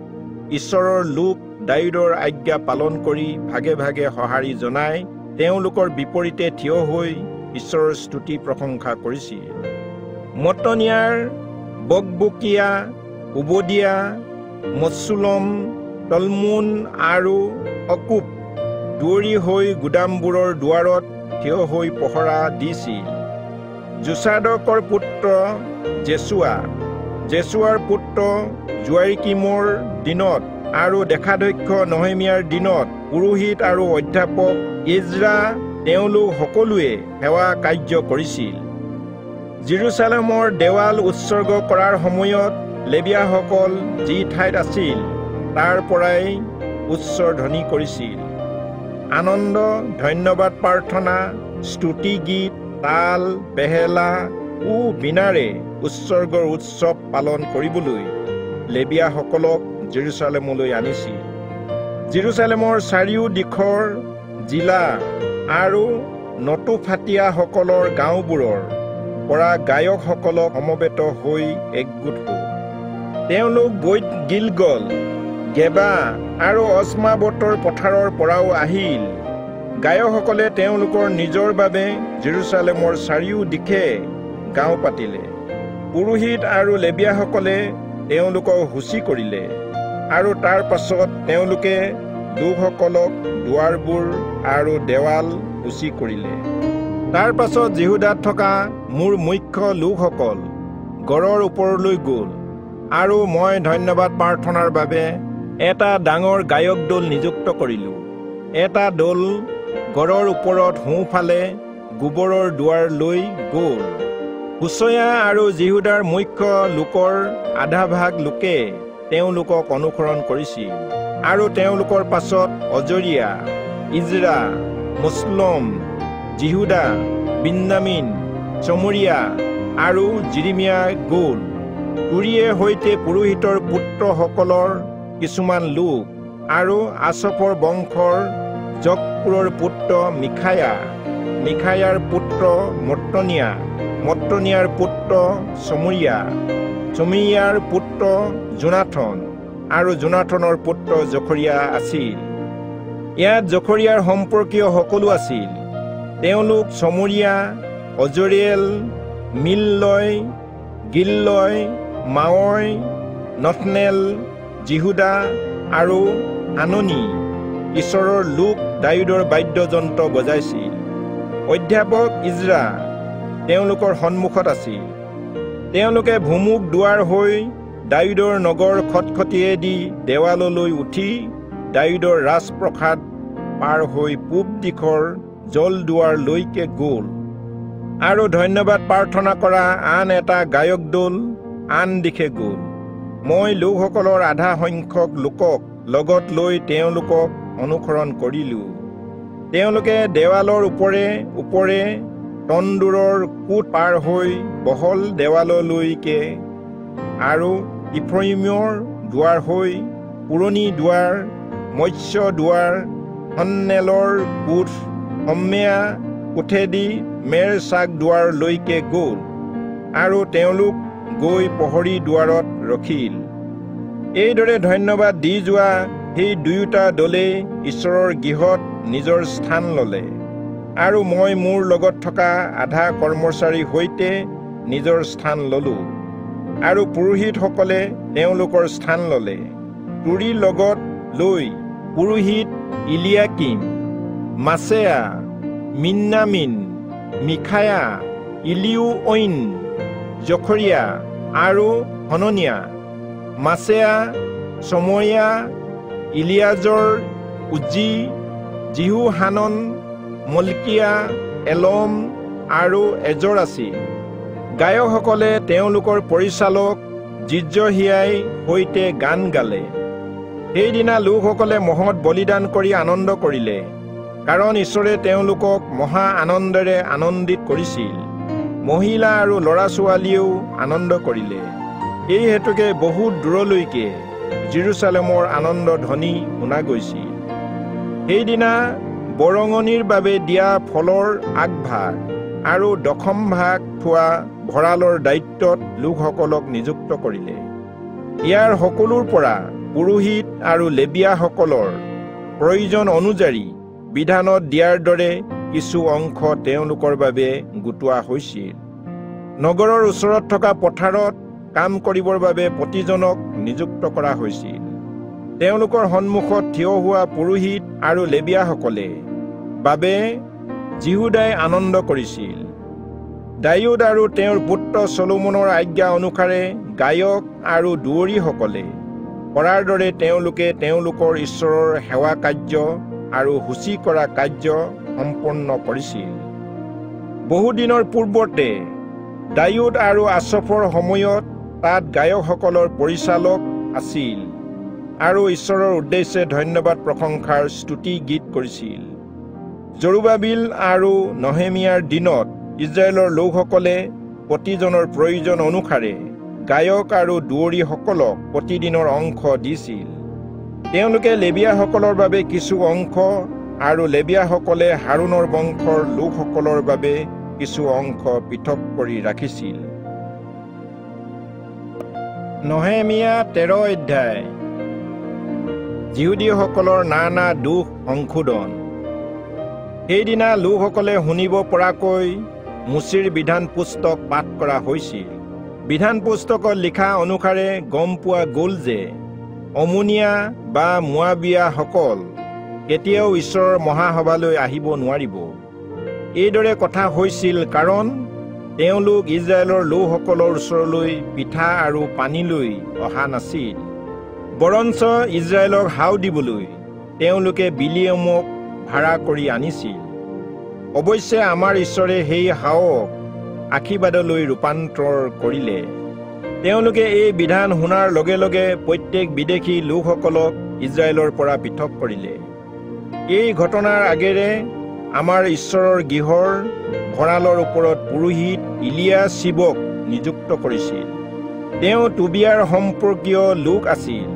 ঈশ্বৰৰ লোক দাউদৰ আজ্ঞা পালন কৰি ভাগে ভাগে সঁহাৰি জনাই তেওঁলোকৰ বিপৰীতে থিয় হৈ ঈশ্বৰৰ স্তুতি প্ৰশংসা কৰিছিল। মতনিয়াৰ বকবুকিয়া, উবদিয়া, মছুলম, তলমুন আৰু অকুব দৌৰি হৈ গুদামবোৰৰ দুৱাৰত থিয় হৈ পহৰা দিছিল। জোচাদকৰ পুত্ৰ জেছুৱা, জেছুৱাৰ পুত্ৰ জোৱাৰিকিমৰ দিনত আৰু দেখাধ্যক্ষ নহemীয়াৰ দিনত পুৰোহিত আৰু অধ্যাপক ইজৰা তেওঁলোক সকলোৱে সেৱা কাৰ্য কৰিছিল। জেৰুচালেমৰ দেৱাল উৎসৰ্গ কৰাৰ সময়ত লেবিয়াসকল যি ঠাইত আছিল তাৰ পৰাই উচ্চধ্বনি কৰিছিল। আনন্দ, ধন্যবাদ প্ৰাৰ্থনা, স্তুতি গীত, তাল, বেহেলা ও বীণাৰে উৎসৰ্গৰ উৎসৱ পালন কৰিবলৈ লেবিয়াসকলক জেৰুচালেমলৈ আনিছিল। জেৰুচালেমৰ চাৰিও দিশৰ জিলা আৰু নতুফাটীয়াসকলৰ গাঁওবোৰৰ পৰা গায়কসকলক সমবেত হৈ একগোট হ'ল। তেওঁলোক বৈত গিলগল, গেবা আৰু অজমাবতৰ পথাৰৰ পৰাও আহিল। গায়কসকলে তেওঁলোকৰ নিজৰ বাবে জেৰুচালেমৰ চাৰিও দিশে গাঁও পাতিলে। পুৰোহিত আৰু লেবিয়াসকলে তেওঁলোকক সূচী কৰিলে আৰু তাৰ পাছত তেওঁলোকে লোকসকলক দুৱাৰবোৰ আৰু দেৱাল সূচী কৰিলে। তাৰ পাছত জিহুদাত থকা মোৰ মুখ্য লোকসকল গড়ৰ ওপৰলৈ গ'ল আৰু মই ধন্যবাদ প্ৰাৰ্থনাৰ বাবে এটা ডাঙৰ গায়ক দল নিযুক্ত কৰিলোঁ। এটা দল গড়ৰ ওপৰত সোঁফালে গোবৰৰ দুৱাৰ লৈ গ'ল। হুচয়া আৰু জিহুদাৰ মুখ্য লোকৰ আধা ভাগ লোকে তেওঁলোকক অনুসৰণ কৰিছিল আৰু তেওঁলোকৰ পাছত অজৰিয়া, ইজৰা, মুছলম, জিহুদা, বিন্যামিন, চমৰীয়া আৰু জিৰিমিয়া গ'ল। উৰিয়ে সৈতে পুৰোহিতৰ পুত্ৰসকলৰ কিছুমান লোক আৰু আছফৰ বংশৰ জকপুৰৰ পুত্ৰ মিখায়া, মিখায়াৰ পুত্ৰ মত্তনিয়া, মত্তনিয়াৰ পুত্ৰ চমৰীয়া, চমৰীয়াৰ পুত্ৰ জোনাথন আৰু জোনাথনৰ পুত্ৰ জখৰিয়া আছিল। ইয়াত জখৰিয়াৰ সম্পৰ্কীয় সকলো আছিল। তেওঁলোক চমৰীয়া, অজৰিয়েল, মিল্লয়, গিল্লয়, মাৱই, নথনেল, জিহুদা আৰু আননি ঈশ্বৰৰ লোক দাউদৰ বাদ্যযন্ত্ৰ বজাইছিল। অধ্যাপক ইজৰা তেওঁলোকৰ সন্মুখত আছিল। তেওঁলোকে ভুমুক দুৱাৰ হৈ দাউদৰ নগৰ খটখটিয়েদি দেৱাললৈ উঠি দাউদৰ ৰাজপ্ৰসাদ পাৰ হৈ পূব দিশৰ জলদুৱাৰলৈকে গ'ল। আৰু ধন্যবাদ প্ৰাৰ্থনা কৰা আন এটা গায়ক দল আন দিশে গ'ল। মই লোকসকলৰ আধা সংখ্যক লোকক লগত লৈ তেওঁলোকক অনুসৰণ কৰিলোঁ। তেওঁলোকে দেৱালৰ ওপৰে ওপৰে তন্দুৰৰ কোট পাৰ হৈ বহল দেৱাললৈকে আৰু ইফ্ৰাইমৰ দুৱাৰ হৈ পুৰণি দুৱাৰ, মৎস্য দুৱাৰ, সন্নেলৰ কোট, সম্মেয়া কোঠেদি মেৰচাক দুৱাৰলৈকে গ'ল। আৰু তেওঁলোক গৈ প্ৰহৰী দুৱাৰত ৰখিল। এইদৰে ধন্যবাদ দি যোৱা সেই দুয়োটা দলেই ঈশ্বৰৰ গৃহত নিজৰ স্থান ল'লে। আৰু মই মোৰ লগত থকা আধা কৰ্মচাৰীৰ সৈতে নিজৰ স্থান ল'লোঁ। আৰু পুৰোহিতসকলে তেওঁলোকৰ স্থান ল'লে। তুৰী লগত লৈ পুৰোহিত ইলিয়াকিম, মাছেয়া, মিন্নামিন, মিখায়া, ইলিউঅইন, জখৰিয়া আৰু হননিয়া, মাছেয়া, চময়া, ইলিয়াজৰ, উজ্জি, জিহুহানন, মলকিয়া, এলম আৰু এজৰ আছিল। গায়কসকলে তেওঁলোকৰ পৰিচালক জিজহিয়াই সৈতে গান গালে। সেইদিনা লোকসকলে মহৎ বলিদান কৰি আনন্দ কৰিলে, কাৰণ ঈশ্বৰে তেওঁলোকক মহা আনন্দেৰে আনন্দিত কৰিছিল। মহিলা আৰু ল'ৰা ছোৱালীয়েও আনন্দ কৰিলে। এই হেতুকে বহুত দূৰলৈকে জেৰুচালেমৰ আনন্দ ধ্বনি শুনা গৈছিল। সেইদিনা বৰঙণিৰ বাবে দিয়া ফলৰ আগভাগ আৰু দশম ভাগ থোৱা ভঁৰালৰ দায়িত্বত লোকসকলক নিযুক্ত কৰিলে। ইয়াৰ সকলোৰ পৰা পুৰোহিত আৰু লেবিয়াসকলৰ প্ৰয়োজন অনুযায়ী বিধানত দিয়াৰ দৰে কিছু অংশ তেওঁলোকৰ বাবে গোটোৱা হৈছিল। নগৰৰ ওচৰত থকা পথাৰত কাম কৰিবৰ বাবে প্ৰতিজনক নিযুক্ত কৰা হৈছিল। তেওঁলোকৰ সন্মুখত থিয় হোৱা পুৰোহিত আৰু লেবিয়াসকলে বাবে জিহুদাই আনন্দ কৰিছিল। দাউদ আৰু তেওঁৰ পুত্ৰ চলোমনৰ আজ্ঞা অনুসাৰে গায়ক আৰু দুৱৰীসকলে কৰাৰ দৰে তেওঁলোকে তেওঁলোকৰ ঈশ্বৰৰ সেৱা কাৰ্য আৰু সূচী কৰা কাৰ্য সম্পন্ন কৰিছিল। বহুদিনৰ পূৰ্বতে দাউদ আৰু আছফৰ সময়ত তাত গায়কসকলৰ পৰিচালক আছিল আৰু ঈশ্বৰৰ উদ্দেশ্যে ধন্যবাদ প্ৰশংসাৰ স্তুতি গীত কৰিছিল। জৰুবাবিল আৰু নহেমিয়াৰ দিনত ইজৰাইলৰ লোকসকলে প্ৰতিজনৰ প্ৰয়োজন অনুসাৰে গায়ক আৰু দুৱৰীসকলক প্ৰতিদিনৰ অংশ দিছিল। তেওঁলোকে লেবিয়াসকলৰ বাবে কিছু অংশ আৰু লেবিয়াসকলে হাৰুনৰ বংশৰ লোকসকলৰ বাবে কিছু অংশ পৃথক কৰি ৰাখিছিল। নহেমিয়া 13 অধ্যায়। যিহুদীসকলৰ নানা দোষ সংশোধন। সেইদিনা লোকসকলে শুনিব পৰাকৈ মুচিৰ বিধান পুস্তক পাঠ কৰা হৈছিল। বিধান পুস্তকত লিখা অনুসাৰে গম পোৱা গ'ল যে অমোনিয়া বা মোৱাবিয়াসকল কেতিয়াও ঈশ্বৰৰ মহাসভালৈ আহিব নোৱাৰিব। এইদৰে কথা হৈছিল কাৰণ তেওঁলোক ইজৰাইলৰ লোকসকলৰ ওচৰলৈ পিঠা আৰু পানী লৈ অহা নাছিল। বৰঞ্চ ইজৰাইলক হাও দিবলৈ তেওঁলোকে বিলিয়মক ভাড়া কৰি আনিছিল। অৱশ্যে আমাৰ ঈশ্বৰে সেই হাওক আশীৰ্বাদলৈ ৰূপান্তৰ কৰিলে। তেওঁলোকে এই বিধান শুনাৰ লগে লগে প্ৰত্যেক বিদেশী লোকসকলক ইজৰাইলৰ পৰা পৃথক কৰিলে। এই ঘটনাৰ আগেৰে আমাৰ ঈশ্বৰৰ গৃহৰ ভঁৰালৰ ওপৰত পুৰোহিত ইলিয়াচিবক নিযুক্ত কৰিছিল। তেওঁ টুবিয়াৰ সম্পৰ্কীয় লোক আছিল।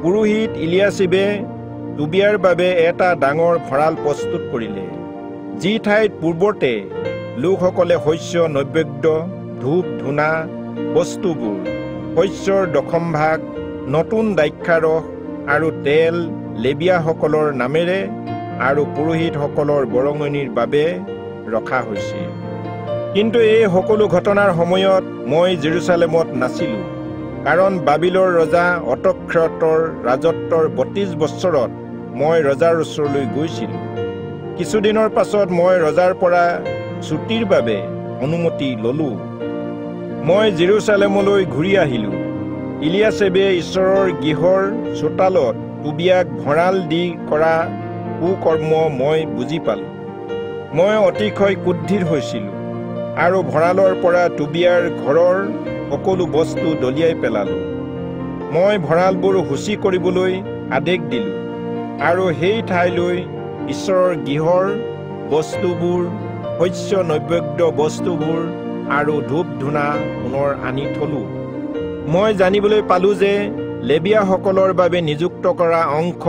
পুৰোহিত ইলিয়াচিবে টুবিয়াৰ বাবে এটা ডাঙৰ ভঁৰাল প্ৰস্তুত কৰিলে, যি ঠাইত পূৰ্বতে লোকসকলে শস্য নৈবেদ্য, ধূপ ধূনা বস্তুবোৰ, শস্যৰ দশম ভাগ, নতুন দ্ৰাক্ষাৰস আৰু তেল লেবিয়াসকলৰ নামেৰে আৰু পুৰোহিতসকলৰ বৰঙণিৰ বাবে ৰখা হৈছিল। কিন্তু এই সকলো ঘটনাৰ সময়ত মই জেৰুচালেমত নাছিলোঁ। কাৰণ বাবিলৰ ৰজা অৰ্তক্ষতৰ ৰাজত্বৰ 32 বছৰত মই ৰজাৰ ওচৰলৈ গৈছিলোঁ। কিছুদিনৰ পাছত মই ৰজাৰ পৰা ছুটিৰ বাবে অনুমতি ল'লোঁ। মই জেৰুচালেমলৈ ঘূৰি আহিলোঁ। ইলিয়াছেবে ঈশ্বৰৰ গৃহৰ চোতালত টুবিয়াক ভঁৰাল দি কৰা কুকৰ্ম মই বুজি পালোঁ। মই অতিশয় ক্ৰোধিত হৈছিলোঁ আৰু ভঁৰালৰ পৰা টুবিয়াৰ ঘৰৰ সকলো বস্তু দলিয়াই পেলালোঁ। মই ভঁৰালবোৰ শুচি কৰিবলৈ আদেশ দিলোঁ আৰু সেই ঠাইলৈ ঈশ্বৰৰ গৃহৰ বস্তুবোৰ, শস্য নৈবেদ্য বস্তুবোৰ আৰু ধূপ ধূনা পুনৰ আনি থলোঁ। মই জানিবলৈ পালোঁ যে লেবীয়াসকলৰ বাবে নিযুক্ত কৰা অংশ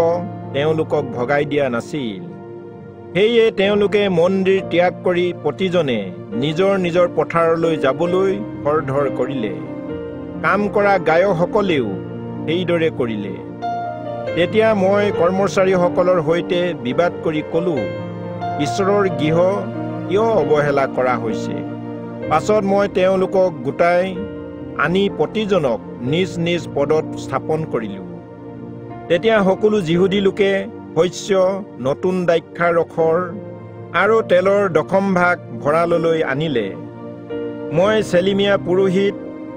তেওঁলোকক ভগাই দিয়া নাছিল। সেয়ে তেওঁলোকে মন্দিৰ ত্যাগ কৰি প্ৰতিজনে নিজৰ নিজৰ পথাৰলৈ যাবলৈ খৰধৰ কৰিলে। কাম কৰা গায়কসকলেও সেইদৰে কৰিলে। তেতিয়া মই কৰ্মচাৰীসকলৰ সৈতে বিবাদ কৰি ক'লোঁ, ঈশ্বৰৰ গৃহ কিয় অৱহেলা কৰা হৈছে? পাছত মই তেওঁলোকক গোটাই আনি প্ৰতিজনক নিজ নিজ পদত স্থাপন কৰিলোঁ। তেতিয়া সকলো যিহুদী লোকে শস্য, নতুন দ্ৰাক্ষাৰসৰ আৰু তেলৰ 10ম ভাগ ভঁৰাললৈ আনিলে। মই চেলিমিয়া পুৰোহিত,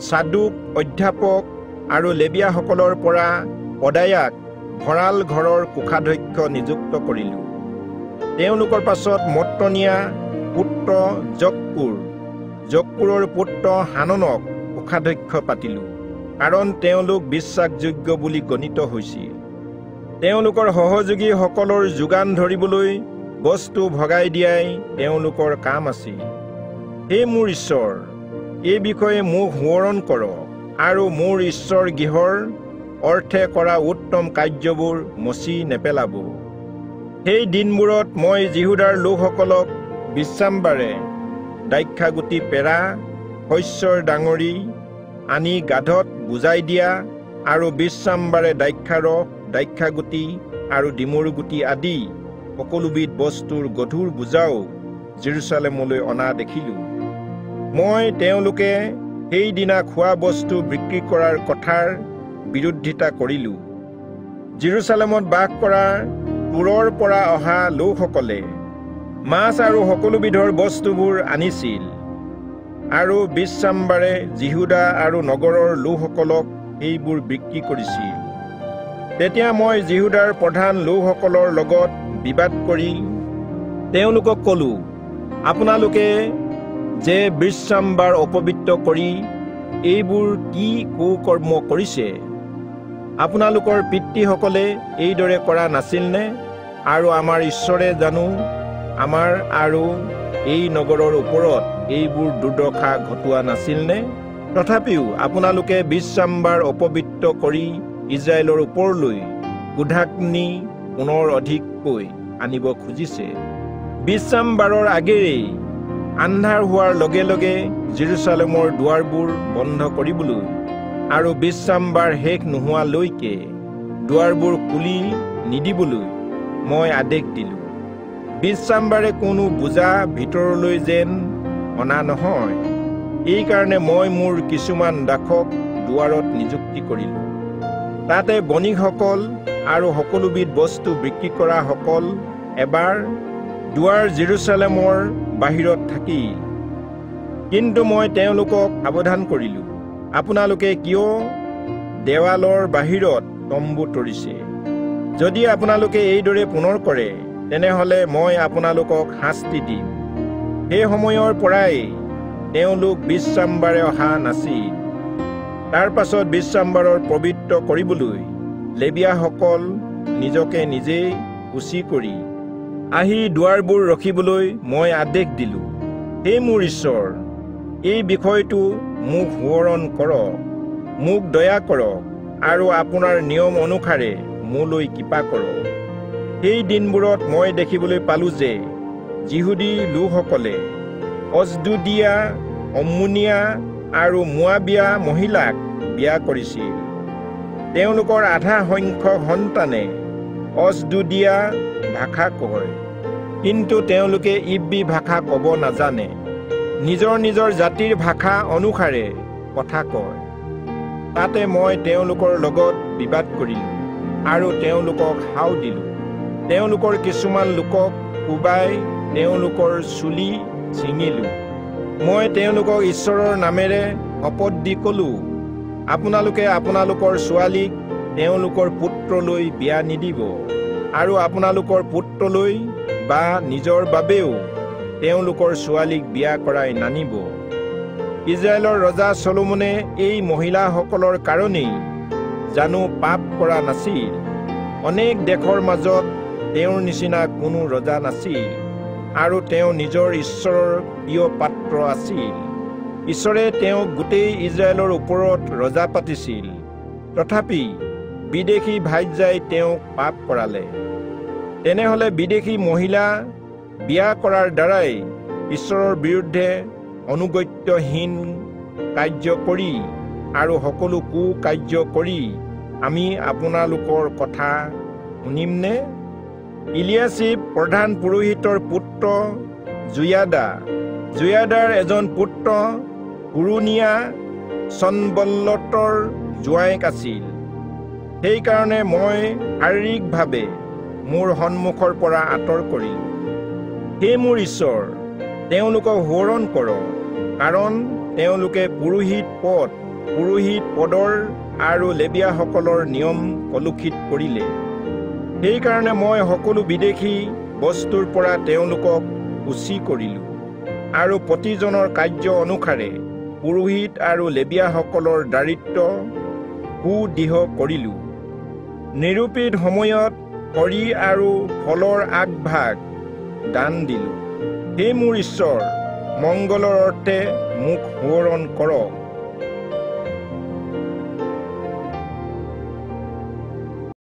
চাদুক অধ্যাপক আৰু লেবীয়াসকলৰ পৰা পদায়াক ভঁৰাল ঘৰৰ কোষাধ্যক্ষ নিযুক্ত কৰিলোঁ। তেওঁলোকৰ পাছত মত্তনিয়া পুত্ৰ জক্কুৰৰ পুত্ৰ হাননক কোষাধ্যক্ষ পাতিলোঁ, কাৰণ তেওঁলোক বিশ্বাসযোগ্য বুলি গণিত হৈছিল। তেওঁলোকৰ সহযোগীসকলৰ যোগান ধৰিবলৈ বস্তু ভগাই দিয়াই তেওঁলোকৰ কাম আছিল। হে মোৰ ঈশ্বৰ, এই বিষয়ে মোক সোঁৱৰণ কৰক আৰু মোৰ ঈশ্বৰ গৃহৰ অৰ্থে কৰা উত্তম কাৰ্যবোৰ মচি নেপেলাব। সেই দিনবোৰত মই যিহুদাৰ লোকসকলক বিশ্ৰামবাৰে দ্ৰাক্ষাগুটি পেৰা, শস্যৰ ডাঙৰি আনি গাধত বুজাই দিয়া আৰু বিশ্ৰামবাৰে দ্ৰাক্ষাৰস, দ্ৰাক্ষাগুটি আৰু ডিমৰু গুটি আদি সকলোবিধ বস্তুৰ গধুৰ বোজাও জেৰুচালেমলৈ অনা দেখিলোঁ। মই তেওঁলোকে সেইদিনা খোৱা বস্তু বিক্ৰী কৰাৰ কথাৰ বিৰোধিতা কৰিলোঁ। জেৰুচালেমত বাস কৰা তুৰৰ পৰা অহা লোকসকলে মাছ আৰু সকলোবিধৰ বস্তুবোৰ আনিছিল আৰু বিশ্ৰামবাৰে যিহুদা আৰু নগৰৰ লোকসকলক সেইবোৰ বিক্ৰী কৰিছিল। তেতিয়া মই যিহুদাৰ প্ৰধান লোকসকলৰ লগত বিবাদ কৰি তেওঁলোকক ক'লোঁ, আপোনালোকে যে বিশ্ৰামবাৰ অপবিত্ৰ কৰি এইবোৰ কি কুকৰ্ম কৰিছে? আপোনালোকৰ পিতৃসকলে এইদৰে কৰা নাছিলনে? আৰু আমাৰ ঈশ্বৰে জানো আমাৰ আৰু এই নগৰৰ ওপৰত এইবোৰ দুৰ্দশা ঘটোৱা নাছিলনে? তথাপিও আপোনালোকে বিশ্ৰামবাৰ অপবিত্ৰ কৰি ইজৰাইলৰ ওপৰলৈ ক্ৰোধাগ্নি পুনৰ অধিককৈ আনিব খুজিছে। বিশ্ৰামবাৰৰ আগেয়ে আন্ধাৰ হোৱাৰ লগে লগে জেৰুচালেমৰ দুৱাৰবোৰ বন্ধ কৰিবলৈ আৰু বিশ্ৰামবাৰ শেষ নোহোৱালৈকে দুৱাৰবোৰ খুলি নিদিবলৈ মই আদেশ দিলোঁ। বিশ্ৰামবাৰে কোনো বোজা ভিতৰলৈ যেন অনা নহয়, এইকাৰণে মই মোৰ কিছুমান দাসক দুৱাৰত নিযুক্তি কৰিলোঁ। তাতে বণিকসকল আৰু সকলোবিধ বস্তু বিক্ৰী কৰাসকল এবাৰ দুৱাৰ জেৰুচালেমৰ বাহিৰত থাকিল। কিন্তু মই তেওঁলোকক সাৱধান কৰিলোঁ, আপোনালোকে কিয় দেৱালৰ বাহিৰত তম্বু তৰিছে? যদি আপোনালোকে এইদৰে পুনৰ কৰে তেনেহ'লে মই আপোনালোকক শাস্তি দিম। সেই সময়ৰ পৰাই তেওঁলোক বিশ্ৰামবাৰে অহা নাছিল। তাৰ পাছত বিশ্ৰামবাৰৰ পবিত্ৰ কৰিবলৈ লেবীয়াসকল নিজকে নিজেই শুচি কৰি আহি দুৱাৰবোৰ ৰখিবলৈ মই আদেশ দিলোঁ। হে মোৰ ঈশ্বৰ, এই বিষয়টো মোক সোঁৱৰণ কৰক, মোক দয়া কৰক আৰু আপোনাৰ নিয়ম অনুসাৰে মোলৈ কৃপা কৰক। সেই দিনবোৰত মই দেখিবলৈ পালোঁ যে যিহুদী লোকসকলে অজদোদিয়া, অম্মোনিয়া আৰু মোৱাবিয়া মহিলাক বিয়া কৰিছিল। তেওঁলোকৰ আধা সংখ্যক সন্তানে অজদোদিয়া ভাষা কয়, কিন্তু তেওঁলোকে ইব্ৰী ভাষা ক'ব নাজানে, নিজৰ নিজৰ জাতিৰ ভাষা অনুসাৰে কথা কয়। তাতে মই তেওঁলোকৰ লগত বিবাদ কৰিলোঁ আৰু তেওঁলোকক হাও দিলোঁ। তেওঁলোকৰ কিছুমান লোকক কোবাই তেওঁলোকৰ চুলি ছিঙিলোঁ। মই তেওঁলোকক ঈশ্বৰৰ নামেৰে শপত দি ক'লোঁ, আপোনালোকে আপোনালোকৰ ছোৱালীক তেওঁলোকৰ পুত্ৰলৈ বিয়া নিদিব আৰু আপোনালোকৰ পুত্ৰলৈ বা নিজৰ বাবেও তেওঁলোকৰ ছোৱালীক বিয়া কৰাই নানিব। ইজৰাইলৰ ৰজা চলোমনে এই মহিলাসকলৰ কাৰণেই জানো পাপ কৰা নাছিল? অনেক দেশৰ মাজত তেওঁৰ নিচিনা কোনো ৰজা নাছিল আৰু তেওঁ নিজৰ ঈশ্বৰৰ প্ৰিয় পাত্ৰ আছিল। ঈশ্বৰে তেওঁক গোটেই ইজৰাইলৰ ওপৰত ৰজা পাতিছিল। তথাপি বিদেশী ভাইজাই তেওঁক পাপ কৰালে। তেনেহলে বিদেশী মহিলা বিয়া কৰাৰ দ্বাৰাই ঈশ্বৰৰ বিৰুদ্ধে অনুগত্যহীন কাৰ্য কৰি আৰু সকলো কুকাৰ্য কৰি আমি আপোনালোকৰ কথা শুনিমনে? ইলিয়াশ্বিব প্ৰধান পুৰোহিতৰ পুত্ৰ জোয়াদা, জোয়াদাৰ এজন পুত্ৰ কুৰুনিয়া চনবল্লতৰ জোঁৱায়েক আছিল। সেইকাৰণে মই শাৰীৰিকভাৱে মোৰ সন্মুখৰ পৰা আঁতৰ কৰিলোঁ। হে মোৰ ঈশ্বৰ, তেওঁলোকক সোঁৱৰণ কৰক, কাৰণ তেওঁলোকে পুৰোহিত পদৰ আৰু লেবীয়াসকলৰ নিয়ম কলুষিত কৰিলে। সেইকাৰণে মই সকলো বিদেশী বস্তুৰ পৰা তেওঁলোকক সূচী কৰিলোঁ আৰু প্ৰতিজনৰ কাৰ্য অনুসাৰে পুৰোহিত আৰু লেবীয়াসকলৰ দায়িত্ব সুদৃঢ় কৰিলোঁ। নিৰূপিত সময়ত খৰি আৰু ফলৰ আগভাগ দান দিলোঁ। হে মোৰ ঈশ্বৰ, মংগলৰ অৰ্থে মোক সোঁৱৰণ কৰক।